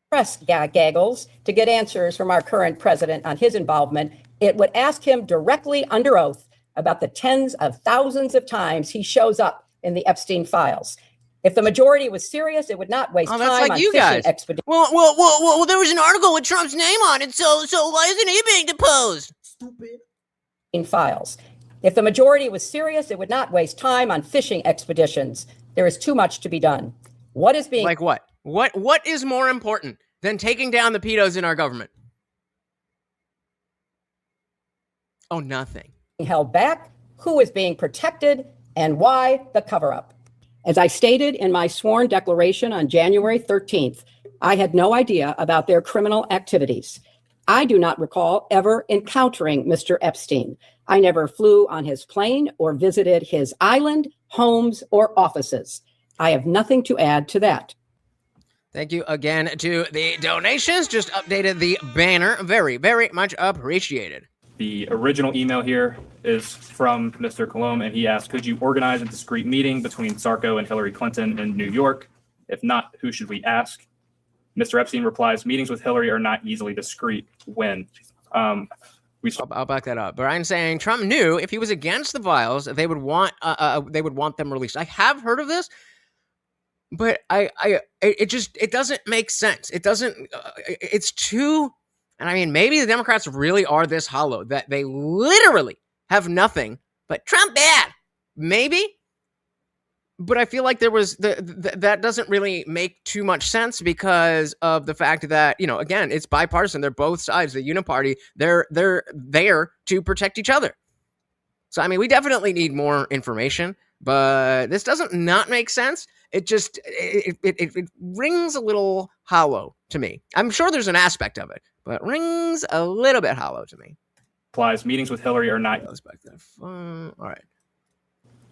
Press gaggles to get answers from our current president on his involvement. It would ask him directly under oath about the tens of thousands of times he shows up in the Epstein Files. If the majority was serious, it would not waste time like on you fishing guys. expeditions. Well, there was an article with Trump's name on it, so why isn't he being deposed? Files. If the majority was serious, it would not waste time on fishing expeditions. There is too much to be done. What is being Like what? What is more important than taking down the pedos in our government? Oh, nothing. held back, who is being protected, and why the cover-up. As I stated in my sworn declaration on January 13th, I had no idea about their criminal activities. I do not recall ever encountering Mr. Epstein. I never flew on his plane or visited his island, homes, or offices. I have nothing to add to that. Thank you again to the donations. Just updated the banner. Very, very much appreciated. The original email here is from Mr. Colomb, and he asked, could you organize a discreet meeting between Sarko and Hillary Clinton in New York? If not, who should we ask? Mr. Epstein replies, meetings with Hillary are not easily discreet. When? I'll back that up. Brian saying Trump knew if he was against the files, they would want them released. I have heard of this, but it doesn't make sense. It doesn't. It's too. And I mean, maybe the Democrats really are this hollow that they literally have nothing but Trump bad. Maybe. But I feel like there was that doesn't really make too much sense because of the fact that, again, it's bipartisan. They're both sides. The Uniparty, they're there to protect each other. So, I mean, we definitely need more information, but this doesn't not make sense. It just it rings a little hollow to me. I'm sure there's an aspect of it, but it rings a little bit hollow to me. Applies. Meetings with Hillary are not. All right.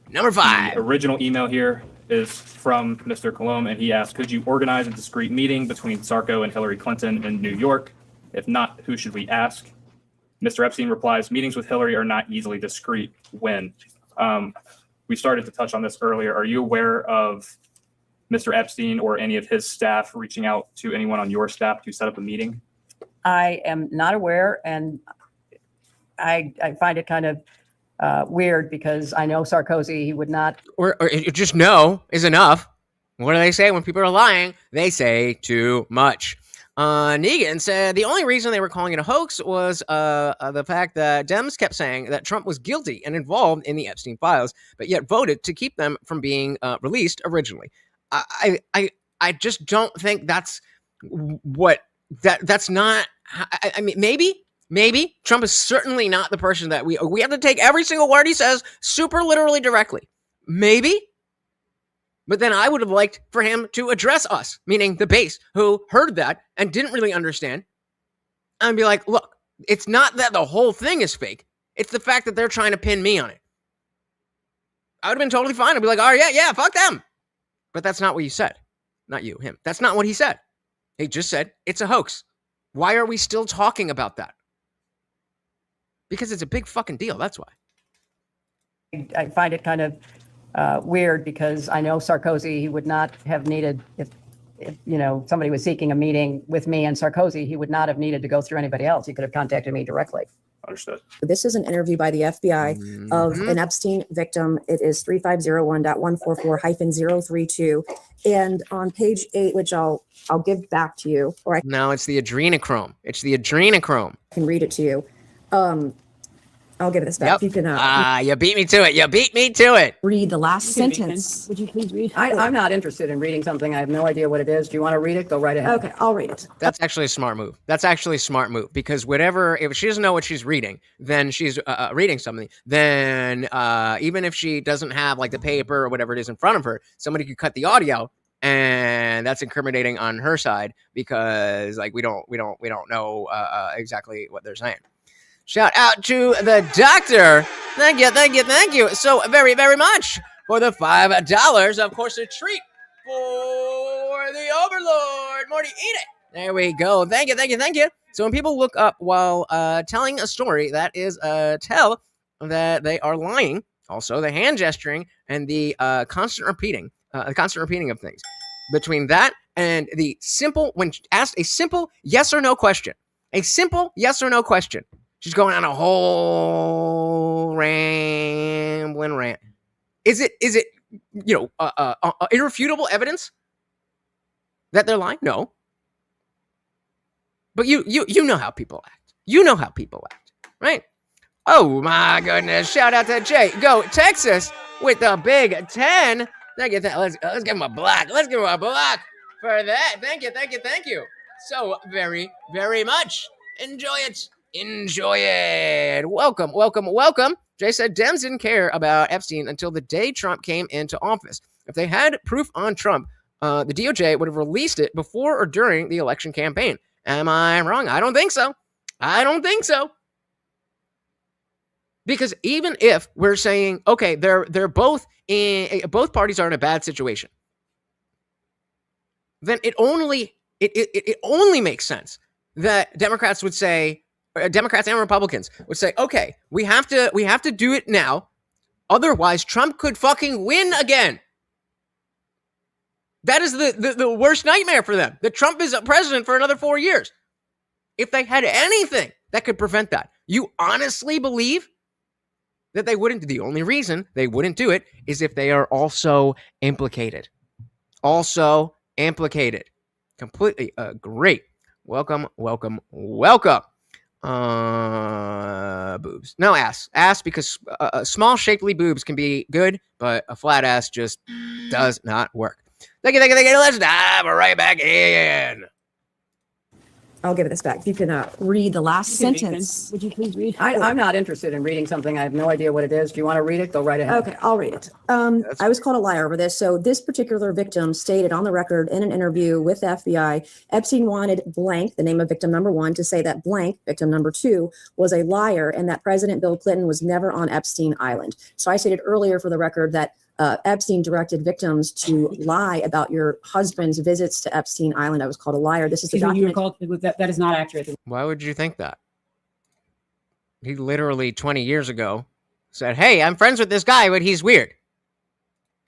Number 5. The original email here is from Mr. Colomb, and he asked, could you organize a discreet meeting between Sarko and Hillary Clinton in New York? If not, who should we ask? Mr. Epstein replies, meetings with Hillary are not easily discreet. When? We started to touch on this earlier. Are you aware of Mr. Epstein or any of his staff reaching out to anyone on your staff to set up a meeting? I am not aware, and I find it kind of weird because I know Sarkozy, he would not. Or just no is enough. What do they say when people are lying? They say too much. Negan said the only reason they were calling it a hoax was the fact that Dems kept saying that Trump was guilty and involved in the Epstein Files, but yet voted to keep them from being released originally. I just don't think that's what that's not. I mean, maybe Trump is certainly not the person that we have to take every single word he says super literally directly. Maybe. But then I would have liked for him to address us, meaning the base, who heard that and didn't really understand, and be like, look, it's not that the whole thing is fake. It's the fact that they're trying to pin me on it. I would have been totally fine. I'd be like, oh, yeah, fuck them. But that's not what you said. Not you, him. That's not what he said. He just said, it's a hoax. Why are we still talking about that? Because it's a big fucking deal. That's why. I find it kind of weird because I know Sarkozy, he would not have needed, if somebody was seeking a meeting with me and Sarkozy, he would not have needed to go through anybody else. He could have contacted me directly. Understood. This is an interview by the FBI of an Epstein victim. It is 3501.144-032. And on page 8, which I'll give back to you, or I No, it's the adrenochrome. It's the adrenochrome. can read it to you. I'll give this back. Yep. You can You beat me to it. You beat me to it. read the last sentence. Would you please read? I'm not interested in reading something. I have no idea what it is. Do you want to read it? Go right ahead. Okay, I'll read it. That's actually a smart move. Because if she doesn't know what she's reading, then she's reading something. Then even if she doesn't have like the paper or whatever it is in front of her, somebody could cut the audio, and that's incriminating on her side because like we don't know exactly what they're saying. Shout out to the doctor. Thank you so very, very much for the $5. Of course, a treat for the overlord. Morty, eat it. There we go. Thank you. So when people look up while telling a story, that is tell that they are lying. Also, the hand gesturing and the constant repeating of things. Between that and the simple, when asked a simple yes or no question, she's going on a whole rambling rant. Is it irrefutable evidence that they're lying? No. But you know how people act. Right? Oh my goodness! Shout out to Jay. Go Texas with the Big 10. Thank you. Let's give him a block. for that. Thank you. So very, very much. Enjoy it. Welcome. Jay said Dems didn't care about Epstein until the day Trump came into office. If they had proof on Trump, the DOJ would have released it before or during the election campaign. Am I wrong? I don't think so. Because even if we're saying, okay, they're both parties are in a bad situation, then it only makes sense that Democrats and Republicans would say, okay, we have to do it now. Otherwise, Trump could fucking win again. That is the worst nightmare for them. That Trump is a president for another 4 years. If they had anything that could prevent that, you honestly believe that they wouldn't? The only reason they wouldn't do it is if they are also implicated. Completely great. Welcome. Boobs. No, ass because small shapely boobs can be good, but a flat ass just does not work. Thank you. Let's dive right back in. I'll give this back. If you can read the last You can read, sentence. Would you please read? I'm not interested in reading something. I have no idea what it is. Do you want to read it? Go right ahead. Okay, I'll read it. I was called a liar over this. So this particular victim stated on the record in an interview with the FBI, Epstein wanted blank, the name of victim number 1, to say that blank, victim number 2, was a liar and that President Bill Clinton was never on Epstein Island. So I stated earlier for the record that Epstein directed victims to lie about your husband's visits to Epstein Island. I was called a liar. This is the Excuse me, you were document. called, that is not accurate. Why would you think that? He literally 20 years ago said, hey, I'm friends with this guy, but he's weird.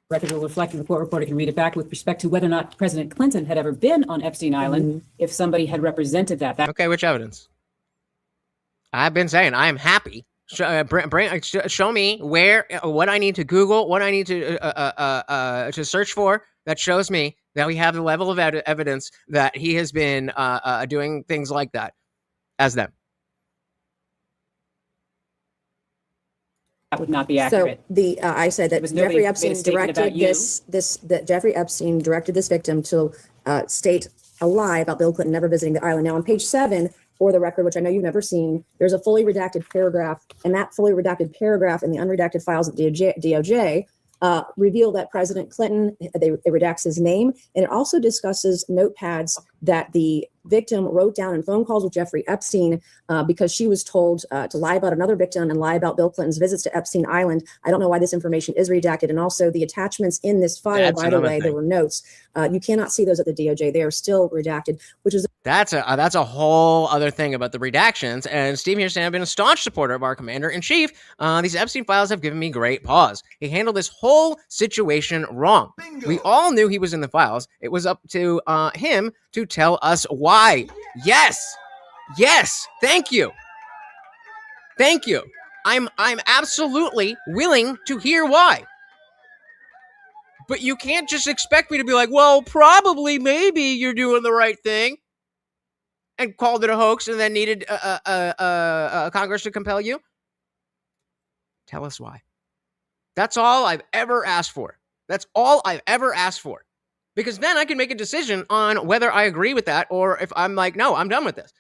Record will reflect, and the court reporter can read it back with respect to whether or not President Clinton had ever been on Epstein Island, if somebody had represented that. Okay, which evidence? I've been saying I am happy. Show me where, what I need to Google, what I need to search for that shows me that we have the level of evidence that he has been doing things like that as them. That would not be accurate. So I said that was nobody Jeffrey made a Epstein statement directed about that Jeffrey Epstein directed this victim to state a lie about Bill Clinton never visiting the island. Now on page 7, for the record, which I know you've never seen, there's a fully redacted paragraph, and that fully redacted paragraph in the unredacted files at DOJ reveal that President Clinton, it redacts his name, and it also discusses notepads that the victim wrote down in phone calls with Jeffrey Epstein because she was told to lie about another victim and lie about Bill Clinton's visits to Epstein Island. I don't know why this information is redacted. And also the attachments in this file, by the way, there were notes. You cannot see those at the DOJ. They are still redacted, which is That's a whole other thing about the redactions. And Steve here saying I've been a staunch supporter of our commander-in-chief. These Epstein files have given me great pause. He handled this whole situation wrong. Bingo. We all knew he was in the files. It was up to him to tell us why. Yes. Yes. Thank you. Thank you. I'm absolutely willing to hear why. But you can't just expect me to be like, well, probably, maybe you're doing the right thing, and called it a hoax and then needed Congress to compel you. Tell us why. That's all I've ever asked for. That's all I've ever asked for. Because then I can make a decision on whether I agree with that or if I'm like, no, I'm done with this.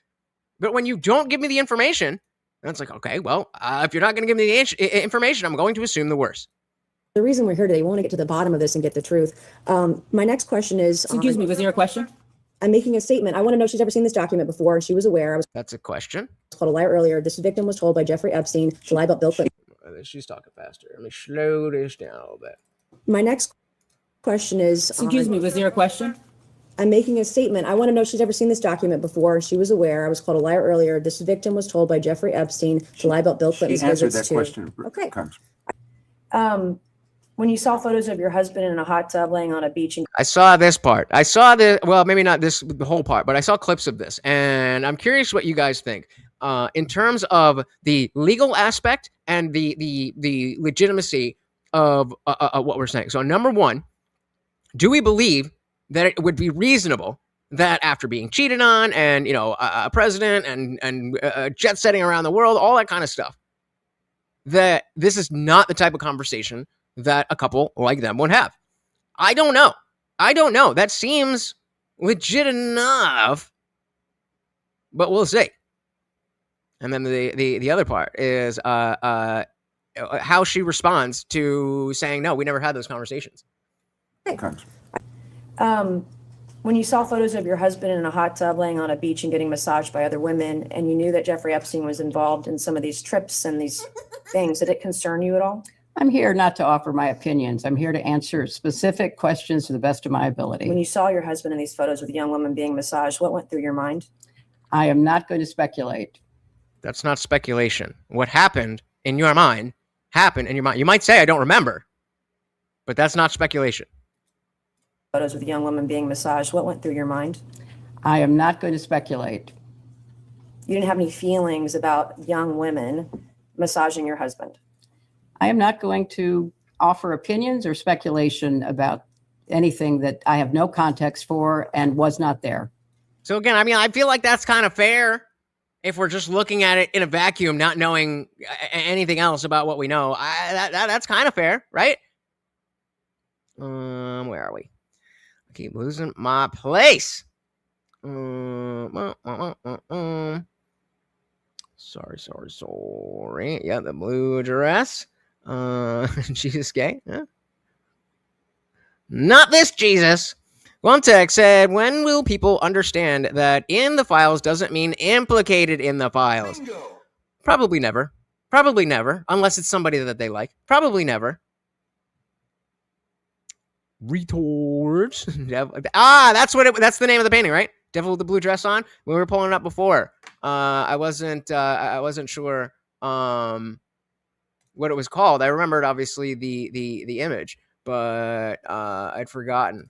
But when you don't give me the information, then it's like, okay, well, if you're not going to give me the information, I'm going to assume the worst. the reason we're here today. We want to get to the bottom of this and get the truth. My next question is. Excuse me, was there a question? I'm making a statement. I want to know if she's ever seen this document before, and she was aware. That's a question. Called a liar earlier. This victim was told by Jeffrey Epstein to lie about Bill Clinton. She's talking faster. Let me slow this down a little bit. My next question is. Excuse me, was there a question? I'm making a statement. I want to know if she's ever seen this document before, and she was aware. I was called a liar earlier. This victim was told by Jeffrey Epstein to lie about Bill Clinton's She answered visits that to. question. Okay. When you saw photos of your husband in a hot tub laying on a beach in I saw this part. I saw the, well, maybe not this, the whole part, but I saw clips of this, and I'm curious what you guys think in terms of the legal aspect and the legitimacy of what we're saying. So, number one, do we believe that it would be reasonable that after being cheated on and, you know, a president and jet setting around the world, all that kind of stuff, that this is not the type of conversation that a couple like them would have? I don't know. I don't know. That seems legit enough, but we'll see. And then the other part is how she responds to saying, no, we never had those conversations. When you saw photos of your husband in a hot tub laying on a beach and getting massaged by other women, and you knew that Jeffrey Epstein was involved in some of these trips and these things, did it concern you at all? I'm here not to offer my opinions. I'm here to answer specific questions to the best of my ability. When you saw your husband in these photos with a young woman being massaged, what went through your mind? I am not going to speculate. That's not speculation. What happened in your mind happened in your mind. You might say, I don't remember, but that's not speculation. Photos with a young woman being massaged, what went through your mind? I am not going to speculate. You didn't have any feelings about young women massaging your husband? I am not going to offer opinions or speculation about anything that I have no context for and was not there. So again, I mean, I feel like that's kind of fair if we're just looking at it in a vacuum, not knowing anything else about what we know. That's kind of fair, right? Where are we? I keep losing my place. Sorry. Yeah, the blue dress. Jesus gay. Huh? Not this Jesus. One text said, when will people understand that in the files doesn't mean implicated in the files? Bingo. Probably never. Probably never. Unless it's somebody that they like. Probably never. Retorts. That's the name of the painting, right? Devil with the blue dress on. We were pulling it up before. I wasn't sure what it was called. I remembered obviously the image, but I'd forgotten.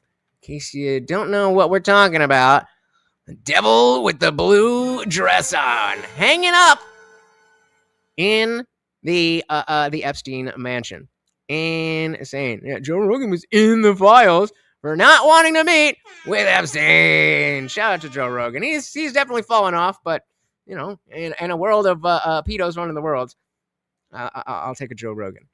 In case you don't know what we're talking about, the devil with the blue dress on, hanging up in the Epstein mansion. Insane. Yeah, Joe Rogan was in the files for not wanting to meet with Epstein. Shout out to Joe Rogan. He's definitely fallen off, but you know, in a world of pedos running the world, I'll take a Joe Rogan.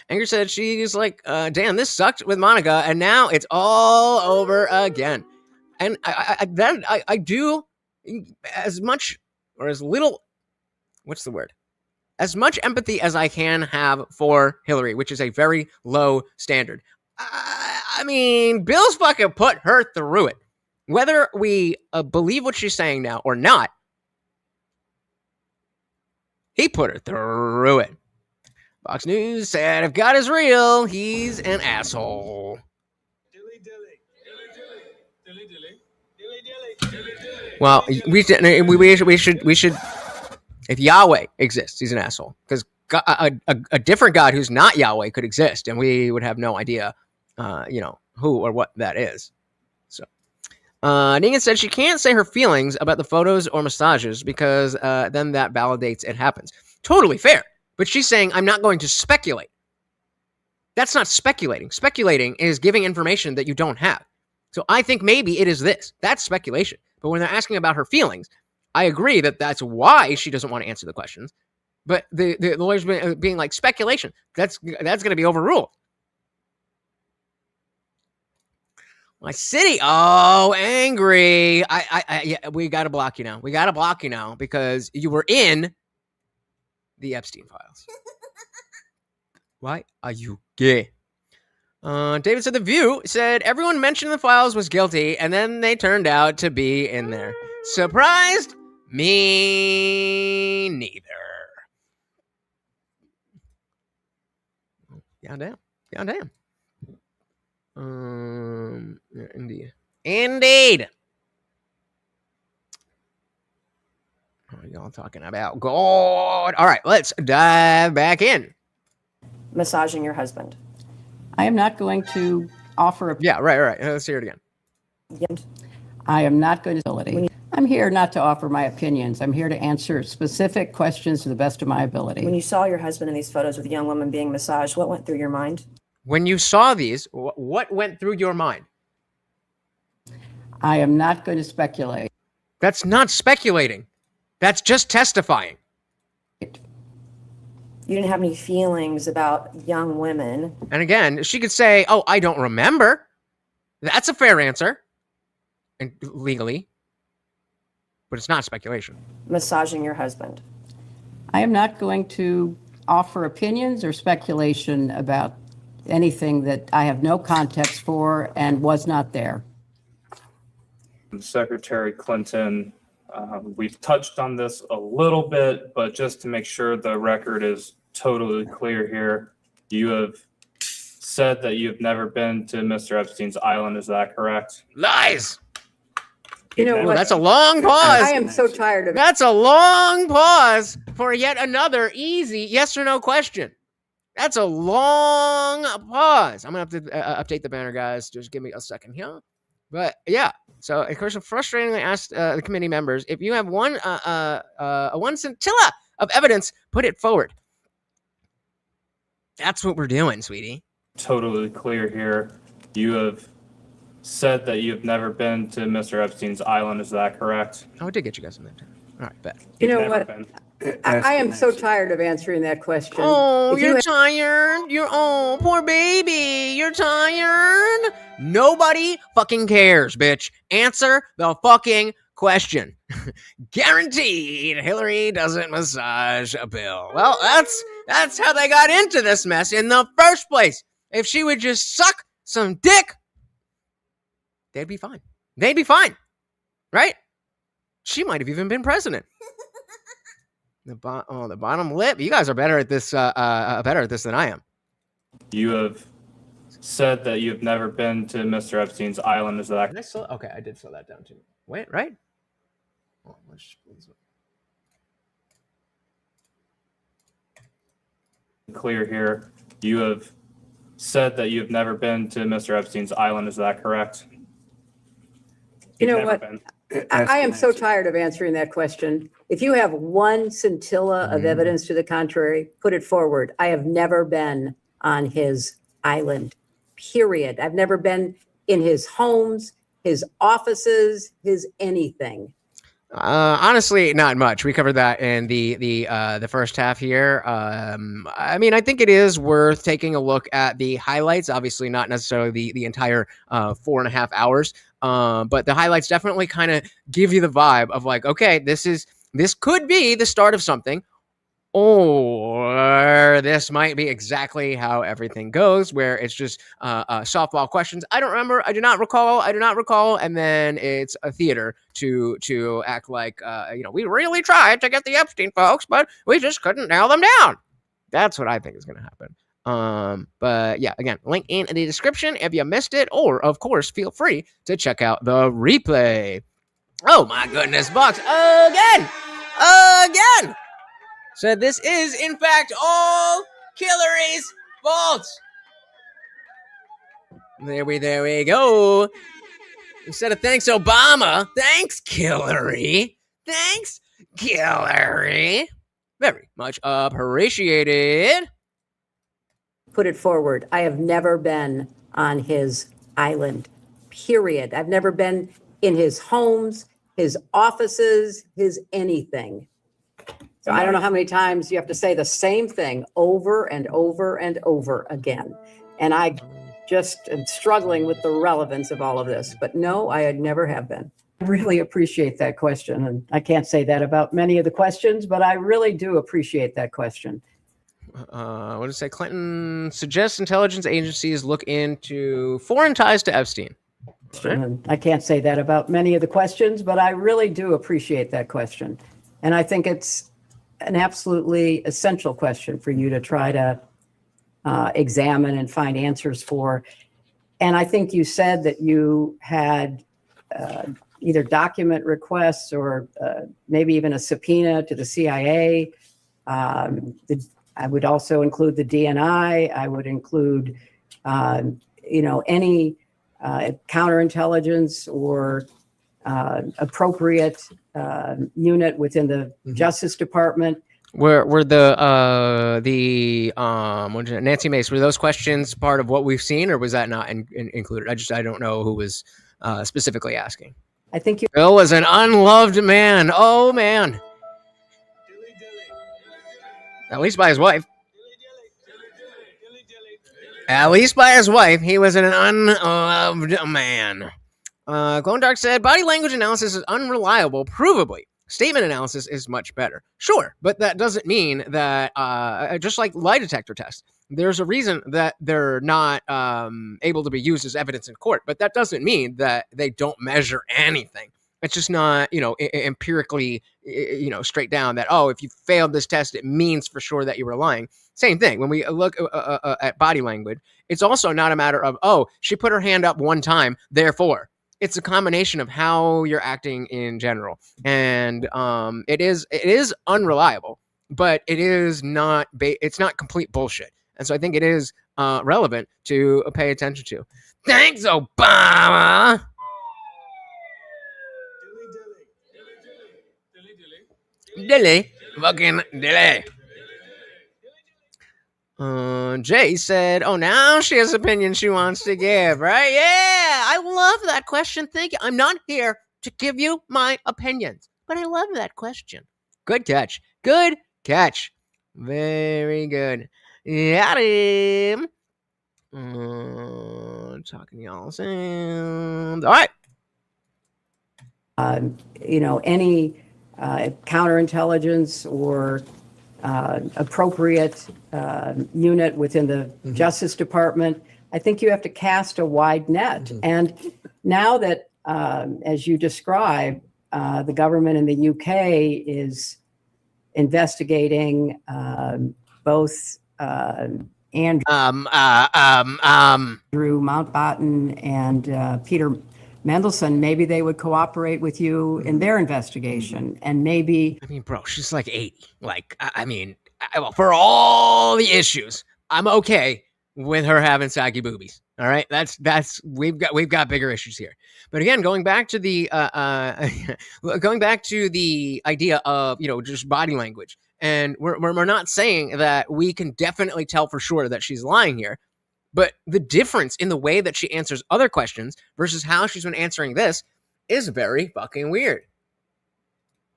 Anger said she's like, damn, this sucked with Monica, and now it's all over again. And I do as much or as little, what's the word? As much empathy as I can have for Hillary, which is a very low standard. I mean, Bill's fucking put her through it. Whether we believe what she's saying now or not, he put her through it. Fox News said, if God is real, he's an asshole. Well, we should. If Yahweh exists, he's an asshole. Because a different God who's not Yahweh could exist, and we would have no idea, who or what that is. So, Negan said she can't say her feelings about the photos or massages because then that validates it happens. Totally fair. But she's saying, I'm not going to speculate. That's not speculating. Speculating is giving information that you don't have. So I think maybe it is this. That's speculation. But when they're asking about her feelings, I agree that that's why she doesn't want to answer the questions. But the lawyers being like, speculation, that's going to be overruled. My city, angry. Yeah, we got to block you now. We got to block you now because you were in the Epstein Files. Why are you gay? David said The View said everyone mentioned the files was guilty, and then they turned out to be in there. Surprised? Me neither. Goddamn. Yeah, indeed. What are y'all talking about? God. All right, let's dive back in. Massaging your husband. I am not going to offer a... Yeah, right. Let's hear it again. Yep. I am not going to... I'm here not to offer my opinions. I'm here to answer specific questions to the best of my ability. When you saw your husband in these photos with a young woman being massaged, what went through your mind? When you saw these, what went through your mind? I am not going to speculate. That's not speculating. That's just testifying. You didn't have any feelings about young women. And again, she could say, oh, I don't remember. That's a fair answer. And legally. But it's not speculation. Massaging your husband. I am not going to offer opinions or speculation about anything that I have no context for and was not there. Secretary Clinton, we've touched on this a little bit, but just to make sure the record is totally clear here, you have said that you've never been to Mr. Epstein's island. Is that correct? Lies! You know what? That's a long pause. I am so tired of it. That's a long pause for yet another easy yes or no question. That's a long pause. I'm going to have to update the banner, guys. Just give me a second here. But yeah, so of course, I frustratingly asked the committee members, if you have one scintilla of evidence, put it forward. That's what we're doing, sweetie. Totally clear here. You have said that you've never been to Mr. Epstein's island. Is that correct? Oh, I did get you guys in there. All right, bet. You know what? I am so tired of answering that question. Oh, If you you're have- tired? Oh, poor baby. You're tired? Nobody fucking cares, bitch. Answer the fucking question. Guaranteed Hillary doesn't massage a bill. Well, that's how they got into this mess in the first place. If she would just suck some dick, they'd be fine. They'd be fine. Right? She might have even been president. The bottom lip. You guys are better at this than I am. You have said that you have never been to Mr. Epstein's island. Is that okay? I did slow that down too. Wait, right? clear here? You have said that you have never been to Mr. Epstein's island. Is that correct? You know You've what? never been. I am so tired of answering that question. If you have one scintilla of evidence to the contrary, put it forward. I have never been on his island, period. I've never been in his homes, his offices, his anything. Honestly, not much. We covered that in the first half here. I mean, I think it is worth taking a look at the highlights. Obviously, not necessarily the entire 4.5 hours. But the highlights definitely kind of give you the vibe of like, okay, this could be the start of something, or this might be exactly how everything goes, where it's just softball questions. I don't remember. I do not recall. And then it's a theater to act like, we really tried to get the Epstein folks, but we just couldn't nail them down. That's what I think is going to happen. But yeah, again, link in the description if you missed it, or of course, feel free to check out the replay. Oh my goodness, Bucks again. So this is in fact all Hillary's fault. There we go. Instead of thanks Obama, thanks Hillary. Thanks Hillary. Very much appreciated. Put it forward. I have never been on his island, period. I've never been in his homes, his offices, his anything. So I don't know how many times you have to say the same thing over and over and over again. And I just am struggling with the relevance of all of this. But no, I never have been. I really appreciate that question. And I can't say that about many of the questions, but I really do appreciate that question. What did it say? Clinton suggests intelligence agencies look into foreign ties to Epstein. And I can't say that about many of the questions, but I really do appreciate that question. And I think it's an absolutely essential question for you to try to examine and find answers for. And I think you said that you had either document requests or maybe even a subpoena to the CIA. I would also include the DNI. I would include, any counterintelligence or appropriate unit within the Justice Department. Were the Nancy Mace, were those questions part of what we've seen, or was that not included? I don't know who was specifically asking. I think Bill was an unloved man. Oh man. At least by his wife. At least by his wife, he was an unloved man. Clone Dark said, body language analysis is unreliable, provably. Statement analysis is much better. Sure, but that doesn't mean that, just like lie detector tests, there's a reason that they're not able to be used as evidence in court, but that doesn't mean that they don't measure anything. It's just not, empirically, straight down that, if you failed this test, it means for sure that you were lying. Same thing. When we look at body language, it's also not a matter of, she put her hand up one time, therefore. It's a combination of how you're acting in general. And it is unreliable, but it is not, it's not complete bullshit. And so I think it is relevant to pay attention to. Thanks, Obama. Dilly. Fucking dilly. Jay said, now she has opinions she wants to give, right? Yeah, I love that question. Thank you. I'm not here to give you my opinions, but I love that question. Good catch. Good catch. Very good. Got him. Talking y'all sound. All right. Any counterintelligence or appropriate unit within the Justice Department, I think you have to cast a wide net. And now that, as you describe, the government in the UK is investigating both Andrew Mountbatten and Peter Mendelsohn, maybe they would cooperate with you in their investigation. And maybe, I mean, bro, she's like 80. Like, for all the issues, I'm okay with her having saggy boobies. All right, we've got bigger issues here. But again, going back to the idea of just body language, and we're not saying that we can definitely tell for sure that she's lying here, but the difference in the way that she answers other questions versus how she's been answering this is very fucking weird.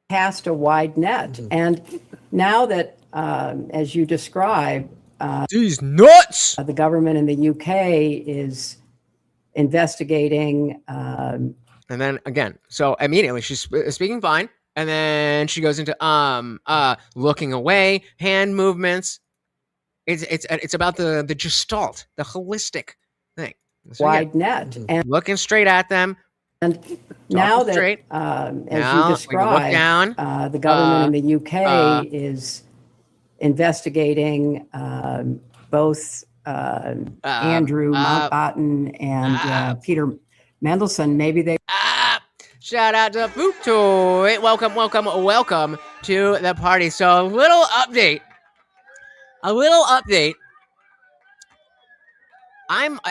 Cast a wide net, and now that, as you describe, these nuts. The government in the UK is investigating. And then again, so immediately she's speaking fine, and then she goes into looking away, hand movements. It's about the gestalt, the holistic thing. So wide net, and looking straight at them. And now that, as you described, the government in the UK is investigating both Andrew Mountbatten and Peter Mendelsohn. Maybe they. Shout out to Futoy. Welcome to the party. So a little update.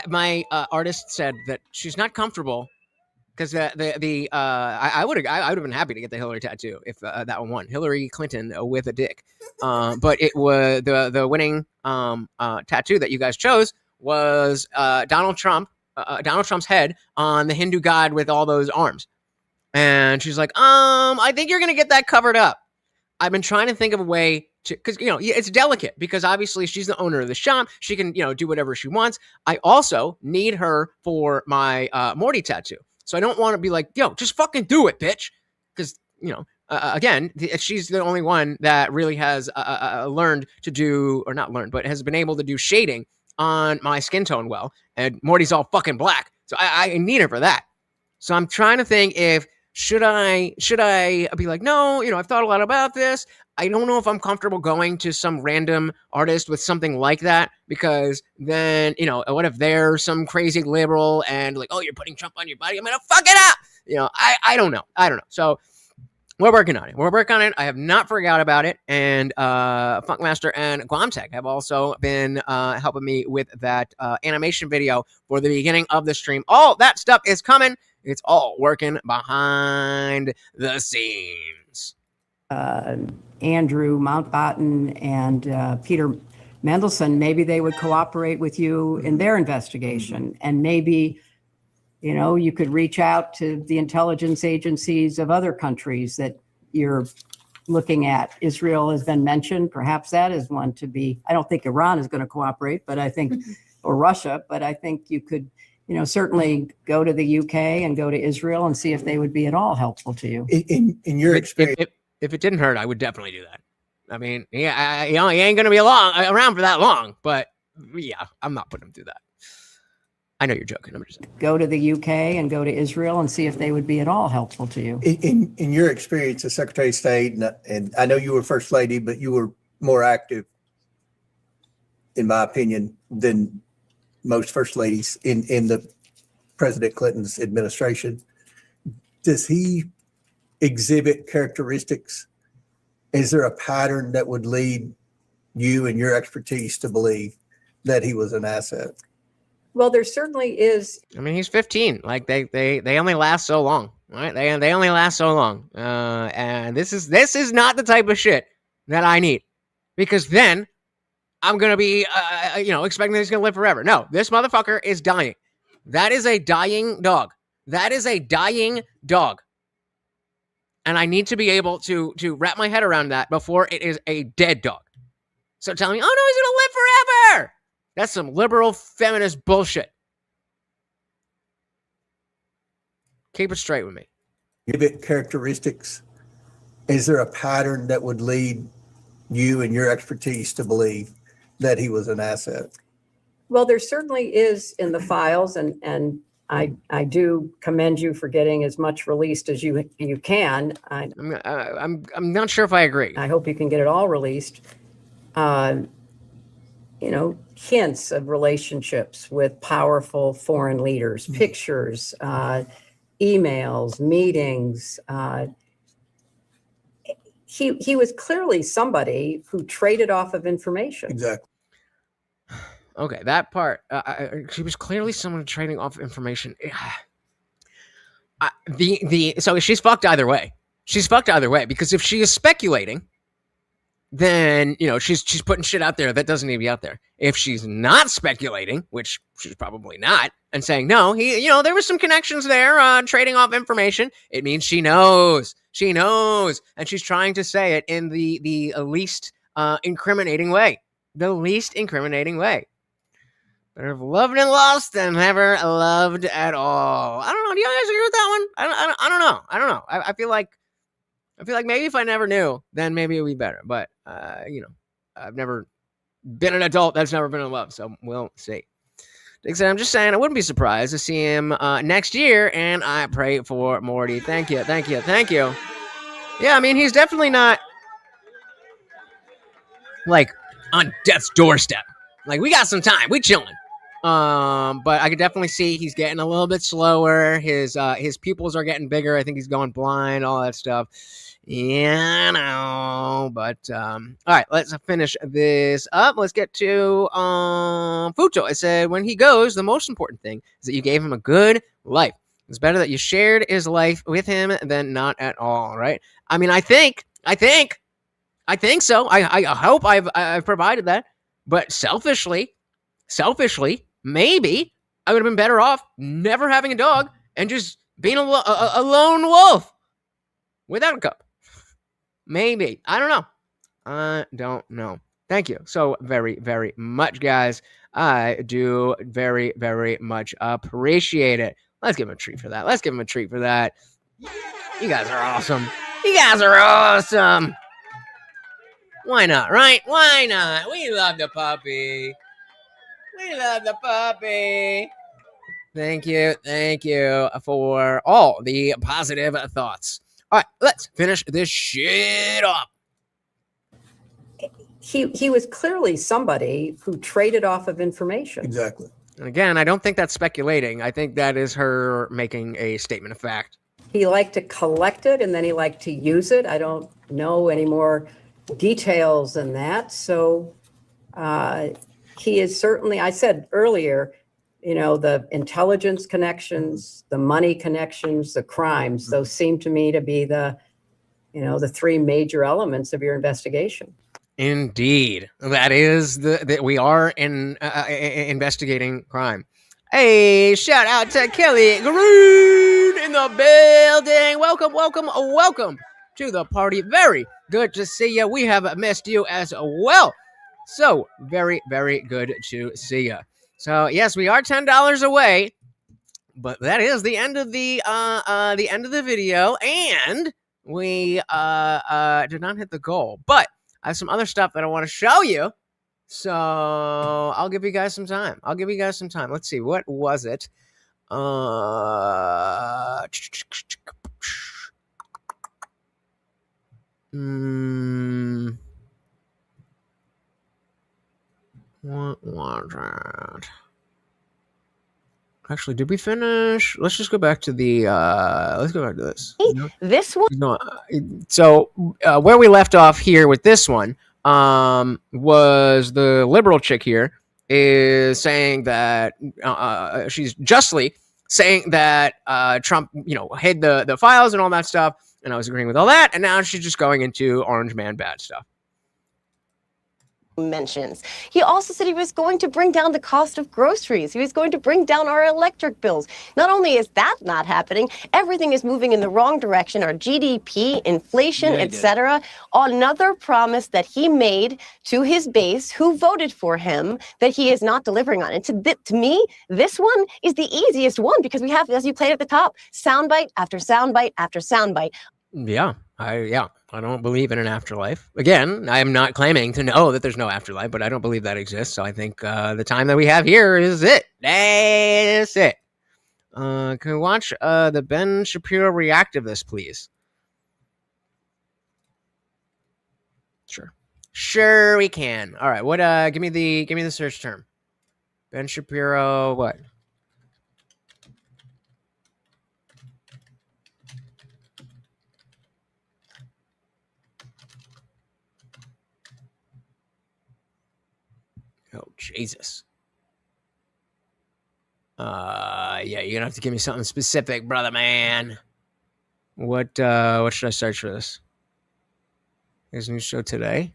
My artist said that she's not comfortable because I would have been happy to get the Hillary tattoo if that one won. Hillary Clinton with a dick. But it was the winning tattoo that you guys chose was Donald Trump's head on the Hindu god with all those arms. And she's like, I think you're gonna get that covered up. I've been trying to think of a way to, because it's delicate because obviously she's the owner of the shop. She can do whatever she wants. I also need her for my Morty tattoo. So I don't want to be like, just fucking do it, bitch. Because, again, she's the only one that really has learned to do, or not learned, but has been able to do shading on my skin tone well. And Morty's all fucking black. So I need her for that. So I'm trying to think if, should I be like, no, I've thought a lot about this. I don't know if I'm comfortable going to some random artist with something like that, because then, what if they're some crazy liberal and like, oh, you're putting Trump on your body, I'm gonna fuck it up. I don't know. So we're working on it. I have not forgot about it. And Funkmaster and Guamtech have also been helping me with that animation video for the beginning of the stream. All that stuff is coming. It's all working behind the scenes. Andrew Mountbatten and Peter Mendelsohn, maybe they would cooperate with you in their investigation. And maybe, you could reach out to the intelligence agencies of other countries that you're looking at. Israel has been mentioned. Perhaps that is one to be. I don't think Iran is going to cooperate, but I think, or Russia, but I think you could, certainly go to the UK and go to Israel and see if they would be at all helpful to you. In your experience, if it didn't hurt, I would definitely do that. I mean, he ain't going to be around for that long, but yeah, I'm not putting him through that. I know you're joking. I'm just saying. Go to the UK and go to Israel and see if they would be at all helpful to you. In your experience as Secretary of State, and I know you were First Lady, but you were more active, in my opinion, than most First Ladies in the President Clinton's administration. Does he exhibit characteristics? Is there a pattern that would lead you and your expertise to believe that he was an asset? Well, there certainly is. I mean, he's 15. Like they only last so long, right? They only last so long. And this is not the type of shit that I need, because then I'm going to be, expecting that he's going to live forever. No, this motherfucker is dying. That is a dying dog. And I need to be able to wrap my head around that before it is a dead dog. So telling me, oh no, he's going to live forever. That's some liberal feminist bullshit. Keep it straight with me. Give it characteristics. Is there a pattern that would lead you and your expertise to believe that he was an asset? Well, there certainly is in the files, and I do commend you for getting as much released as you can. I'm not sure if I agree. I hope you can get it all released. Hints of relationships with powerful foreign leaders, pictures, emails, meetings. He was clearly somebody who traded off of information. Exactly. Okay, that part. She was clearly someone trading off information. So she's fucked either way. She's fucked either way, because if she is speculating, then she's putting shit out there that doesn't need to be out there. If she's not speculating, which she's probably not, and saying no, there was some connections there, trading off information, it means she knows. She knows, and she's trying to say it in the least incriminating way. The least incriminating way. Better have loved and lost than never loved at all. I don't know. Do you guys agree with that one? I don't know. I feel like maybe if I never knew, then maybe it would be better. But I've never been an adult that's never been in love, so we'll see. I'm just saying, I wouldn't be surprised to see him next year, and I pray for Morty. Thank you. Yeah, I mean, he's definitely not like on death's doorstep. Like, we got some time. We chilling. But I could definitely see he's getting a little bit slower. His pupils are getting bigger. I think he's going blind, all that stuff. Yeah, no. But all right, let's finish this up. Let's get to Futo. I said, when he goes, the most important thing is that you gave him a good life. It's better that you shared his life with him than not at all, right? I mean, I think so. I hope I've provided that. But selfishly, maybe I would have been better off never having a dog and just being a lone wolf without a cup. Maybe. I don't know. Thank you so very, very much, guys. I do very, very much appreciate it. Let's give him a treat for that. You guys are awesome. Why not, right? Why not? We love the puppy. Thank you for all the positive thoughts. All right, let's finish this shit up. He was clearly somebody who traded off of information. Exactly. And again, I don't think that's speculating. I think that is her making a statement of fact. He liked to collect it, and then he liked to use it. I don't know any more details than that. So he is certainly, I said earlier, the intelligence connections, the money connections, the crimes, those seem to me to be the three major elements of your investigation. Indeed. That is that we are investigating crime. Hey, shout out to Kelly Green in the building. Welcome to the party. Very good to see you. We have missed you as well. So very, very good to see you. So yes, we are $10 away, but that is the end of the video, and we did not hit the goal. But I have some other stuff that I want to show you. So I'll give you guys some time. Let's see, what was it? What was that? Actually, did we finish? Let's just go back to the. Let's go back to this. This one. No. So where we left off here with this one was the liberal chick here is saying that she's justly saying that Trump, hid the files and all that stuff, and I was agreeing with all that, and now she's just going into Orange Man bad stuff. mentions. He also said he was going to bring down the cost of groceries. He was going to bring down our electric bills. Not only is that not happening, everything is moving in the wrong direction. Our GDP, inflation, etc. Another promise that he made to his base who voted for him that he is not delivering on. And to me, this one is the easiest one because we have, as you played at the top, soundbite after soundbite after soundbite. Yeah, I don't believe in an afterlife. Again, I am not claiming to know that there's no afterlife, but I don't believe that exists. So I think the time that we have here is it. That's it. Can we watch the Ben Shapiro react of this, please? Sure we can. All right, what? Give me the search term. Ben Shapiro. What? Oh, Jesus. Yeah, you're gonna have to give me something specific, brother man. What should I search for this? His new show today?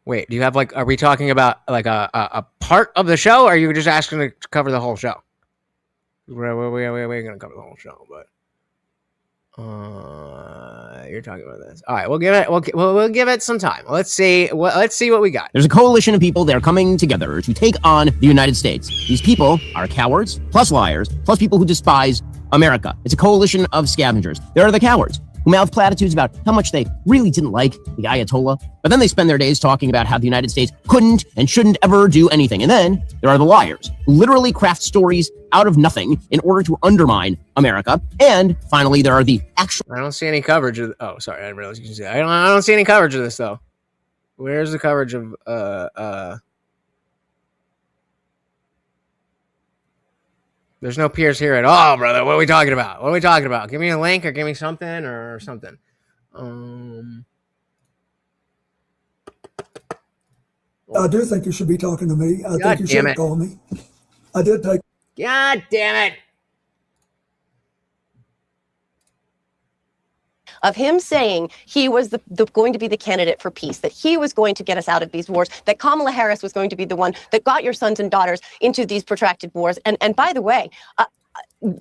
Wait, do you have like, are we talking about like a part of the show, or are you just asking to cover the whole show? We're gonna cover the whole show, but you're talking about this. All right, we'll give it some time. Let's see what we got. There's a coalition of people that are coming together to take on the United States. These people are cowards, plus liars, plus people who despise America. It's a coalition of scavengers. There are the cowards who mouth platitudes about how much they really didn't like the Ayatollah, but then they spend their days talking about how the United States couldn't and shouldn't ever do anything. And then there are the liars who literally craft stories out of nothing in order to undermine America. And finally, there are the actual... I don't see any coverage of... Oh, sorry, I didn't realize you can see that. I don't see any coverage of this, though. Where's the coverage of... There's no peers here at all, brother. What are we talking about? What are we talking about? Give me a link or give me something or something. I do think you should be talking to me. I think you should call me. I did take... God damn it. Of him saying he was going to be the candidate for peace, that he was going to get us out of these wars, that Kamala Harris was going to be the one that got your sons and daughters into these protracted wars. And by the way,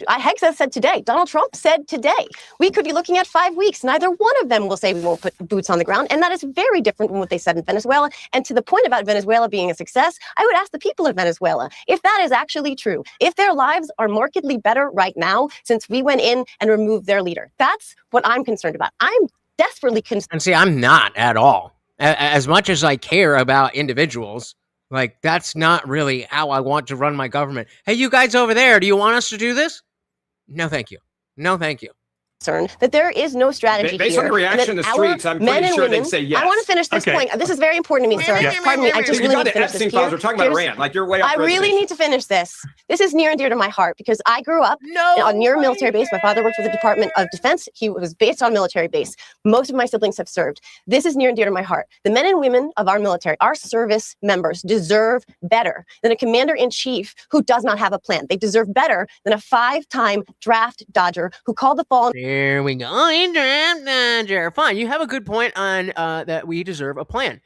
Hegseth said today, Donald Trump said today, we could be looking at 5 weeks. Neither one of them will say we won't put boots on the ground. And that is very different from what they said in Venezuela. And to the point about Venezuela being a success, I would ask the people of Venezuela if that is actually true, if their lives are markedly better right now since we went in and removed their leader. That's what I'm concerned about. I'm desperately concerned. And see, I'm not at all. As much as I care about individuals, like, that's not really how I want to run my government. Hey, you guys over there, do you want us to do this? No, thank you. No, thank you. That there is no strategy based here. on the reaction in the streets, I'm pretty sure they'd say yes. I want to finish this point. This is very important to me, sir. Pardon me. I just really need to finish this. Epstein Files. We're talking about Iran. Like, you're way off. I really need to finish this. This is near and dear to my heart because I grew up near a military base. My father worked for the Department of Defense. He was based on a military base. Most of my siblings have served. This is near and dear to my heart. The men and women of our military, our service members, deserve better than a commander-in-chief who does not have a plan. They deserve better than a 5-time draft dodger who called the fall. There we go. Fine, you have a good point on that we deserve a plan.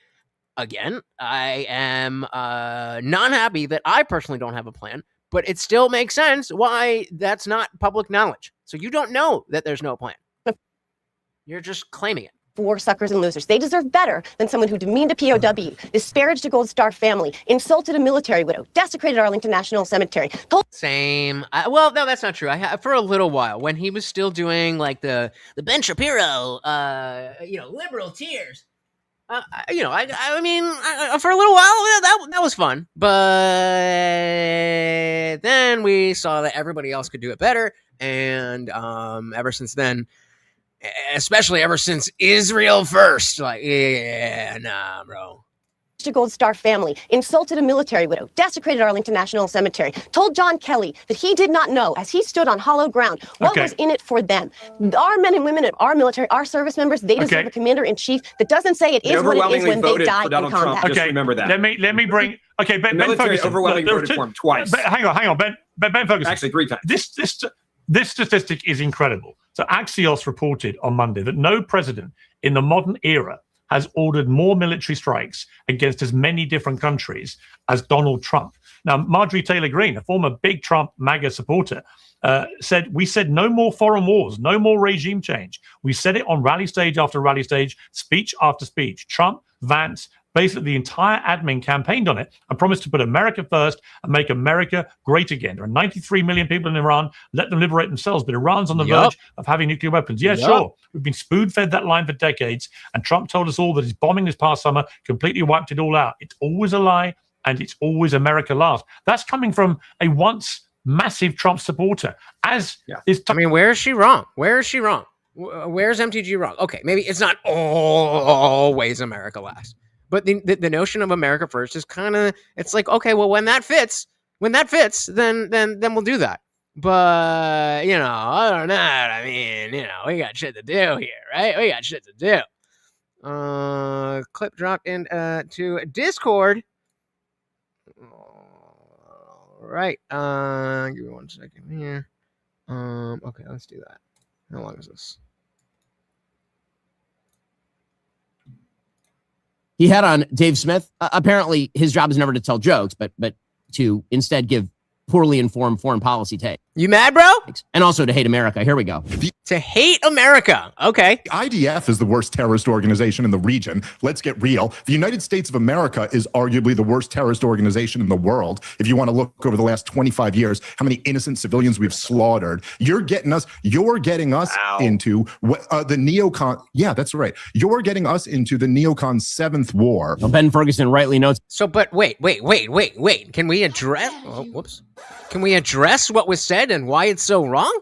Again, I am not happy that I personally don't have a plan, but it still makes sense why that's not public knowledge. So you don't know that there's no plan. You're just claiming it. War suckers and losers. They deserve better than someone who demeaned a POW, disparaged a Gold Star family, insulted a military widow, desecrated Arlington National Cemetery. Same. Well, no, that's not true. For a little while, when he was still doing like the Ben Shapiro, liberal tears. I mean, for a little while, that was fun. But then we saw that everybody else could do it better, and ever since then. Especially ever since Israel first. Like, yeah, nah, bro. A Gold Star family, insulted a military widow, desecrated Arlington National Cemetery, told John Kelly that he did not know, as he stood on hollow ground, what was in it for them. Our men and women of our military, our service members, they deserve a commander-in-chief that doesn't say it is what it is when they die in combat. Just remember that. Let me bring... Okay, Ben Ferguson. Overwhelmingly voted for him twice. Hang on, Ben Ferguson. Actually, 3 times. This statistic is incredible. So Axios reported on Monday that no president in the modern era has ordered more military strikes against as many different countries as Donald Trump. Now, Marjorie Taylor Greene, a former big Trump MAGA supporter, we said no more foreign wars, no more regime change. We said it on rally stage after rally stage, speech after speech. Trump, Vance, basically the entire admin campaigned on it and promised to put America first and make America great again. There are 93 million people in Iran. Let them liberate themselves. But Iran's on the verge of having nuclear weapons. Yeah, sure. We've been spoon-fed that line for decades. And Trump told us all that his bombing this past summer completely wiped it all out. It's always a lie, and it's always America last. That's coming from a once massive Trump supporter. I mean, where is she wrong? Where is she wrong? Where's MTG wrong? Okay, maybe it's not always America last. But the notion of America first is kind of, it's like, okay, well, when that fits, then we'll do that. But, other than that, I mean, we got shit to do here, right? We got shit to do. Clip dropped into Discord. All right. Give me 1 second here. Okay, let's do that. How long is this? He had on Dave Smith. Apparently, his job is never to tell jokes, but to instead give poorly informed foreign policy take. You mad, bro? And also to hate America. Here we go. To hate America. Okay. The IDF is the worst terrorist organization in the region. Let's get real. The United States of America is arguably the worst terrorist organization in the world. If you want to look over the last 25 years, how many innocent civilians we've slaughtered. You're getting us into the neocon. Yeah, that's right. You're getting us into the neocon seventh war. Well, Ben Ferguson rightly notes. So, but wait. Can we address? Oh, whoops. Can we address what was said and why it's so wrong?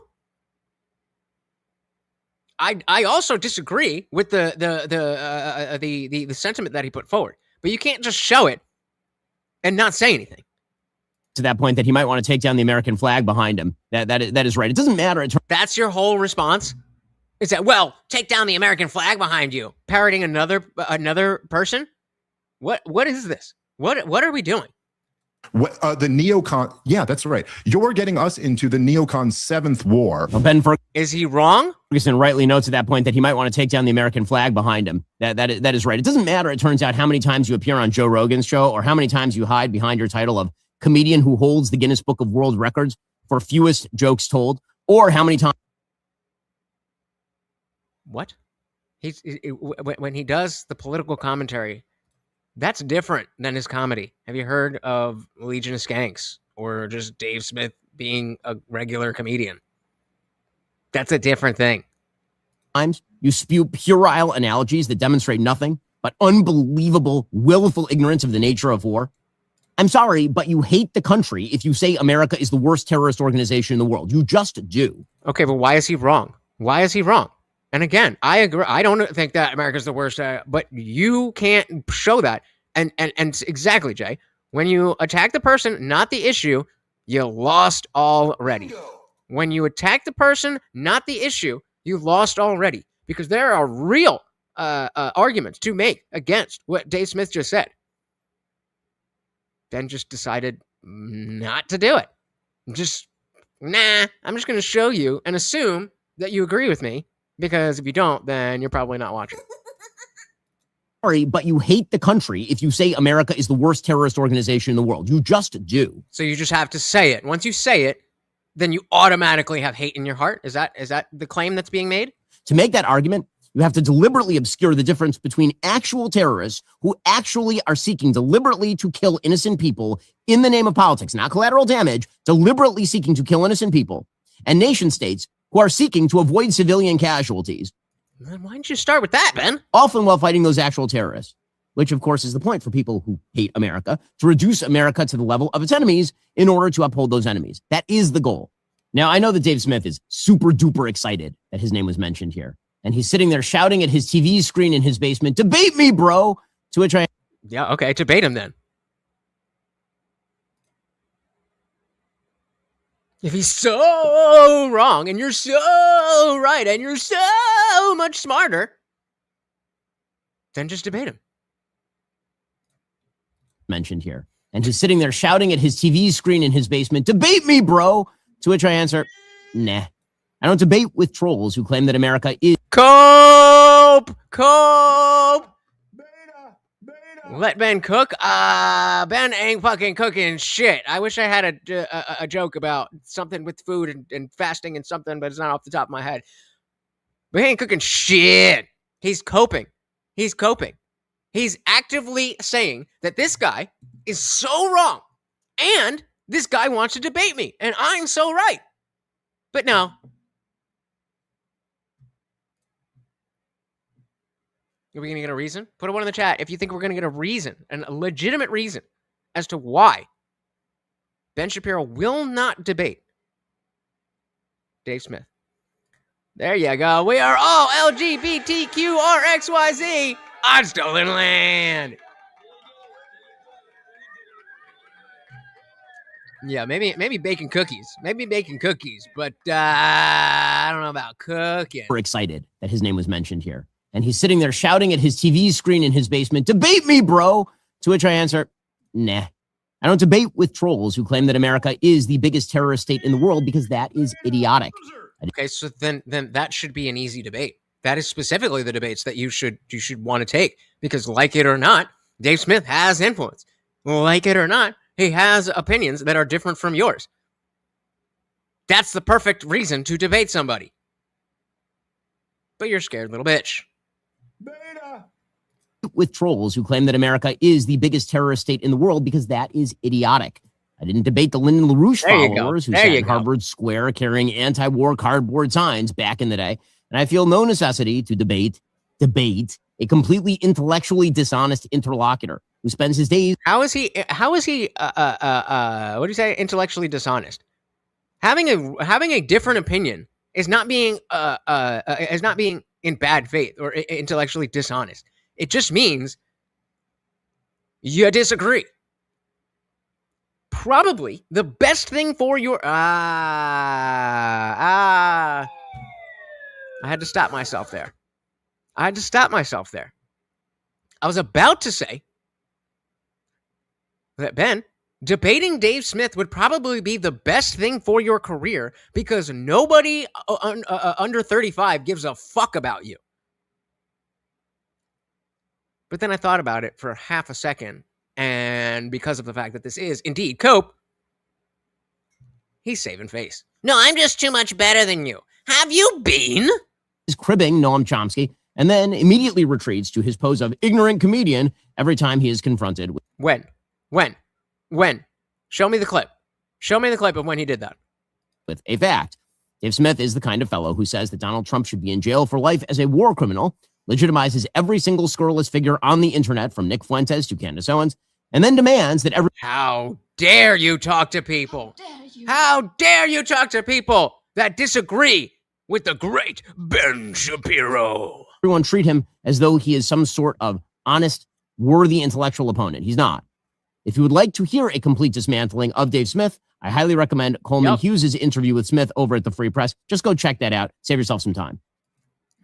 I also disagree with the sentiment that he put forward, but you can't just show it and not say anything. To that point that he might want to take down the American flag behind him. That is right. It doesn't matter. That's your whole response? Is that, well, take down the American flag behind you, parroting another person? What is this? What are we doing? The neocon. Yeah, that's right. You're getting us into the neocon seventh war. Well, Ben Ferguson. Is he wrong? Ferguson rightly notes at that point that he might want to take down the American flag behind him. That is right. It doesn't matter, it turns out, how many times you appear on Joe Rogan's show or how many times you hide behind your title of comedian who holds the Guinness Book of World Records for fewest jokes told, or how many times. What? When he does the political commentary, that's different than his comedy. Have you heard of Legion of Skanks or just Dave Smith being a regular comedian? That's a different thing. Times you spew puerile analogies that demonstrate nothing but unbelievable, willful ignorance of the nature of war. I'm sorry, but you hate the country if you say America is the worst terrorist organization in the world. You just do. Okay, but why is he wrong? Why is he wrong? And again, I agree. I don't think that America's the worst, but you can't show that. And exactly, Jay, when you attack the person, not the issue, you lost already. When you attack the person, not the issue, you lost already. Because there are real arguments to make against what Dave Smith just said. Ben just decided not to do it. I'm just going to show you and assume that you agree with me. Because if you don't, then you're probably not watching. Sorry, but you hate the country if you say America is the worst terrorist organization in the world. You just do. So you just have to say it. Once you say it, then you automatically have hate in your heart. Is that the claim that's being made? To make that argument, you have to deliberately obscure the difference between actual terrorists who actually are seeking deliberately to kill innocent people in the name of politics, not collateral damage, deliberately seeking to kill innocent people, and nation states who are seeking to avoid civilian casualties. Then why didn't you start with that, Ben? Often while fighting those actual terrorists, which of course is the point for people who hate America, to reduce America to the level of its enemies in order to uphold those enemies. That is the goal. Now, I know that Dave Smith is super duper excited that his name was mentioned here. And he's sitting there shouting at his TV screen in his basement, "Debate me, bro!" To which I... Yeah, okay, debate him then. If he's so wrong and you're so right and you're so much smarter, then just debate him. Mentioned here. And he's sitting there shouting at his TV screen in his basement, "Debate me, bro!" To which I answer, nah. I don't debate with trolls who claim that America is Cope. Let Ben cook. Ben ain't fucking cooking shit. I wish I had a joke about something with food and fasting and something, but it's not off the top of my head. But he ain't cooking shit. He's coping. He's actively saying that this guy is so wrong, and this guy wants to debate me, and I'm so right. But no. Are we going to get a reason? Put a one in the chat if you think we're going to get a reason, a legitimate reason as to why Ben Shapiro will not debate Dave Smith. There you go. We are all LGBTQRXYZ on stolen land. Yeah, maybe baking cookies. But I don't know about cooking. We're excited that his name was mentioned here. And he's sitting there shouting at his TV screen in his basement, "Debate me, bro!" To which I answer, nah. I don't debate with trolls who claim that America is the biggest terrorist state in the world because that is idiotic. Okay, so then that should be an easy debate. That is specifically the debates that you should want to take, because like it or not, Dave Smith has influence. Like it or not, he has opinions that are different from yours. That's the perfect reason to debate somebody. But you're scared little bitch. With trolls who claim that America is the biggest terrorist state in the world because that is idiotic. I didn't debate the Lyndon LaRouche followers who sat in Harvard Square carrying anti-war cardboard signs back in the day, and I feel no necessity to debate a completely intellectually dishonest interlocutor who spends his days. How is he what do you say, intellectually dishonest? Having a different opinion is not being in bad faith or intellectually dishonest. It just means you disagree. Probably the best thing for your I had to stop myself there. I was about to say that, Ben, debating Dave Smith would probably be the best thing for your career because nobody under 35 gives a fuck about you. But then I thought about it for half a second, and because of the fact that this is indeed Cope, he's saving face. No, I'm just too much better than you. Have you been? He's cribbing Noam Chomsky and then immediately retreats to his pose of ignorant comedian every time he is confronted with. When? Show me the clip. Show me the clip of when he did that. With a fact. Dave Smith is the kind of fellow who says that Donald Trump should be in jail for life as a war criminal, legitimizes every single scurrilous figure on the internet from Nick Fuentes to Candace Owens, and then demands that every— How dare you talk to people? How dare you talk to people that disagree with the great Ben Shapiro? Everyone treat him as though he is some sort of honest, worthy intellectual opponent. He's not. If you would like to hear a complete dismantling of Dave Smith, I highly recommend Coleman Hughes' interview with Smith over at the Free Press. Just go check that out. Save yourself some time.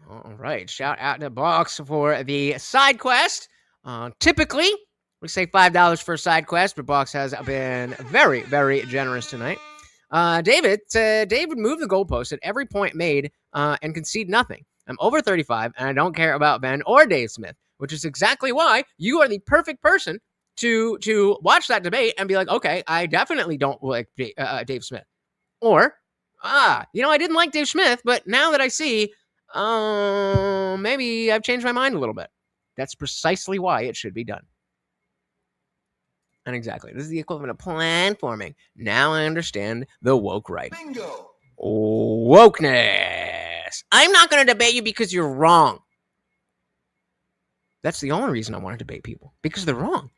All right. Shout out to Box for the side quest. Typically, we say $5 for a side quest, but Box has been very, very generous tonight. David moved the goalpost at every point made and concede nothing. I'm over 35, and I don't care about Ben or Dave Smith, which is exactly why you are the perfect person to watch that debate and be like, okay, I definitely don't like Dave Smith. Or, I didn't like Dave Smith, but now that I see, maybe I've changed my mind a little bit. That's precisely why it should be done. And exactly, this is the equivalent of planforming. Now I understand the woke right. Bingo. Wokeness. I'm not going to debate you because you're wrong. That's the only reason I want to debate people, because they're wrong.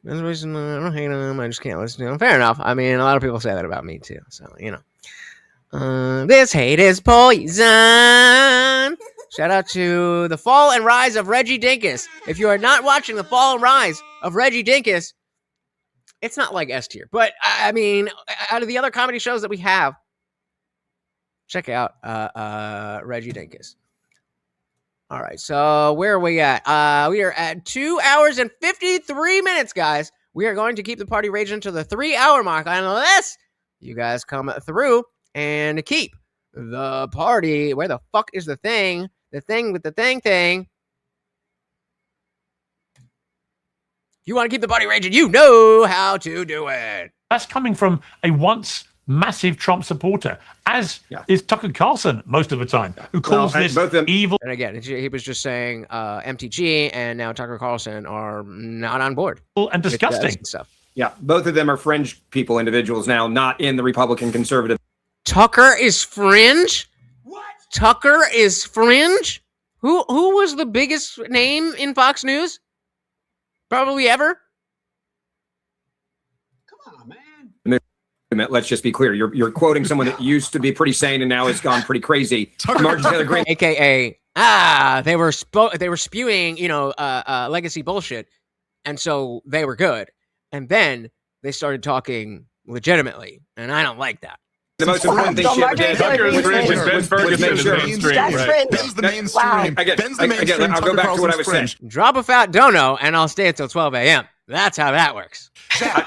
There's a reason I don't hate them. I just can't listen to them. Fair enough. I mean, a lot of people say that about me too. So, this hate is poison. Shout out to the fall and rise of Reggie Dinkus. If you are not watching the fall and rise of Reggie Dinkus, it's not like S tier. But, I mean, out of the other comedy shows that we have, check out Reggie Dinkus. All right, so where are we at? We are at 2 hours and 53 minutes, guys. we are going to keep the party raging to the 3-hour mark unless you guys come through and keep the party. Where the fuck is the thing? The thing with the thing. You want to keep the party raging, you know how to do it. That's coming from a once massive Trump supporter, as is Tucker Carlson most of the time, who calls this evil. And again, he was just saying MTG and now Tucker Carlson are not on board. And disgusting stuff. Yeah, both of them are fringe people, individuals now, not in the Republican conservative. Tucker is fringe? What? Tucker is fringe? Who was the biggest name in Fox News? Probably ever? Let's just be clear. You're quoting someone that used to be pretty sane and now has gone pretty crazy. Marjorie Taylor Greene, AKA, they were spewing, legacy bullshit, and so they were good. And then they started talking legitimately, and I don't like that. The most important thing she ever did was make sure. Ben's the mainstream. Ben's the mainstream. I'll go back to what I was saying. Drop a fat dono, and I'll stay until 12 a.m. That's how that works.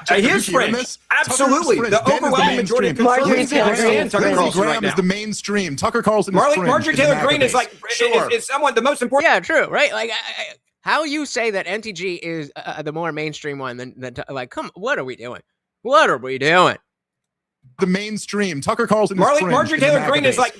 He is fringe. Absolutely. The overwhelming majority of conservatives understand Tucker Carlson right now. is the mainstream. Tucker Carlson is fringe. Marjorie Taylor Greene is like, is someone the most important. Yeah, true, right? Like, how you say that NTG is the more mainstream one than like, come, what are we doing? What are we doing? The mainstream. Tucker Carlson is fringe. Marjorie Taylor Greene is like,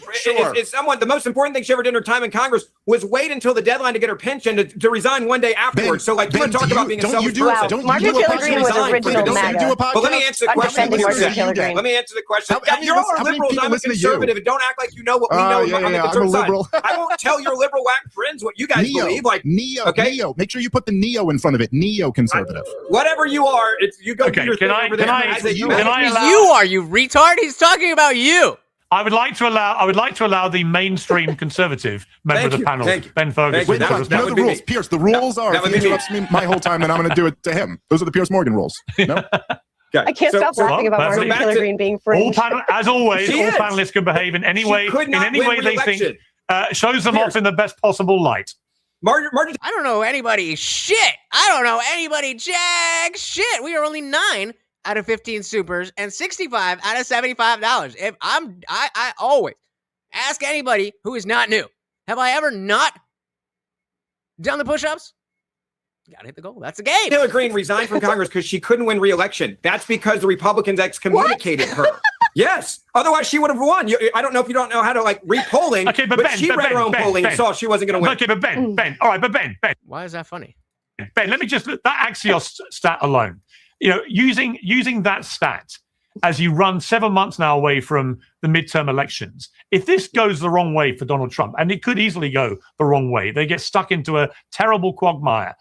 is someone, the most important thing she ever did in her time in Congress was wait until the deadline to get her pension to resign one day afterwards. So like, you want to talk about being a selfish person. Marjorie Taylor Greene was original MAGA. But let me answer the question. Let me answer the question. You're all liberals. I'm a conservative. Don't act like you know what we know on the conservative side. I won't tell your liberal whack friends what you guys believe. Like Neo. Make sure you put the neo in front of it. Neo-conservative. Whatever you are, you go do your thing over there. You are, you retard. He's talking about you. I would like to allow the mainstream conservative member of the panel, Ben Ferguson. Wait, you know the rules, Pierce. The rules are if he interrupts me my whole time, then I'm going to do it to him. Those are the Pierce Morgan rules. No. I can't stop laughing about Marjorie Taylor Greene being fringe. As always, all panelists can behave in any way they think shows them off in the best possible light. Marjorie, I don't know anybody shit. I don't know anybody jack shit. We are only 9 out of 15 supers and 65 out of $75. If I always ask anybody who is not new, have I ever not done the push-ups? Gotta hit the goal. That's the game. Taylor Greene resigned from Congress because she couldn't win re-election. That's because the Republicans excommunicated her. Yes. Otherwise, she would have won. I don't know if you don't know how to read polling, but she read her own polling and saw she wasn't going to win. Okay, but Ben. All right, but Ben. Why is that funny? Ben, let me just that Axios stat alone. Using that stat as you run 7 months now away from the midterm elections, if this goes the wrong way for Donald Trump, and it could easily go the wrong way, they get stuck into a terrible quagmire.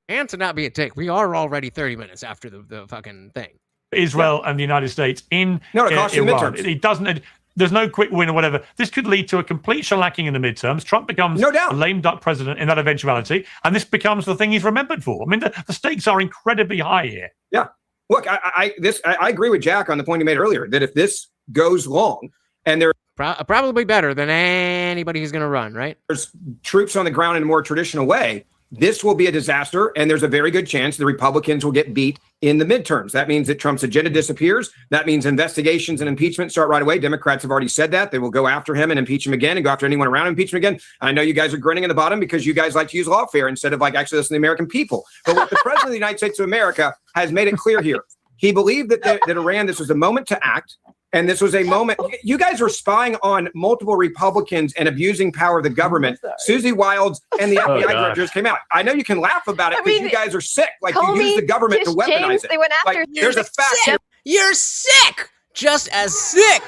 And to not be a dick, we are already 30 minutes after the fucking thing. Israel and the United States in cost you Iran. midterms. It doesn't. There's no quick win or whatever. This could lead to a complete shellacking in the midterms. Trump becomes a lame duck president in that eventuality, and this becomes the thing he's remembered for. I mean, the stakes are incredibly high here. Yeah. Look, I agree with Jack on the point he made earlier that if this goes long and there's probably better than anybody who's going to run, right? There's troops on the ground in a more traditional way. This will be a disaster, and there's a very good chance the Republicans will get beat in the midterms. That means that Trump's agenda disappears. That means investigations and impeachment start right away. Democrats have already said that. They will go after him and impeach him again and go after anyone around him, impeach him again. I know you guys are grinning in the bottom because you guys like to use lawfare instead of actually listening to the American people. But what the president of the United States of America has made it clear here, he believed that Iran, this was a moment to act. And this was a moment. You guys were spying on multiple Republicans and abusing power of the government. Susie Wilds and the FBI directors came out. I know you can laugh about it because you guys are sick. You use the government to weaponize it. They went after there's a fact. You're sick. Just as sick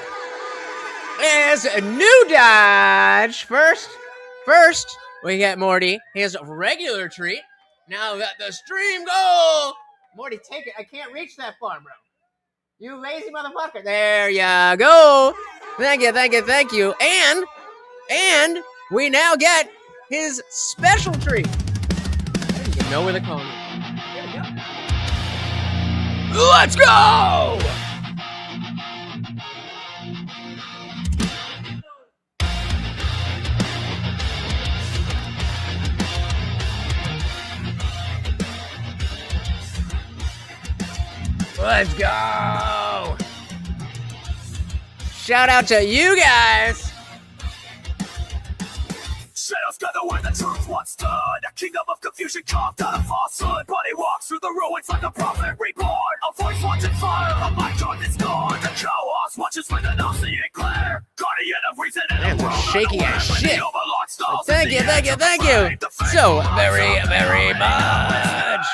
as a new Dodge. First, we get Morty. His regular treat. Now got the stream goal. Morty, take it. I can't reach that far, bro. You lazy motherfucker. There you go. Thank you. And we now get his special treat. I don't even know where the cone is. Let's go! Let's go. Shout out to you guys. Shadows gather where the truth once stood. A kingdom of confusion carved out of falsehood. But he walks through the ruins like a prophet reborn. A voice watching fire, a mic on is gone. The chaos watches with an all-seeing glare. Guardian of reason and Man, shaky as shit. Thank you, thank you, thank you. So very, very much.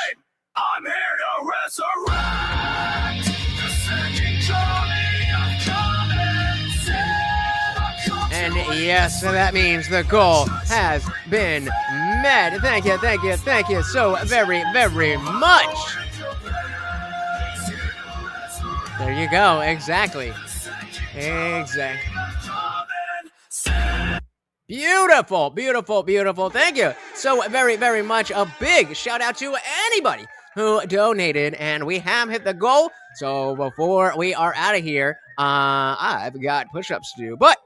I'm here to resurrect the sinking journey of common sense. And yes, that means the goal has been met. Thank you, thank you, thank you so very, very much. There you go. Exactly. Exactly. Beautiful, beautiful, beautiful. Thank you so very, very much. A big shout out to anybody who donated, and we have hit the goal. So before we are out of here, I've got push-ups to do, but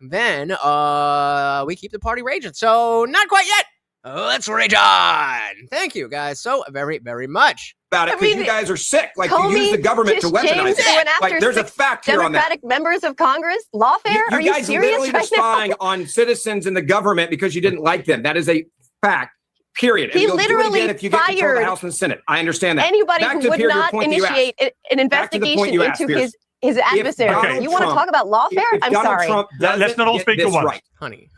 then we keep the party raging. So not quite yet. Let's rage on. Thank you guys so very, very much. About it, because you guys are sick. Like, you use the government to weaponize it. Like, there's a fact here on that. Democratic members of Congress, lawfare? Are you guys serious literally right were spying now? on citizens in the government because you didn't like them. That is a fact. Period. He And you'll do it literally again if you get control of the fired House and Senate. I understand that. Anybody Back who to would Pierre, your not point that you asked. initiate an Back to the point investigation you asked, into Pierce. his adversary. You want to talk about lawfare? I'm sorry. Let's not all speak at once. Honey.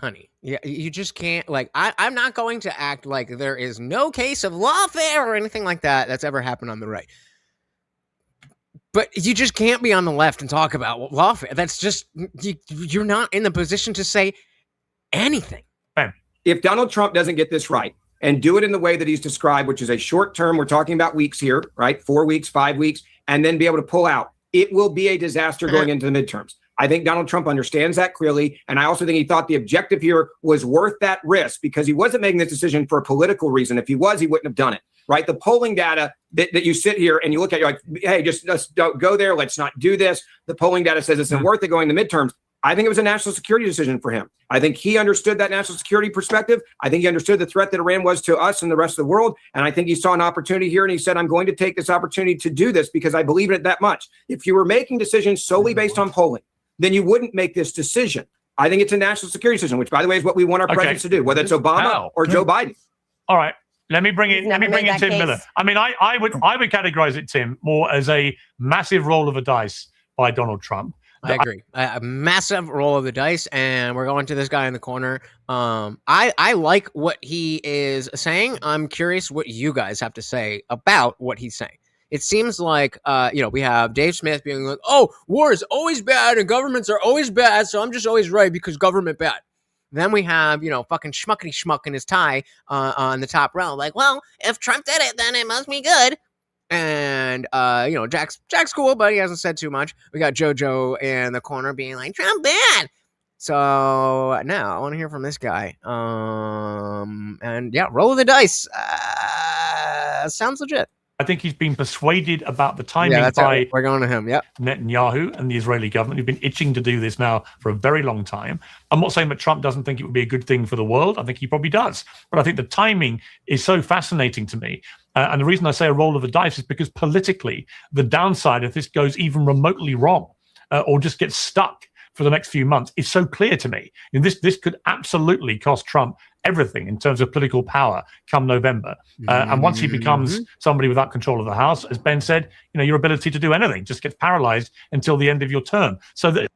Yeah, you just can't, like, I'm not going to act like there is no case of lawfare or anything like that that's ever happened on the right. But you just can't be on the left and talk about lawfare. That's just, you're not in the position to say anything. If Donald Trump doesn't get this right and do it in the way that he's described, which is a short term, we're talking about weeks here, right? 4 weeks, 5 weeks, and then be able to pull out, it will be a disaster going into the midterms. I think Donald Trump understands that clearly. And I also think he thought the objective here was worth that risk because he wasn't making this decision for a political reason. If he was, he wouldn't have done it, right? The polling data that you sit here and you look at, you're like, hey, just don't go there. Let's not do this. The polling data says it's not worth it going to midterms. I think it was a national security decision for him. I think he understood that national security perspective. I think he understood the threat that Iran was to us and the rest of the world. And I think he saw an opportunity here and he said, I'm going to take this opportunity to do this because I believe in it that much. If you were making decisions solely based on polling, then you wouldn't make this decision. I think it's a national security decision, which, by the way, is what we want our presidents to do, whether it's Obama or Joe Biden. All right. Let me bring in Tim Miller. I mean, I would categorize it, Tim, more as a massive roll of the dice by Donald Trump. I agree. A massive roll of the dice, and we're going to this guy in the corner. I like what he is saying. I'm curious what you guys have to say about what he's saying. It seems like, we have Dave Smith being like, oh, war is always bad and governments are always bad, so I'm just always right because government bad. Then we have, fucking schmuckety schmuck in his tie on the top row. Like, well, if Trump did it, then it must be good. And, Jack's cool, but he hasn't said too much. We got JoJo in the corner being like, Trump bad. So now I want to hear from this guy. And yeah, roll of the dice. Sounds legit. I think he's been persuaded about the timing by we're going to him. Yep. Netanyahu and the Israeli government who've been itching to do this now for a very long time. I'm not saying that Trump doesn't think it would be a good thing for the world. I think he probably does. But I think the timing is so fascinating to me. And the reason I say a roll of the dice is because politically, the downside if this goes even remotely wrong or just gets stuck for the next few months is so clear to me. And this could absolutely cost Trump everything in terms of political power come November. And once he becomes somebody without control of the House, as Ben said, your ability to do anything just gets paralyzed until the end of your term. So that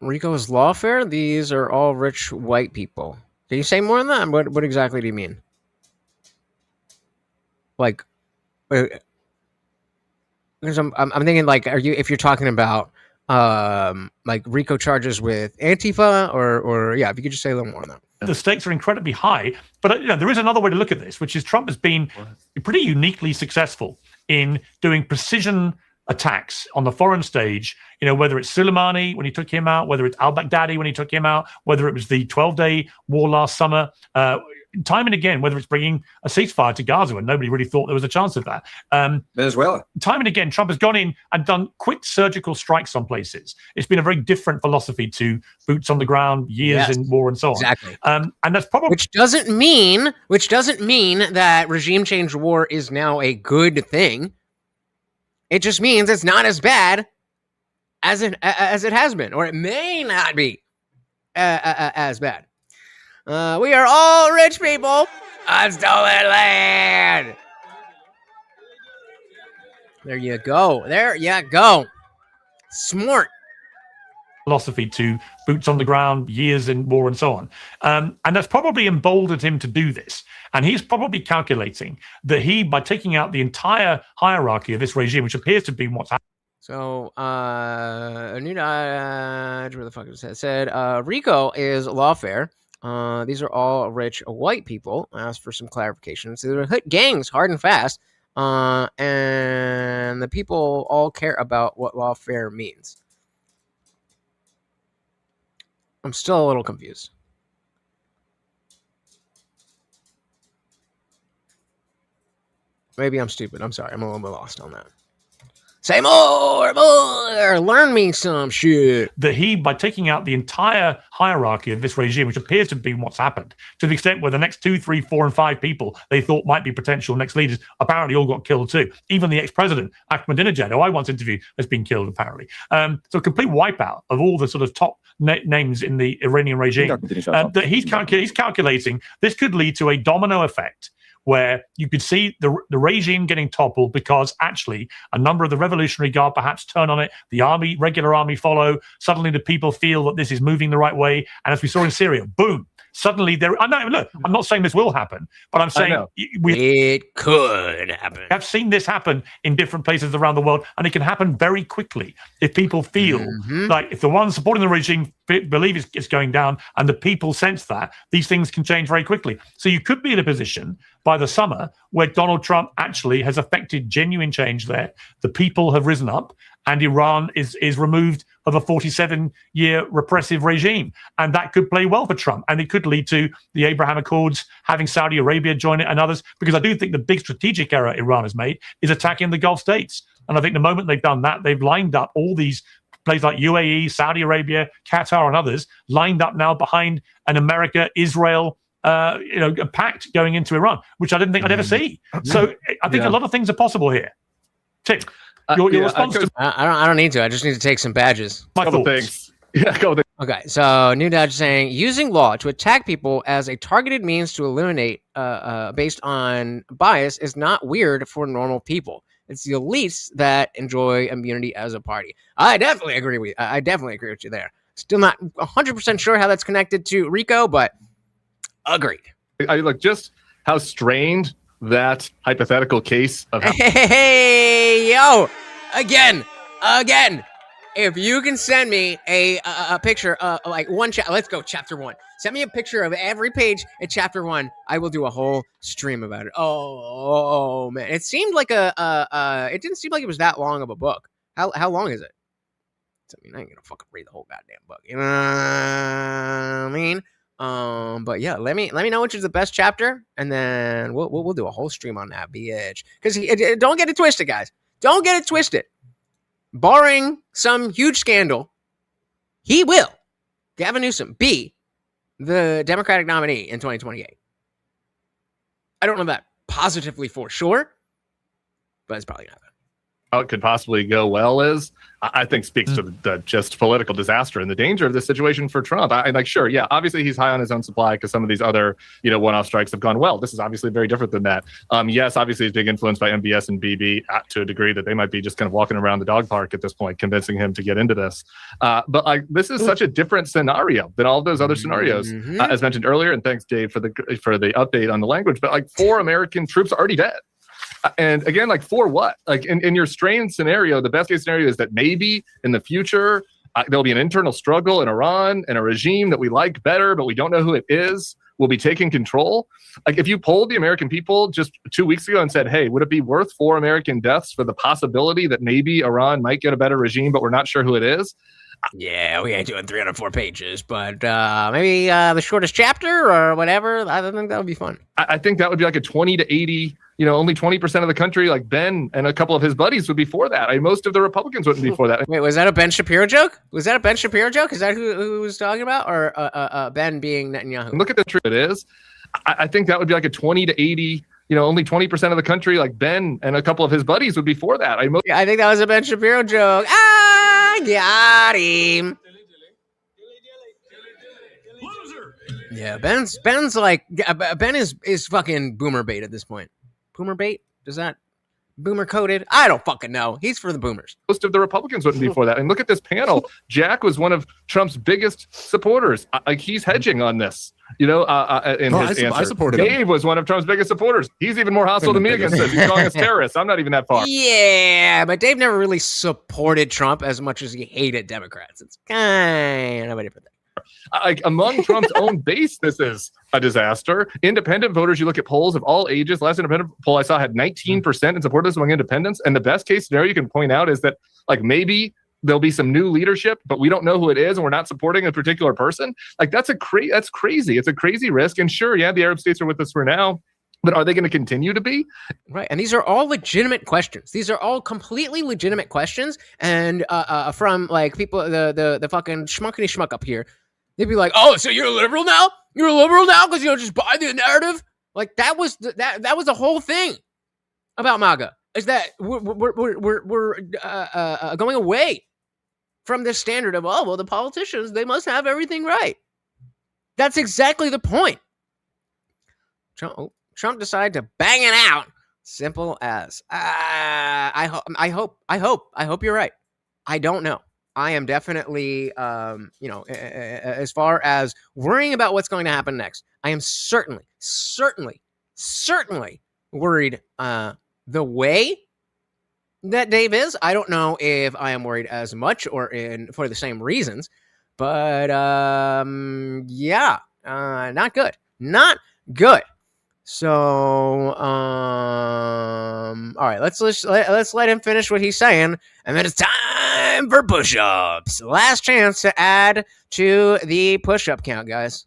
Rico's lawfare, these are all rich white people. Can you say more on that? What exactly do you mean? Like, because I'm thinking like, if you're talking about like RICO charges with Antifa or if you could just say a little more on that. The stakes are incredibly high, but there is another way to look at this, which is Trump has been pretty uniquely successful in doing precision attacks on the foreign stage, whether it's Soleimani when he took him out, whether it's al-Baghdadi when he took him out, whether it was the 12-day war last summer, time and again, whether it's bringing a ceasefire to Gaza when nobody really thought there was a chance of that. Venezuela. Time and again, Trump has gone in and done quick surgical strikes on places. It's been a very different philosophy to boots on the ground, years in war and so on. Exactly. And that's probably... Which doesn't mean that regime change war is now a good thing. It just means it's not as bad as it has been, or it may not be as bad. We are all rich people on stolen land. There you go. There you go. Smart. Philosophy to boots on the ground, years in war and so on. And that's probably emboldened him to do this. And he's probably calculating that by taking out the entire hierarchy of this regime, which appears to be what's happening. So, New Dodge, where the fuck is it? Said, RICO is lawfare. These are all rich white people. I asked for some clarification. So they're hit gangs hard and fast. And the people all care about what lawfare means. I'm still a little confused. Maybe I'm stupid. I'm sorry. I'm a little bit lost on that. Say more. Learn me some shit. That by taking out the entire hierarchy of this regime, which appears to be what's happened, to the extent where the next 2, 3, 4, and 5 people they thought might be potential next leaders apparently all got killed too. Even the ex-president, Ahmadinejad, who I once interviewed, has been killed apparently. So a complete wipeout of all the sort of top names in the Iranian regime. That he's calculating this could lead to a domino effect, where you could see the regime getting toppled because actually a number of the Revolutionary Guard perhaps turn on it, the army, regular army follow, suddenly the people feel that this is moving the right way, and as we saw in Syria, boom, suddenly I'm not saying this will happen, but I'm saying it could happen. I've seen this happen in different places around the world, and it can happen very quickly if people feel like if the ones supporting the regime believe it's going down and the people sense that, these things can change very quickly. So you could be in a position by the summer where Donald Trump actually has affected genuine change there. The people have risen up and Iran is removed of a 47-year repressive regime. And that could play well for Trump. And it could lead to the Abraham Accords, having Saudi Arabia join it and others, because I do think the big strategic error Iran has made is attacking the Gulf states. And I think the moment they've done that, they've lined up all these places like UAE, Saudi Arabia, Qatar, and others lined up now behind an America-Israel a pact going into Iran, which I didn't think I'd ever see. So I think a lot of things are possible here. Tim, your response to... I don't need to. I just need to take some badges. My thoughts. Okay, so New Dodge saying, using law to attack people as a targeted means to eliminate based on bias is not weird for normal people. It's the elites that enjoy immunity as a party. I definitely agree with you there. Still not 100% sure how that's connected to RICO, but agreed. I look just how strained that hypothetical case of hey yo again if you can send me a picture of like one let's go chapter 1. Send me a picture of every page in chapter 1. I will do a whole stream about it. Oh man, it seemed like it didn't seem like it was that long of a book. How long is it? I mean, I ain't gonna fucking read the whole goddamn book, you know what I mean? But yeah, let me know which is the best chapter, and then we'll do a whole stream on that bitch. Because don't get it twisted, guys. Don't get it twisted. Barring some huge scandal, he will, Gavin Newsom, be the Democratic nominee in 2028. I don't know that positively for sure, but it's probably not. How it could possibly go well is, I think, speaks to the just political disaster and the danger of this situation for Trump. Sure, yeah, obviously he's high on his own supply because some of these other, one-off strikes have gone well. This is obviously very different than that. Yes, obviously he's being influenced by MBS and BB to a degree that they might be just kind of walking around the dog park at this point, convincing him to get into this. But this is such a different scenario than all of those other scenarios, as mentioned earlier. And thanks, Dave, for the update on the language. But 4 American troops are already dead. And again, for what? In your strained scenario, the best case scenario is that maybe in the future, there'll be an internal struggle in Iran and a regime that we like better, but we don't know who it is, will be taking control. If you polled the American people just 2 weeks ago and said, hey, would it be worth 4 American deaths for the possibility that maybe Iran might get a better regime, but we're not sure who it is? Yeah, we ain't doing 304 pages, but maybe the shortest chapter or whatever. I think that would be fun. I think that would be like a 20 to 80, only 20% of the country, like Ben and a couple of his buddies would be for that. Most of the Republicans wouldn't be for that. Wait, was that a Ben Shapiro joke? Was that a Ben Shapiro joke? Is that who was talking about? Or Ben being Netanyahu? Look at the truth it is. I think that would be like a 20 to 80, only 20% of the country, like Ben and a couple of his buddies, would be for that. I think that was a Ben Shapiro joke. Ah, got him. Yeah, Ben's like Ben is fucking boomer bait at this point. Boomer bait? Does that boomer coded? I don't fucking know. He's for the boomers. Most of the Republicans wouldn't be for that. And look at this panel. Jack was one of Trump's biggest supporters. Like he's hedging on this. In his answer. I supported him. Dave was one of Trump's biggest supporters. He's even more hostile to me against this. He's calling us terrorists. I'm not even that far. Yeah, but Dave never really supported Trump as much as he hated Democrats. It's kind of a different thing. Like among Trump's own base, this is a disaster. Independent voters, you look at polls of all ages. Last independent poll I saw had 19% in support of this among independents. And the best case scenario you can point out is that like maybe there'll be some new leadership, but we don't know who it is, and we're not supporting a particular person. Like that's crazy. It's a crazy risk. And sure, yeah, the Arab states are with us for now. But are they going to continue to be? Right. And these are all legitimate questions. These are all completely legitimate questions. And from like people, the fucking schmuckety schmuck up here, they'd be like, oh, so you're a liberal now? You're a liberal now because you don't just buy the narrative? Like that was the whole thing about MAGA, is that we're going away from this standard of, oh, well, the politicians, they must have everything right. That's exactly the point. Trump decided to bang it out. Simple as. I hope you're right. I don't know. I am definitely, as far as worrying about what's going to happen next, I am certainly worried the way that Dave is. I don't know if I am worried as much or for the same reasons, but yeah, not good. Not good. So, all right, let's let him finish what he's saying, and then it's time for push-ups. Last chance to add to the push-up count, guys.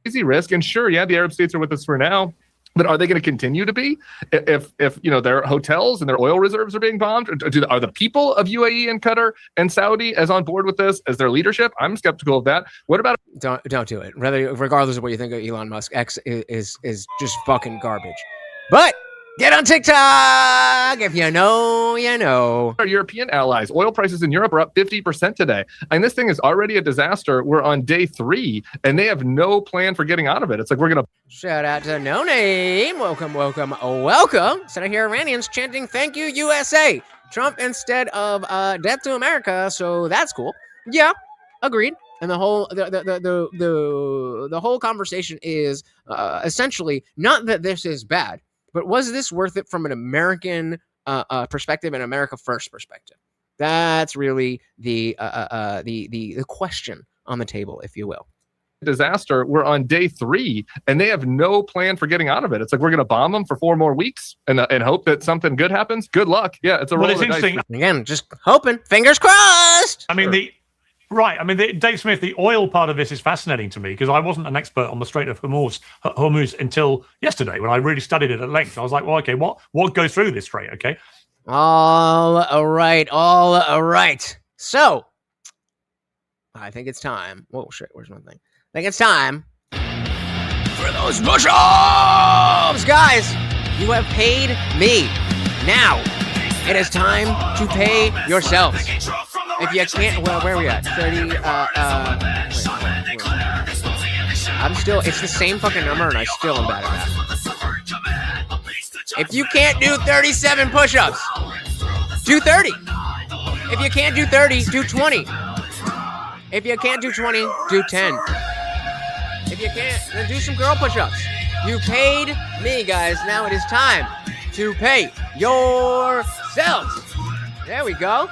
Easy risk, and sure, yeah, the Arab states are with us for now. But are they going to continue to be if their hotels and their oil reserves are being bombed? Are the people of UAE and Qatar and Saudi as on board with this as their leadership? I'm skeptical of that. What about don't do it? Regardless of what you think of Elon Musk, X is just fucking garbage. But get on TikTok. If you know, you know. Our European allies, oil prices in Europe are up 50% today. And this thing is already a disaster. We're on day 3, and they have no plan for getting out of it. It's like we're going to... Shout out to No Name. Welcome. So I hear Iranians chanting, thank you, USA. Trump instead of death to America. So that's cool. Yeah, agreed. And the whole the whole conversation is essentially not that this is bad, but was this worth it from an American perspective, an America First perspective? That's really the question on the table, if you will. Disaster. We're on day 3, and they have no plan for getting out of it. It's like we're going to bomb them for 4 more weeks and hope that something good happens. Good luck. Yeah, it's a roll of the dice. Again, just hoping. Fingers crossed. I mean, Dave Smith, the oil part of this is fascinating to me because I wasn't an expert on the Strait of Hormuz until yesterday when I really studied it at length. I was like, well, okay, what goes through this strait? Okay. All right. So, I think it's time. Whoa, shit, where's my thing? I think it's time for those push-ups! Guys, you have paid me. Now, it is time to pay yourselves. If you can't, well, where are we at? 30, it's the same fucking number, and I still am bad at that. If you can't do 37 push-ups, do 30. If you can't do 30, do 20. If you can't do 20, do 10. If you can't, then do some girl push-ups. You paid me, guys. Now it is time to pay yourselves. There we go.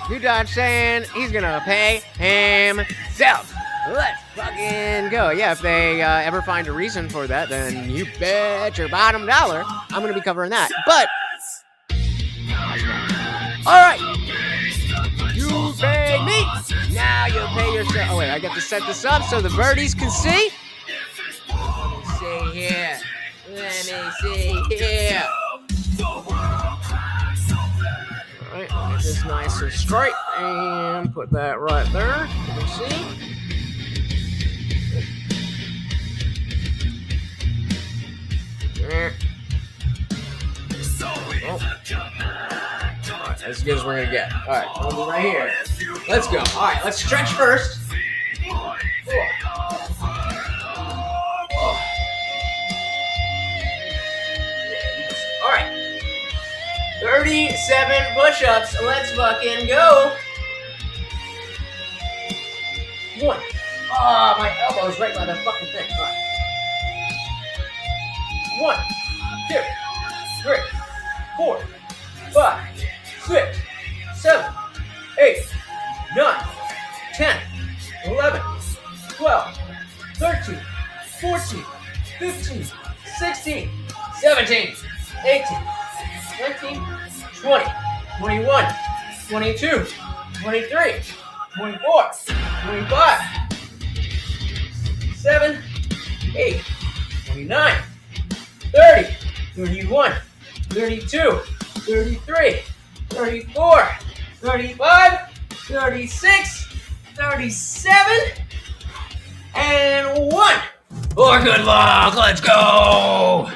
You Dodge saying he's gonna pay himself. Let's fucking go. Yeah, if they ever find a reason for that, then you bet your bottom dollar I'm gonna be covering that. But all right, you paid me. Now you pay yourself. Oh wait, I got to set this up so the birdies can see. Let me see here. Alright, get this nice and straight and put that right there. Let me see. That's as good as we're gonna get. All right, we'll do right here. Let's go. All right, let's stretch first. All right, 37 push-ups. Let's fucking go. 1. Oh, my elbow's right by the fucking thing. All right. 1, 2, 3, 4, 5, 6, 7, 8, 9, 10, 11, 12, 13, 14, 15, 16, 17, 18, 19, 20, 21, 22, 23, 24, 25, 7, 8, 29, 30, 31, 32, 33, 34, 35, 36, 37, and 1. For good luck, let's go!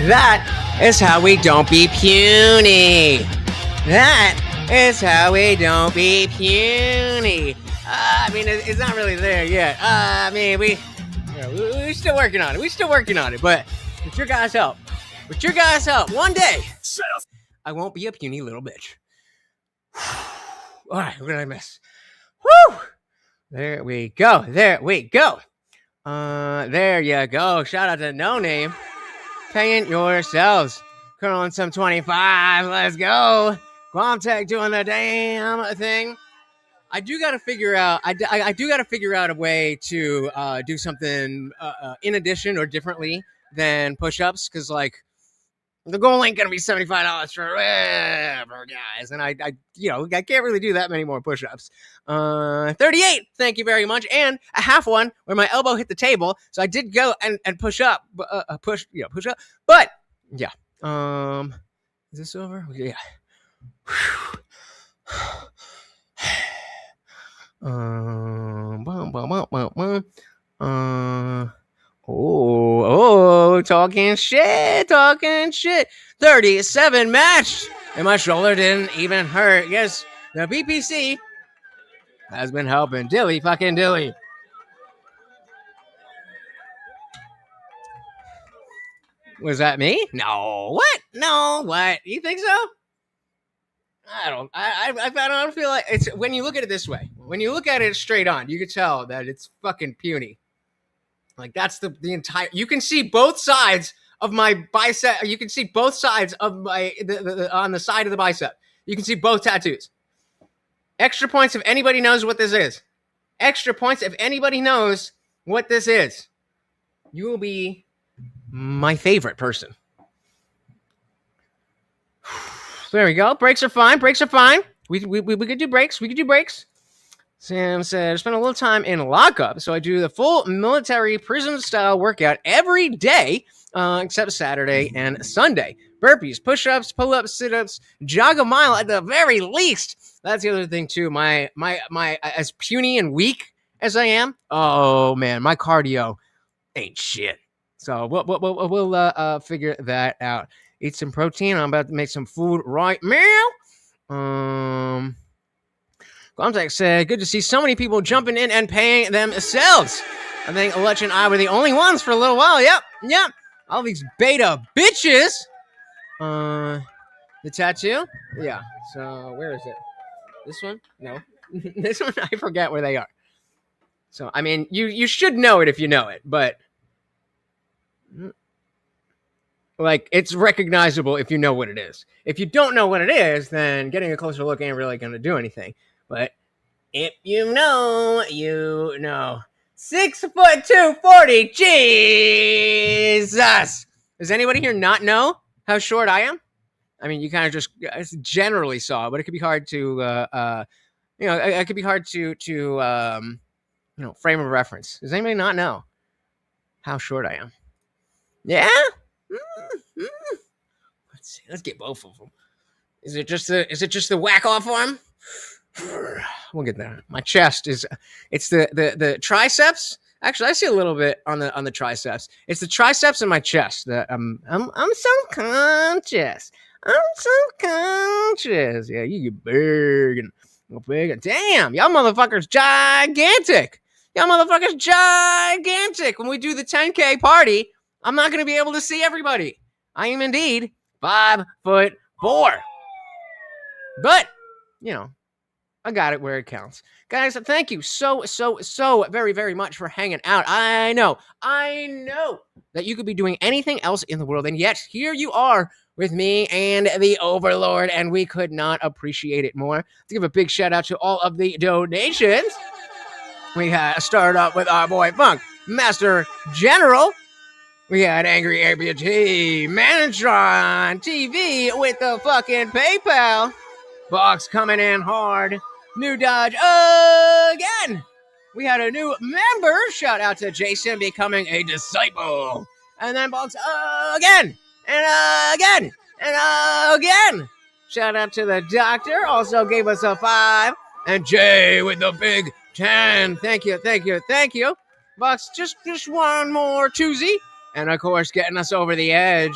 That is how we don't be puny. That is how we don't be puny. I mean, it's not really there yet. I mean, we're still working on it. We're still working on it. But with your guys' help, one day, I won't be a puny little bitch. All right, what did I miss? Woo! There we go. There we go. There you go. Shout out to No Name. Paying yourselves. Curling some 25. Let's go. Quamtech doing the damn thing. I do got to figure out. I do got to figure out a way to do something in addition or differently than push-ups, because like the goal ain't gonna be $75 forever, guys. And I can't really do that many more push-ups. 38. Thank you very much. And a half one where my elbow hit the table, so I did go and push up, push up. But yeah. Is this over? Yeah. Talking shit. 37 matched, and my shoulder didn't even hurt. Yes, the BPC has been helping. Dilly. Was that me? No. What? No. What? You think so? I don't feel like it's, when you look at it this way, when you look at it straight on, you can tell that it's fucking puny. Like that's the entire, you can see both sides of my bicep. You can see both sides of my, on the side of the bicep. You can see both tattoos. Extra points if anybody knows what this is. Extra points if anybody knows what this is. You will be my favorite person. There we go. Breaks are fine. We could do breaks. Sam said, I spent a little time in lockup, so I do the full military prison-style workout every day, except Saturday and Sunday. Burpees, push-ups, pull-ups, sit-ups, jog a mile at the very least. That's the other thing, too. My as puny and weak as I am, oh, man, my cardio ain't shit. So we'll figure that out. Eat some protein. I'm about to make some food right now. Contact said, good to see so many people jumping in and paying themselves. I think Lutch and I were the only ones for a little while. Yep. All these beta bitches. The tattoo? Yeah. So where is it? This one? No. This one, I forget where they are. So, I mean, you should know it if you know it, but like, it's recognizable if you know what it is. If you don't know what it is, then getting a closer look ain't really going to do anything. But if you know, you know. 6'2", 240. Jesus. Does anybody here not know how short I am? I mean, you kind of just generally saw, but it could be hard to, it could be hard to frame of reference. Does anybody not know how short I am? Yeah. Let's see. Let's get both of them. Is it just the whack off arm? We'll get there. My chest is, it's the triceps Actually, I see a little bit on the triceps. It's the triceps in my chest that I'm self-conscious. I'm self-conscious. Yeah, you get big and damn, y'all motherfuckers gigantic. Y'all motherfuckers gigantic. When we do the 10K party, I'm not going to be able to see everybody. I am indeed 5'4". But, you know, I got it where it counts. Guys, thank you so very, very much for hanging out. I know that you could be doing anything else in the world, and yet here you are with me and the Overlord, and we could not appreciate it more. To give a big shout out to all of the donations. We had started off with our boy Funk, Master General. We had Angry Amputee, Manatron TV with the fucking PayPal. Box coming in hard. New Dodge again. We had a new member. Shout out to Jason becoming a disciple. And then Box again. And again. And again. Shout out to the doctor. Also gave us a 5. And Jay with the big 10. Thank you. Box, just one more twosie. And of course, getting us over the edge.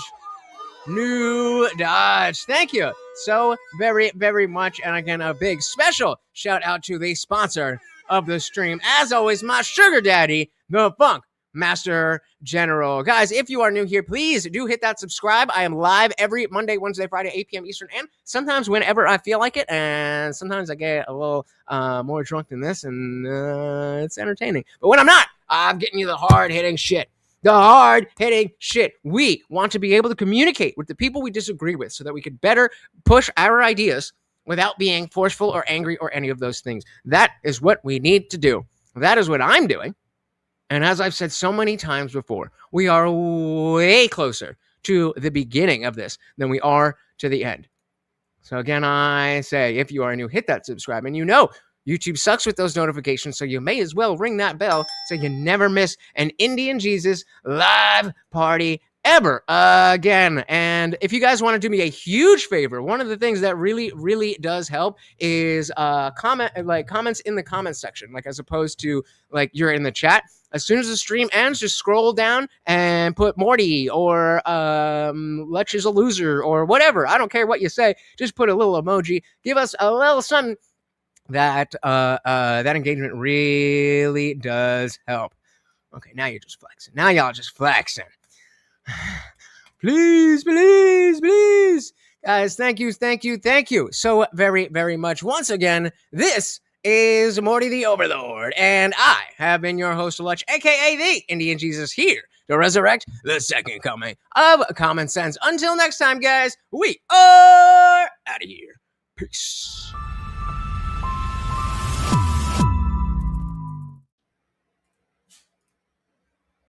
New Dodge. Thank you so very, very much. And again, a big special shout out to the sponsor of the stream. As always, my sugar daddy, the Funk Master General. Guys, if you are new here, please do hit that subscribe. I am live every Monday, Wednesday, Friday, 8 p.m. Eastern, and sometimes whenever I feel like it. And sometimes I get a little more drunk than this, and it's entertaining. But when I'm not, I'm getting you the hard-hitting shit. The hard-hitting shit. We want to be able to communicate with the people we disagree with so that we could better push our ideas without being forceful or angry or any of those things. That is what we need to do. That is what I'm doing. And as I've said so many times before, we are way closer to the beginning of this than we are to the end. So again, I say, if you are new, hit that subscribe. And you know, YouTube sucks with those notifications, so you may as well ring that bell so you never miss an Indian Jesus live party ever again. And if you guys want to do me a huge favor, one of the things that really, really does help is comments in the comments section, like as opposed to like you're in the chat. As soon as the stream ends, just scroll down and put Morty or Lutch is a loser or whatever. I don't care what you say. Just put a little emoji. Give us a little something. That engagement really does help. Okay, now you're just flexing. Now y'all just flexing. Please. Guys, thank you so very, very much. Once again, this is Morty the Overlord, and I have been your host, Lutch, aka the Indian Jesus, here to resurrect the second coming of common sense. Until next time, guys, we are out of here. Peace.